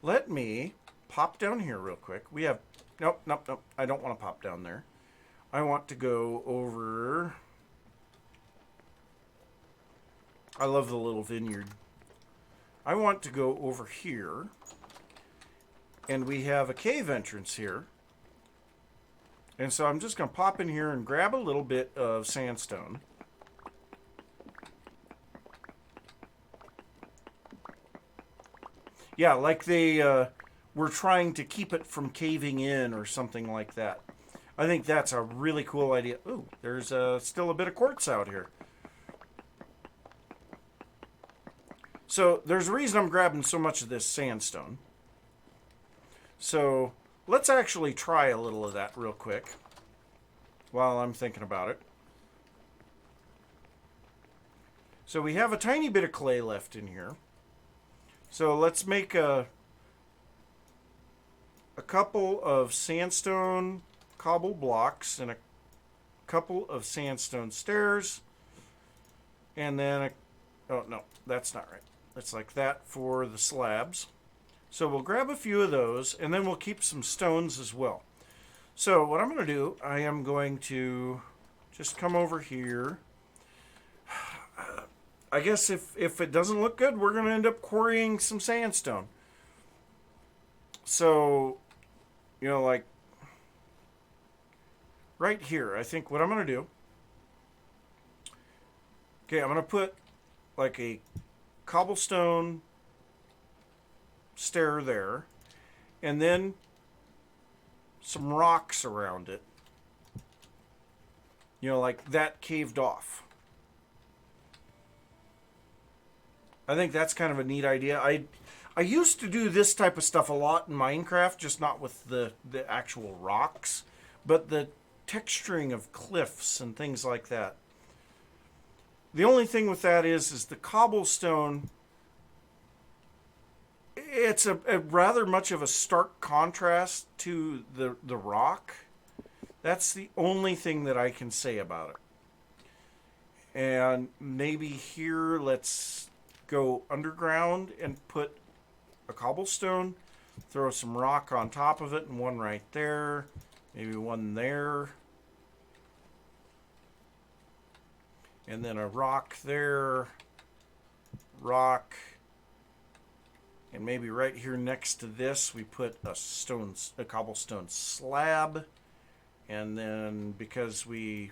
Let me pop down here real quick. We have, nope. I don't want to pop down there. I want to go over. I love the little vineyard. I want to go over here, and we have a cave entrance here. And so I'm just going to pop in here and grab a little bit of sandstone. Yeah, like they were trying to keep it from caving in or something like that. I think that's a really cool idea. Ooh, there's still a bit of quartz out here. So there's a reason I'm grabbing so much of this sandstone. So let's actually try a little of that real quick while I'm thinking about it. So we have a tiny bit of clay left in here. So let's make a couple of sandstone cobble blocks and a couple of sandstone stairs. And then, oh no, that's not right. It's like that for the slabs. So we'll grab a few of those, and then we'll keep some stones as well. So what I'm going to do, I am going to just come over here. I guess if it doesn't look good, we're going to end up quarrying some sandstone. So, like right here, I think what I'm going to do, okay, I'm going to put like a cobblestone stair there, and then some rocks around it. Like that caved off. I think that's kind of a neat idea. I used to do this type of stuff a lot in Minecraft, just not with the actual rocks, but the texturing of cliffs and things like that. The only thing with that is the cobblestone, it's a rather much of a stark contrast to the rock. That's the only thing that I can say about it. And maybe here, let's go underground and put a cobblestone, throw some rock on top of it, and one right there, maybe one there, and then a rock there, rock, and maybe right here next to this we put a cobblestone slab, and then because we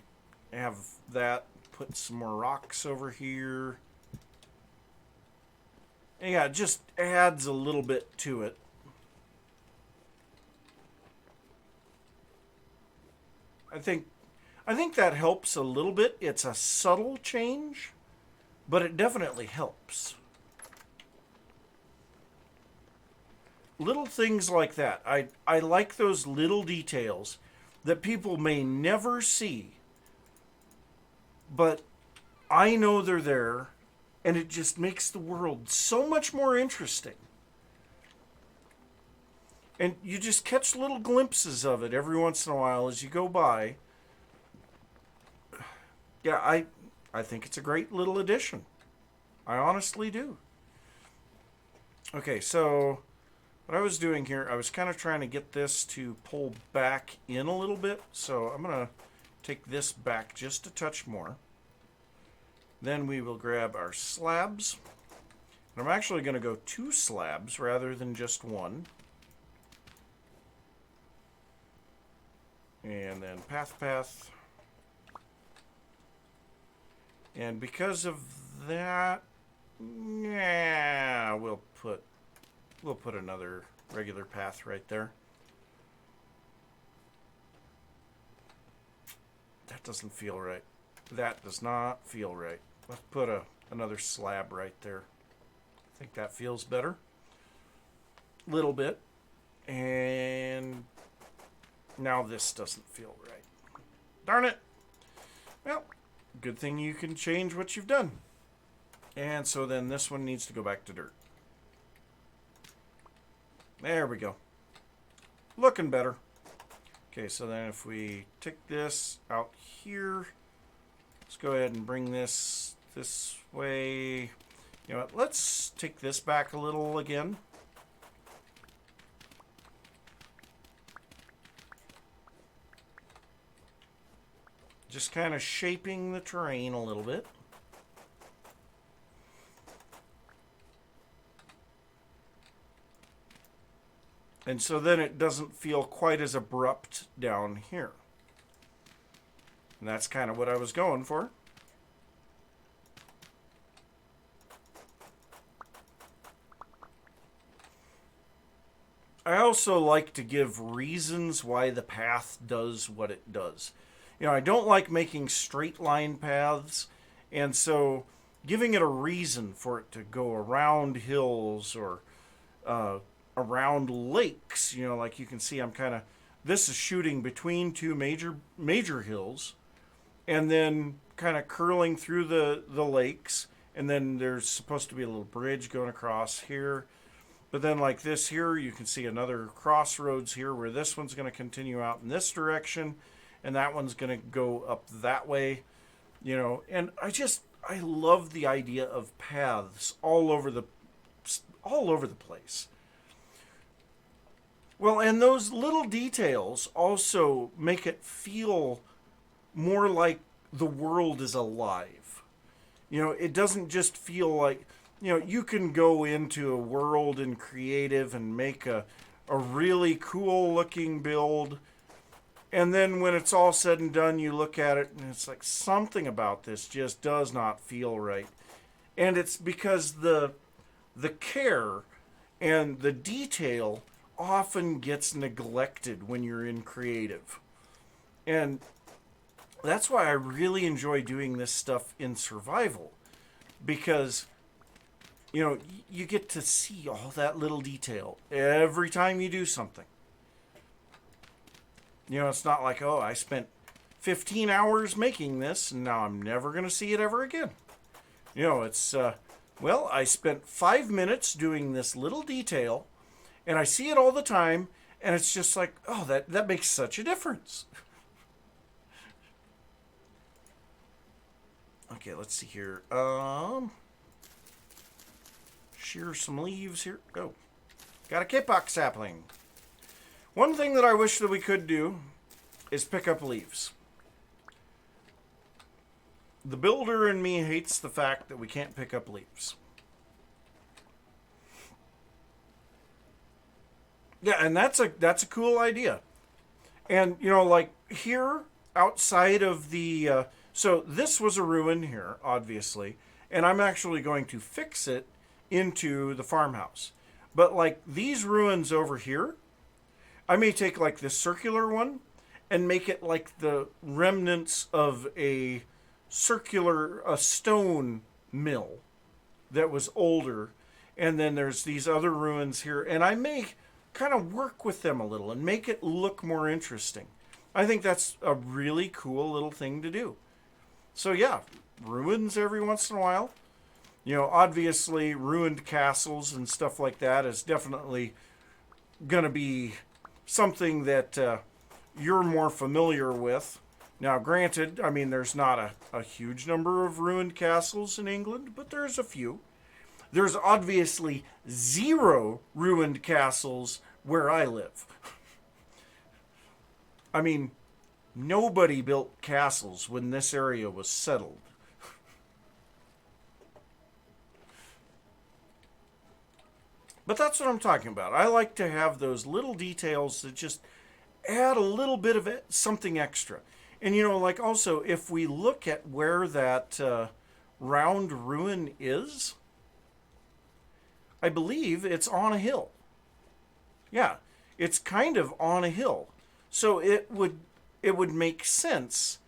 have that, put some more rocks over here. And yeah, it just adds a little bit to it. I think that helps a little bit. It's a subtle change, but it definitely helps. Little things like that. I like those little details that people may never see, but I know they're there, and it just makes the world so much more interesting. And you just catch little glimpses of it every once in a while as you go by. Yeah, I think it's a great little addition. I honestly do. Okay, so what I was doing here, I was kind of trying to get this to pull back in a little bit. So I'm going to take this back just a touch more. Then we will grab our slabs. And I'm actually going to go 2 slabs rather than just one. And then path. And because of that, yeah, we'll put another regular path right there. That doesn't feel right. That does not feel right. Let's put another slab right there. I think that feels better. Little bit. And now this doesn't feel right. Darn it. Well, good thing you can change what you've done. And so then this one needs to go back to dirt. There we go. Looking better. Okay, so then if we take this out here, let's go ahead and bring this way. You know what, let's take this back a little again. Just kind of shaping the terrain a little bit. And so then it doesn't feel quite as abrupt down here. And that's kind of what I was going for. I also like to give reasons why the path does what it does. You know, I don't like making straight line paths, and so giving it a reason for it to go around hills or around lakes, you know, like you can see this is shooting between 2 major hills, and then kind of curling through the lakes, and then there's supposed to be a little bridge going across here. But then like this here, you can see another crossroads here where this one's going to continue out in this direction, and that one's going to go up that way, you know. And I love the idea of paths all over the place. Well, and those little details also make it feel more like the world is alive. It doesn't just feel like, you can go into a world in creative and make a really cool looking build. And then when it's all said and done, you look at it and it's like something about this just does not feel right. And it's because the care and the detail often gets neglected when you're in creative. And that's why I really enjoy doing this stuff in survival, because you get to see all that little detail every time you do something. It's not like, oh, I spent 15 hours making this and now I'm never going to see it ever again. It's well, I spent 5 minutes doing this little detail and I see it all the time, and it's just like, oh, that makes such a difference. Okay, let's see here. Shear some leaves here. Go. Got a kapok sapling. One thing that I wish that we could do is pick up leaves. The builder in me hates the fact that we can't pick up leaves. Yeah, and that's a cool idea. And like here outside of the so this was a ruin here, obviously, and I'm actually going to fix it into the farmhouse. But like these ruins over here, I may take like this circular one and make it like the remnants of a stone mill that was older. And then there's these other ruins here, and I may kind of work with them a little and make it look more interesting. I think that's a really cool little thing to do. So yeah, ruins every once in a while. Obviously ruined castles and stuff like that is definitely going to be something that you're more familiar with. Now, granted, I mean, there's not a huge number of ruined castles in England, but there's a few. There's obviously 0 ruined castles where I live. I mean, nobody built castles when this area was settled. But that's what I'm talking about. I like to have those little details that just add a little bit of something extra. And like also, if we look at where that round ruin is, I believe it's on a hill. Yeah, it's kind of on a hill. So it would make sense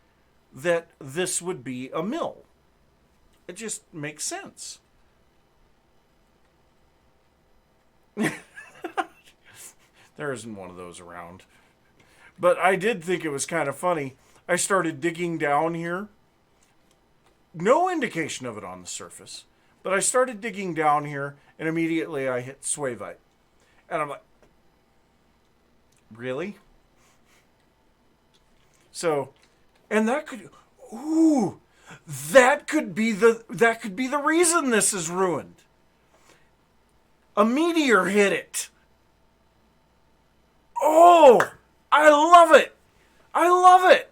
that this would be a mill. It just makes sense. There isn't one of those around. But I did think it was kind of funny. I started digging down here. No indication of it on the surface. But I started digging down here, and immediately I hit swavite. And I'm like, really? So, and that could be the reason this is ruined. A meteor hit it. Oh, I love it. I love it.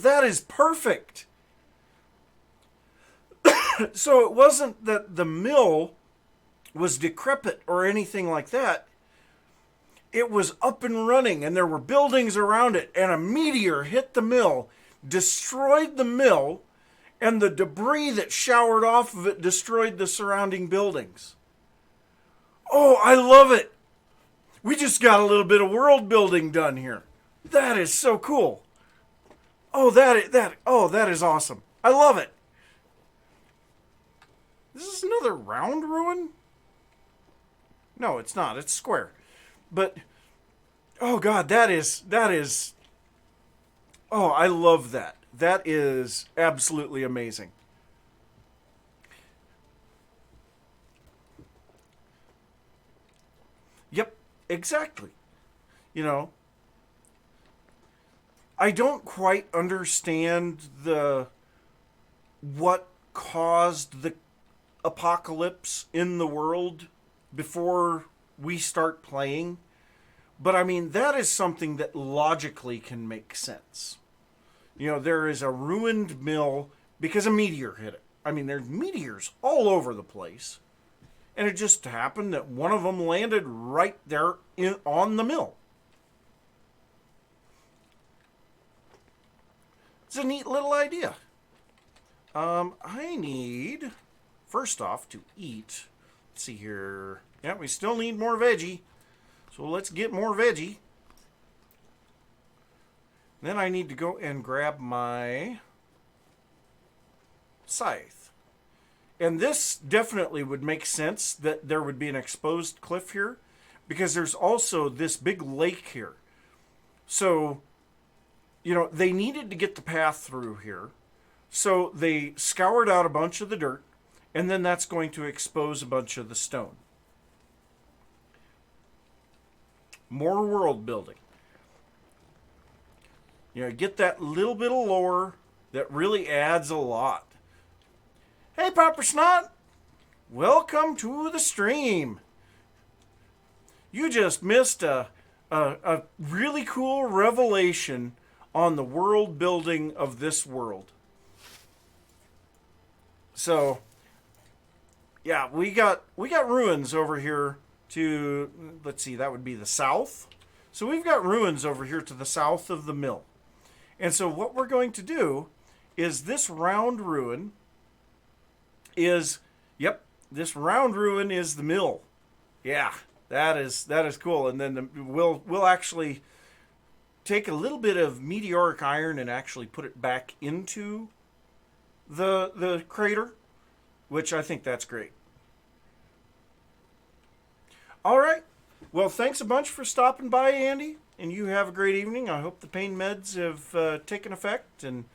That is perfect. So it wasn't that the mill was decrepit or anything like that. It was up and running, and there were buildings around it, and a meteor hit the mill, destroyed the mill, and the debris that showered off of it destroyed the surrounding buildings. Oh, I love it. We just got a little bit of world building done here. That is so cool. Oh, that is awesome. I love it. Is this another round ruin? No, it's not. It's square. But, oh God, that is, oh, I love that. That is absolutely amazing. Yep, exactly. I don't quite understand what caused the apocalypse in the world before we start playing. But I mean, that is something that logically can make sense. You know, there is a ruined mill because a meteor hit it. I mean, there's meteors all over the place. And it just happened that one of them landed right there on the mill. It's a neat little idea. I need, first off, to eat. Let's see here. Yeah, we still need more veggie. So let's get more veggie. Then I need to go and grab my scythe. And this definitely would make sense that there would be an exposed cliff here, because there's also this big lake here. So, you know, they needed to get the path through here. So they scoured out a bunch of the dirt, and then that's going to expose a bunch of the stone. More world building. You know, get that little bit of lore that really adds a lot. Hey, Popper Snot! Welcome to the stream. You just missed a really cool revelation on the world building of this world. So, yeah, we got ruins over here to, let's see, that would be the south. So we've got ruins over here to the south of the mill. And so what we're going to do is this round ruin is, yep, this round ruin is the mill. Yeah, that is cool. And then we'll actually take a little bit of meteoric iron and actually put it back into the crater, which I think that's great. All right. Well, thanks a bunch for stopping by, Andy. And you have a great evening. I hope the pain meds have taken effect, and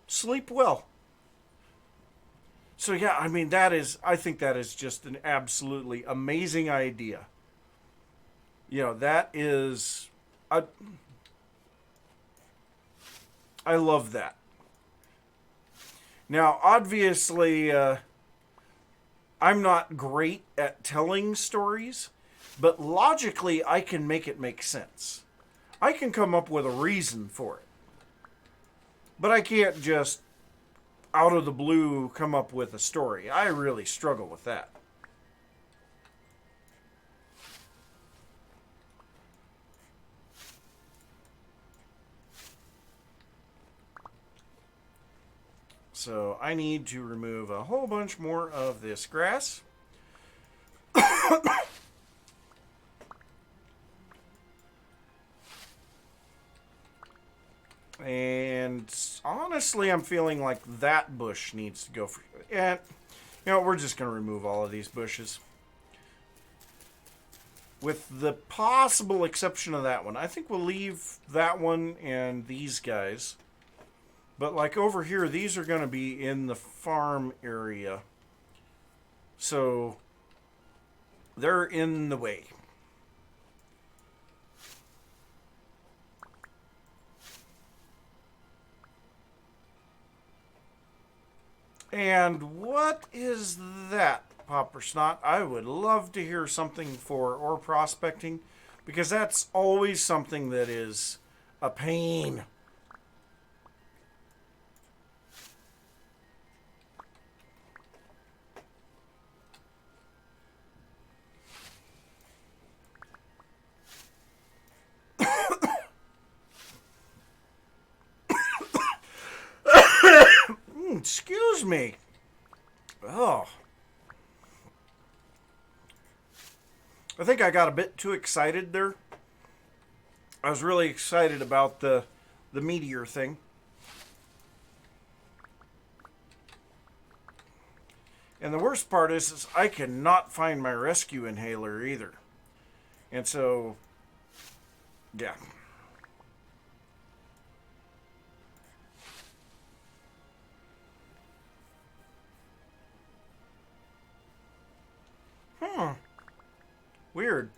sleep well. So, yeah, I mean, I think that is just an absolutely amazing idea. You know, that is, I love that. Now, obviously, I'm not great at telling stories, but logically, I can make it make sense. I can come up with a reason for it. But I can't just, out of the blue, come up with a story. I really struggle with that. So I need to remove a whole bunch more of this grass. And honestly, I'm feeling like that bush needs to go for... And, you know, we're just going to remove all of these bushes. With the possible exception of that one. I think we'll leave that one and these guys. But like over here, these are going to be in the farm area. So they're in the way. And what is that, Popper Snot? I would love to hear something for ore prospecting, because that's always something that is a pain. Excuse me. Oh. I think I got a bit too excited there. I was really excited about the meteor thing. And the worst part is I cannot find my rescue inhaler either. And so, yeah. Weird.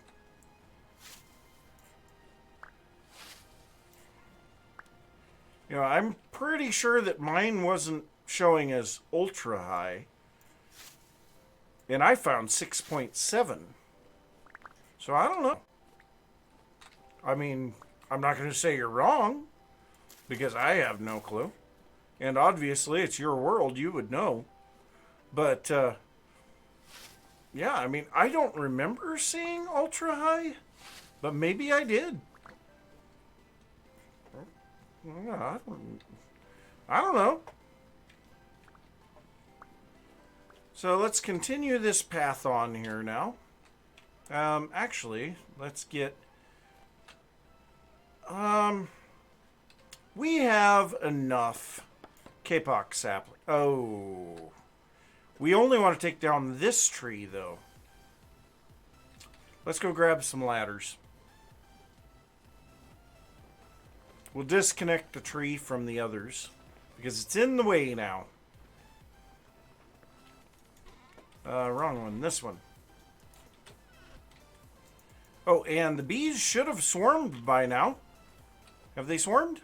You know, I'm pretty sure that mine wasn't showing as ultra high. And I found 6.7. So I don't know. I mean, I'm not going to say you're wrong, because I have no clue. And obviously, it's your world. You would know. But, yeah, I mean, I don't remember seeing ultra high. But maybe I did. I don't know. So let's continue this path on here now. Actually, let's get... we have enough kapok sapling. Oh. We only want to take down this tree, though. Let's go grab some ladders. We'll disconnect the tree from the others, because it's in the way now. Wrong one. This one. Oh, and the bees should have swarmed by now. Have they swarmed?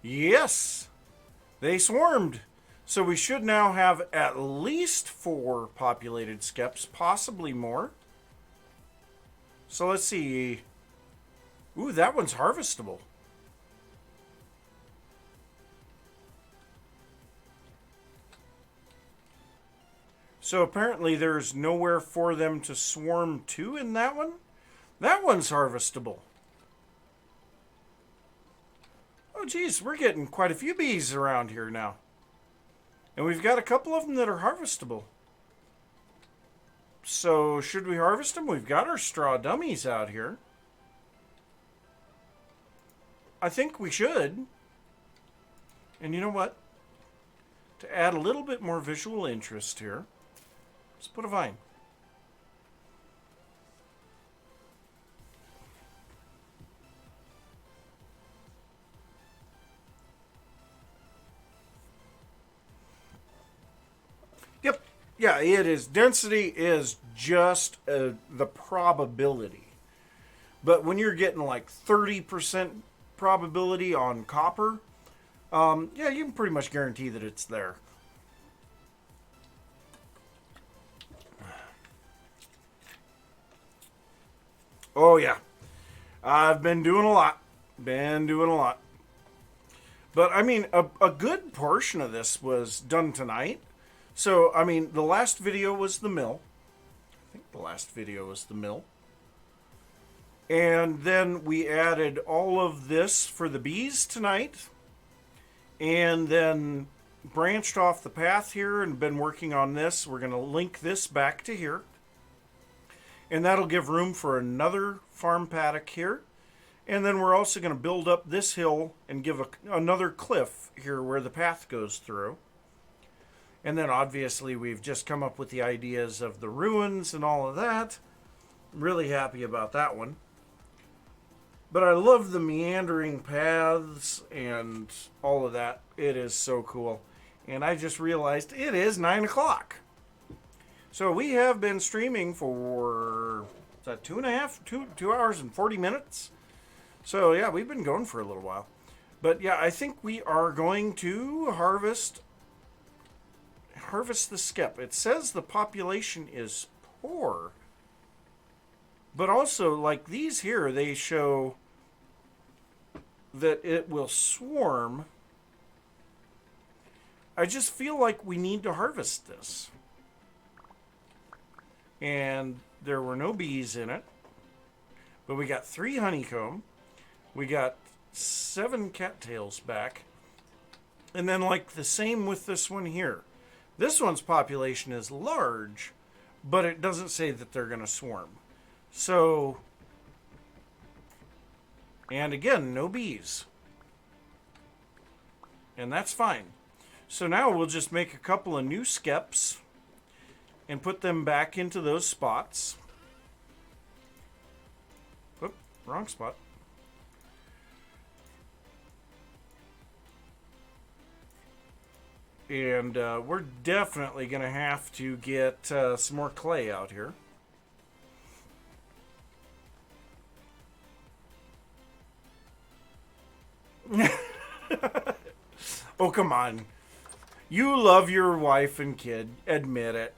Yes! They swarmed. So we should now have at least 4 populated skeps, possibly more. So let's see. Ooh, that one's harvestable. So apparently there's nowhere for them to swarm to in that one. That one's harvestable. Oh, geez, we're getting quite a few bees around here now. And we've got a couple of them that are harvestable. So should we harvest them? We've got our straw dummies out here. I think we should. And you know what? To add a little bit more visual interest here, let's put a vine. Yep. Yeah, it is. Density is just the probability. But when you're getting like 30% probability on copper, yeah, you can pretty much guarantee that it's there. Oh, yeah. I've been doing a lot. But, I mean, a good portion of this was done tonight. So, I mean, the last video was the mill. I think the last video was the mill. And then we added all of this for the bees tonight. And then branched off the path here and been working on this. We're going to link this back to here. And that'll give room for another farm paddock here. And then we're also going to build up this hill and give another cliff here where the path goes through. And then obviously we've just come up with the ideas of the ruins and all of that. I'm really happy about that one. But I love the meandering paths and all of that. It is so cool. And I just realized it is 9 o'clock. So we have been streaming for, is that 2 hours and 40 minutes? So yeah, we've been going for a little while. But yeah, I think we are going to harvest the skep. It says the population is poor. But also, like these here, they show that it will swarm. I just feel like we need to harvest this. And there were no bees in it. But we got 3 honeycomb. We got 7 cattails back. And then like the same with this one here. This one's population is large, but it doesn't say that they're going to swarm. So, and again, no bees. And that's fine. So now we'll just make a couple of new skeps and put them back into those spots. Whoop, wrong spot. And we're definitely going to have to get some more clay out here. Oh, come on. You love your wife and kid. Admit it.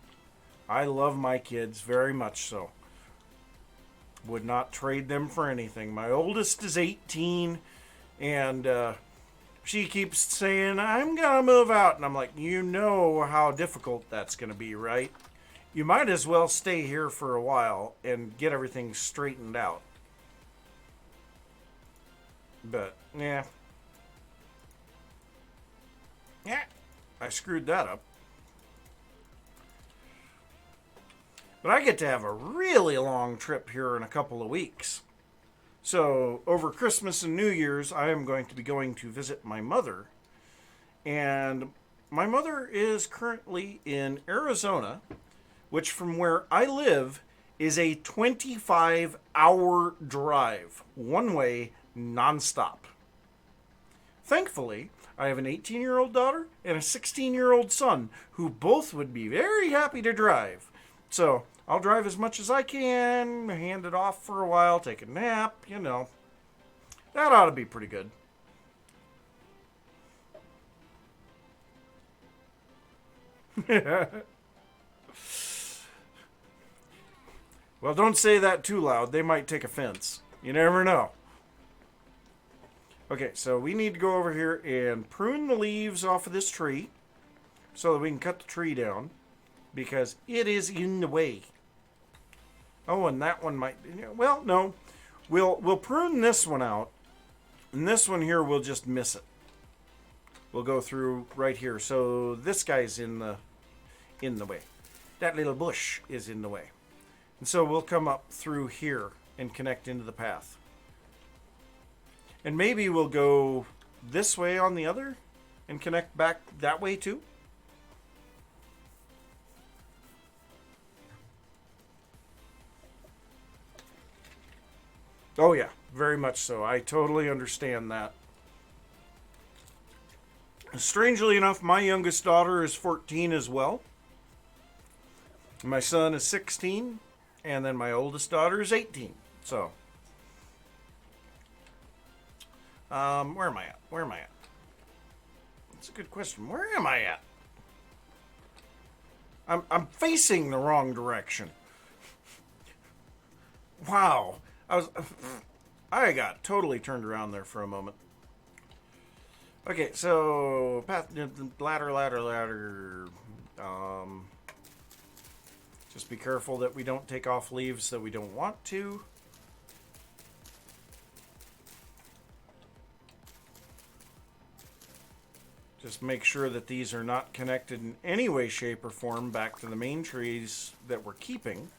I love my kids very much so. Would not trade them for anything. My oldest is 18, and she keeps saying, I'm going to move out. And I'm like, you know how difficult that's going to be, right? You might as well stay here for a while and get everything straightened out. But, yeah. Yeah, I screwed that up. But I get to have a really long trip here in a couple of weeks. So, over Christmas and New Year's, I am going to be going to visit my mother. And my mother is currently in Arizona, which from where I live is a 25-hour drive, one way, nonstop. Thankfully, I have an 18-year-old daughter and a 16-year-old son who both would be very happy to drive. So, I'll drive as much as I can, hand it off for a while, take a nap, you know. That ought to be pretty good. Well, don't say that too loud. They might take offense. You never know. Okay, so we need to go over here and prune the leaves off of this tree so that we can cut the tree down because it is in the way. Oh, and that one might... Well, no. We'll prune this one out, and this one here we'll just miss it. We'll go through right here. So this guy's in the way. That little bush is in the way. And so we'll come up through here and connect into the path. And maybe we'll go this way on the other and connect back that way too. Oh yeah, very much so. I totally understand that. Strangely enough, my youngest daughter is 14 as well. My son is 16, and then my oldest daughter is 18. So, where am I at? Where am I at? That's a good question. Where am I at? I'm facing the wrong direction. Wow. I got totally turned around there for a moment. Okay, so path, ladder. Just be careful that we don't take off leaves that we don't want to. Just make sure that these are not connected in any way, shape, or form back to the main trees that we're keeping.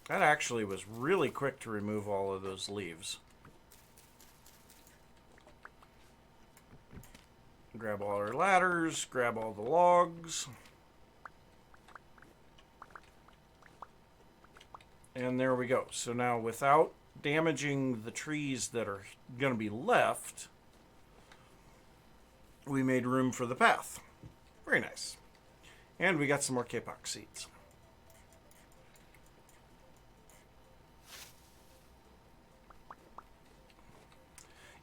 That actually was really quick to remove all of those leaves. Grab all our ladders, grab all the logs. And there we go. So now without damaging the trees that are going to be left, we made room for the path. Very nice. And we got some more kapok seeds.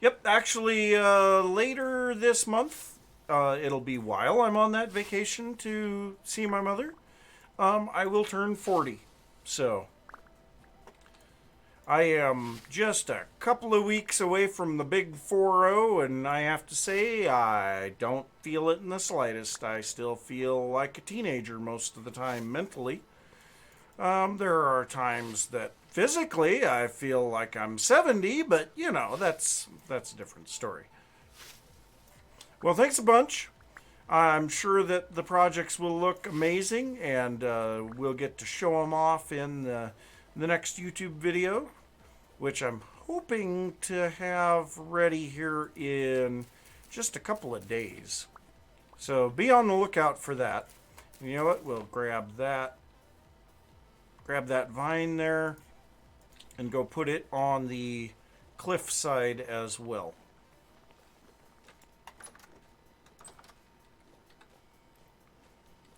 Yep, actually, later this month, it'll be while I'm on that vacation to see my mother, I will turn 40. So, I am just a couple of weeks away from the big 4-0, and I have to say, I don't feel it in the slightest. I still feel like a teenager most of the time mentally. There are times that physically I feel like I'm 70, but, you know, that's a different story. Well, thanks a bunch. I'm sure that the projects will look amazing, and we'll get to show them off in the next YouTube video, which I'm hoping to have ready here in just a couple of days. So be on the lookout for that. You know what? We'll grab that vine there and go put it on the cliff side as well.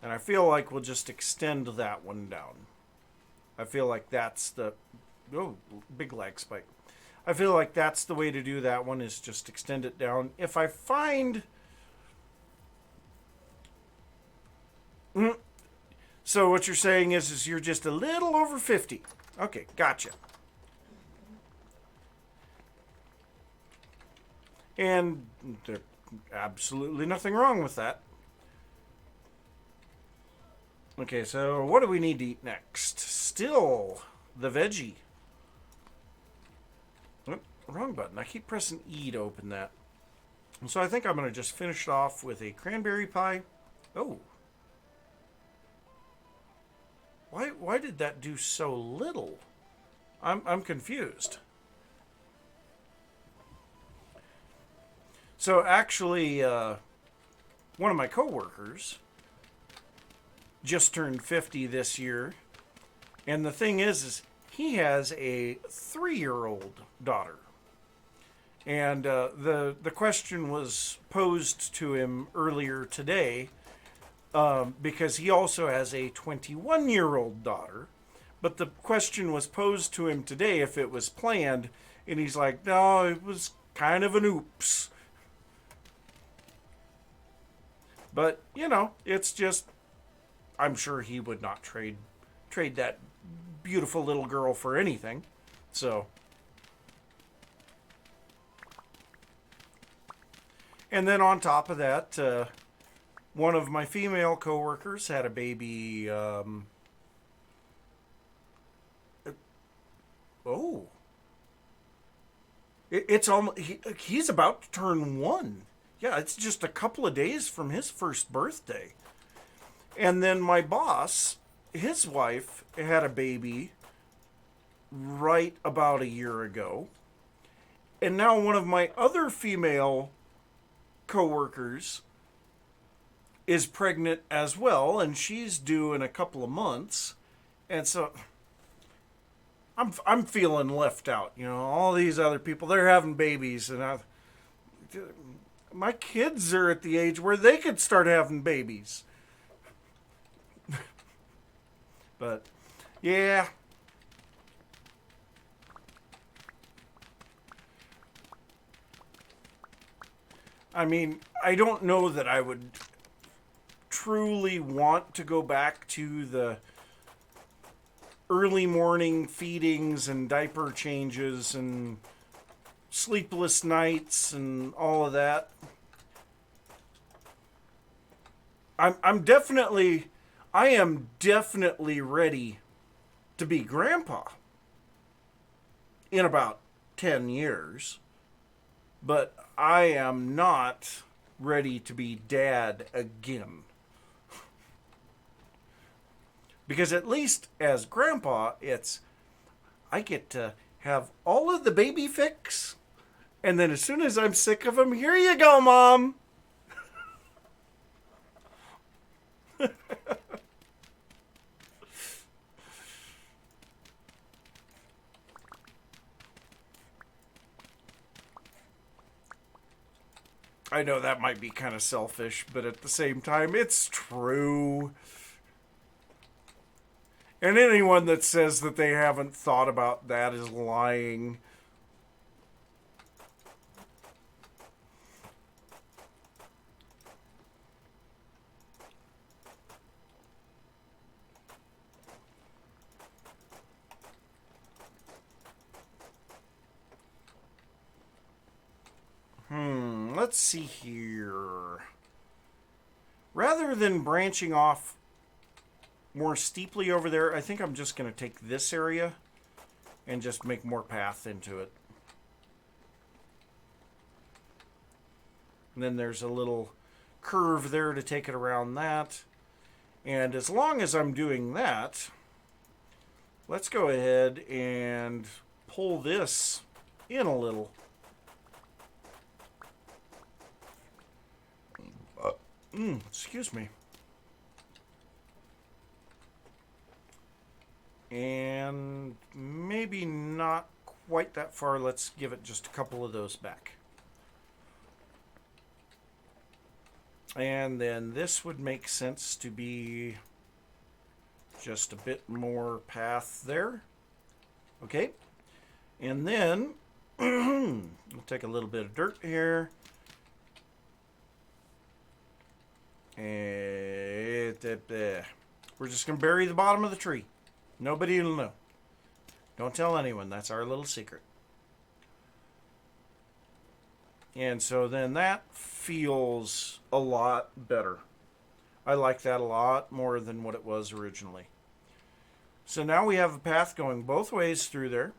And I feel like we'll just extend that one down. I feel like that's the... Oh, big lag spike. I feel like that's the way to do that one, is just extend it down. If I find... So what you're saying is you're just a little over 50. Okay, gotcha. And there's absolutely nothing wrong with that. Okay, so what do we need to eat next? Still the veggie. Oh, wrong button. I keep pressing E to open that. So I think I'm going to just finish it off with a cranberry pie. Oh. Why did that do so little? I'm confused. So actually, one of my coworkers just turned 50 this year, and the thing is he has a 3-year-old daughter, and the question was posed to him earlier today, because he also has a 21-year-old daughter, but the question was posed to him today if it was planned, and he's like, no, it was kind of an oops. But, you know, it's just, I'm sure he would not trade that beautiful little girl for anything. So. And then on top of that, one of my female coworkers had a baby. It's almost, he's about to turn 1. Yeah, it's just a couple of days from his first birthday. And then my boss, his wife, had a baby right about a year ago. And now one of my other female coworkers is pregnant as well, and she's due in a couple of months. And so I'm feeling left out. You know, all these other people, they're having babies, and my kids are at the age where they could start having babies. But, yeah. I mean, I don't know that I would truly want to go back to the early morning feedings and diaper changes and sleepless nights and all of that. I am definitely ready to be grandpa in about 10 years, but I am not ready to be dad again. Because at least as grandpa, I get to have all of the baby fix, and then as soon as I'm sick of them, here you go, Mom. I know that might be kind of selfish, but at the same time, it's true. And anyone that says that they haven't thought about that is lying. Let's see here. Rather than branching off more steeply over there, I think I'm just going to take this area and just make more path into it. And then there's a little curve there to take it around that. And as long as I'm doing that, let's go ahead and pull this in a little. Excuse me. And maybe not quite that far. Let's give it just a couple of those back. And then this would make sense to be just a bit more path there. Okay. And then We'll take a little bit of dirt here. And we're just going to bury the bottom of the tree. Nobody will know. Don't tell anyone. That's our little secret. And so then that feels a lot better. I like that a lot more than what it was originally. So now we have a path going both ways through there.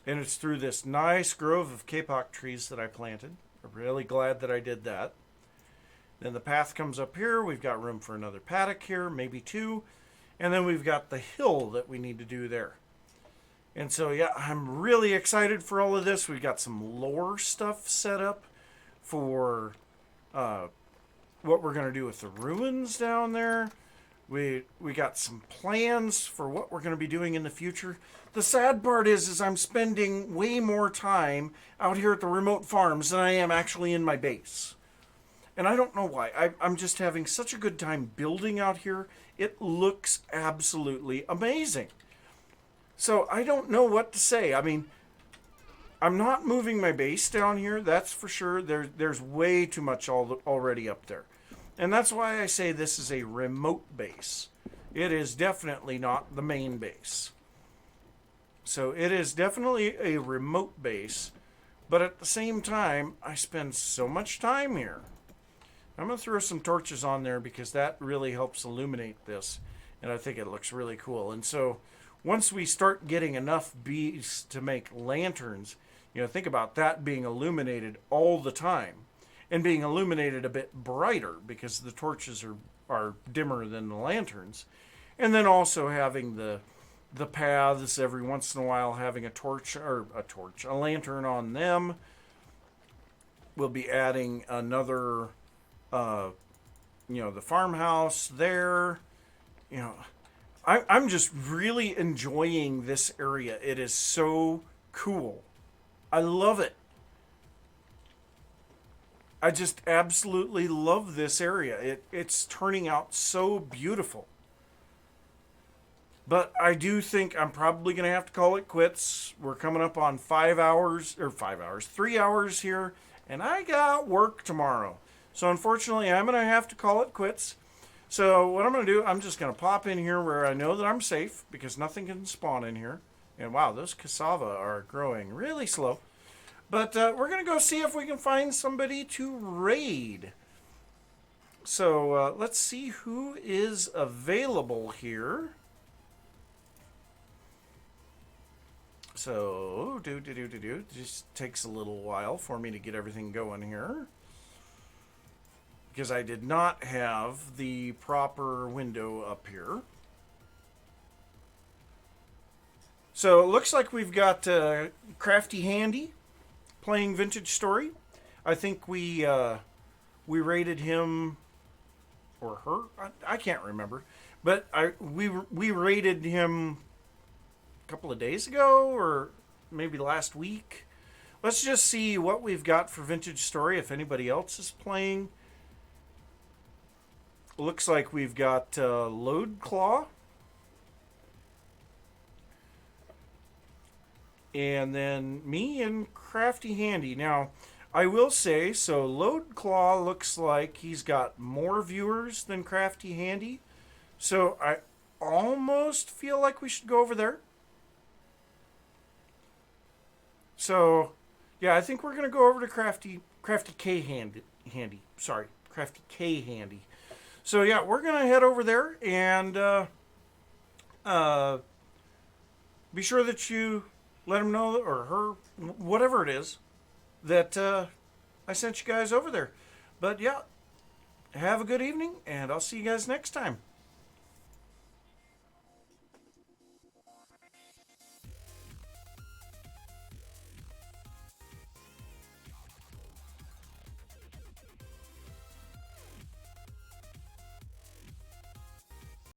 And it's through this nice grove of kapok trees that I planted. I'm really glad that I did that. Then the path comes up here. We've got room for another paddock here, maybe two. And then we've got the hill that we need to do there. And so, yeah, I'm really excited for all of this. We've got some lore stuff set up for what we're going to do with the ruins down there. We got some plans for what we're going to be doing in the future. The sad part is I'm spending way more time out here at the remote farms than I am actually in my base. And I don't know why. I'm just having such a good time building out here. It looks absolutely amazing. So I don't know what to say. I mean, I'm not moving my base down here, that's for sure. There's way too much already up there. And that's why I say this is a remote base. It is definitely not the main base. So it is definitely a remote base. But at the same time, I spend so much time here. I'm going to throw some torches on there because that really helps illuminate this. And I think it looks really cool. And so once we start getting enough bees to make lanterns, think about that being illuminated all the time. And being illuminated a bit brighter because the torches are dimmer than the lanterns. And then also having the paths every once in a while, having a lantern on them. We'll be adding another, the farmhouse there. I'm just really enjoying this area. It is so cool. I love it. I just absolutely love this area. It's turning out so beautiful. But I do think I'm probably going to have to call it quits. We're coming up on 3 hours here, and I got work tomorrow. So unfortunately, I'm going to have to call it quits. So what I'm going to do, I'm just going to pop in here where I know that I'm safe, because nothing can spawn in here. And wow, those cassava are growing really slow. But we're going to go see if we can find somebody to raid. So let's see who is available here. So, just takes a little while for me to get everything going here. Because I did not have the proper window up here. So it looks like we've got Crafty Handy playing Vintage Story. I think we rated him or her. I can't remember, but we rated him a couple of days ago or maybe last week. Let's just see what we've got for Vintage Story. If anybody else is playing, looks like we've got Load Claw. And then me and Crafty Handy. Now, I will say, so Load Claw looks like he's got more viewers than Crafty Handy. So I almost feel like we should go over there. So, yeah, I think we're going to go over to Crafty K Handy. Sorry, Crafty K Handy. So, yeah, we're going to head over there and be sure that you let him know, or her, whatever it is, that I sent you guys over there. But yeah, have a good evening, and I'll see you guys next time.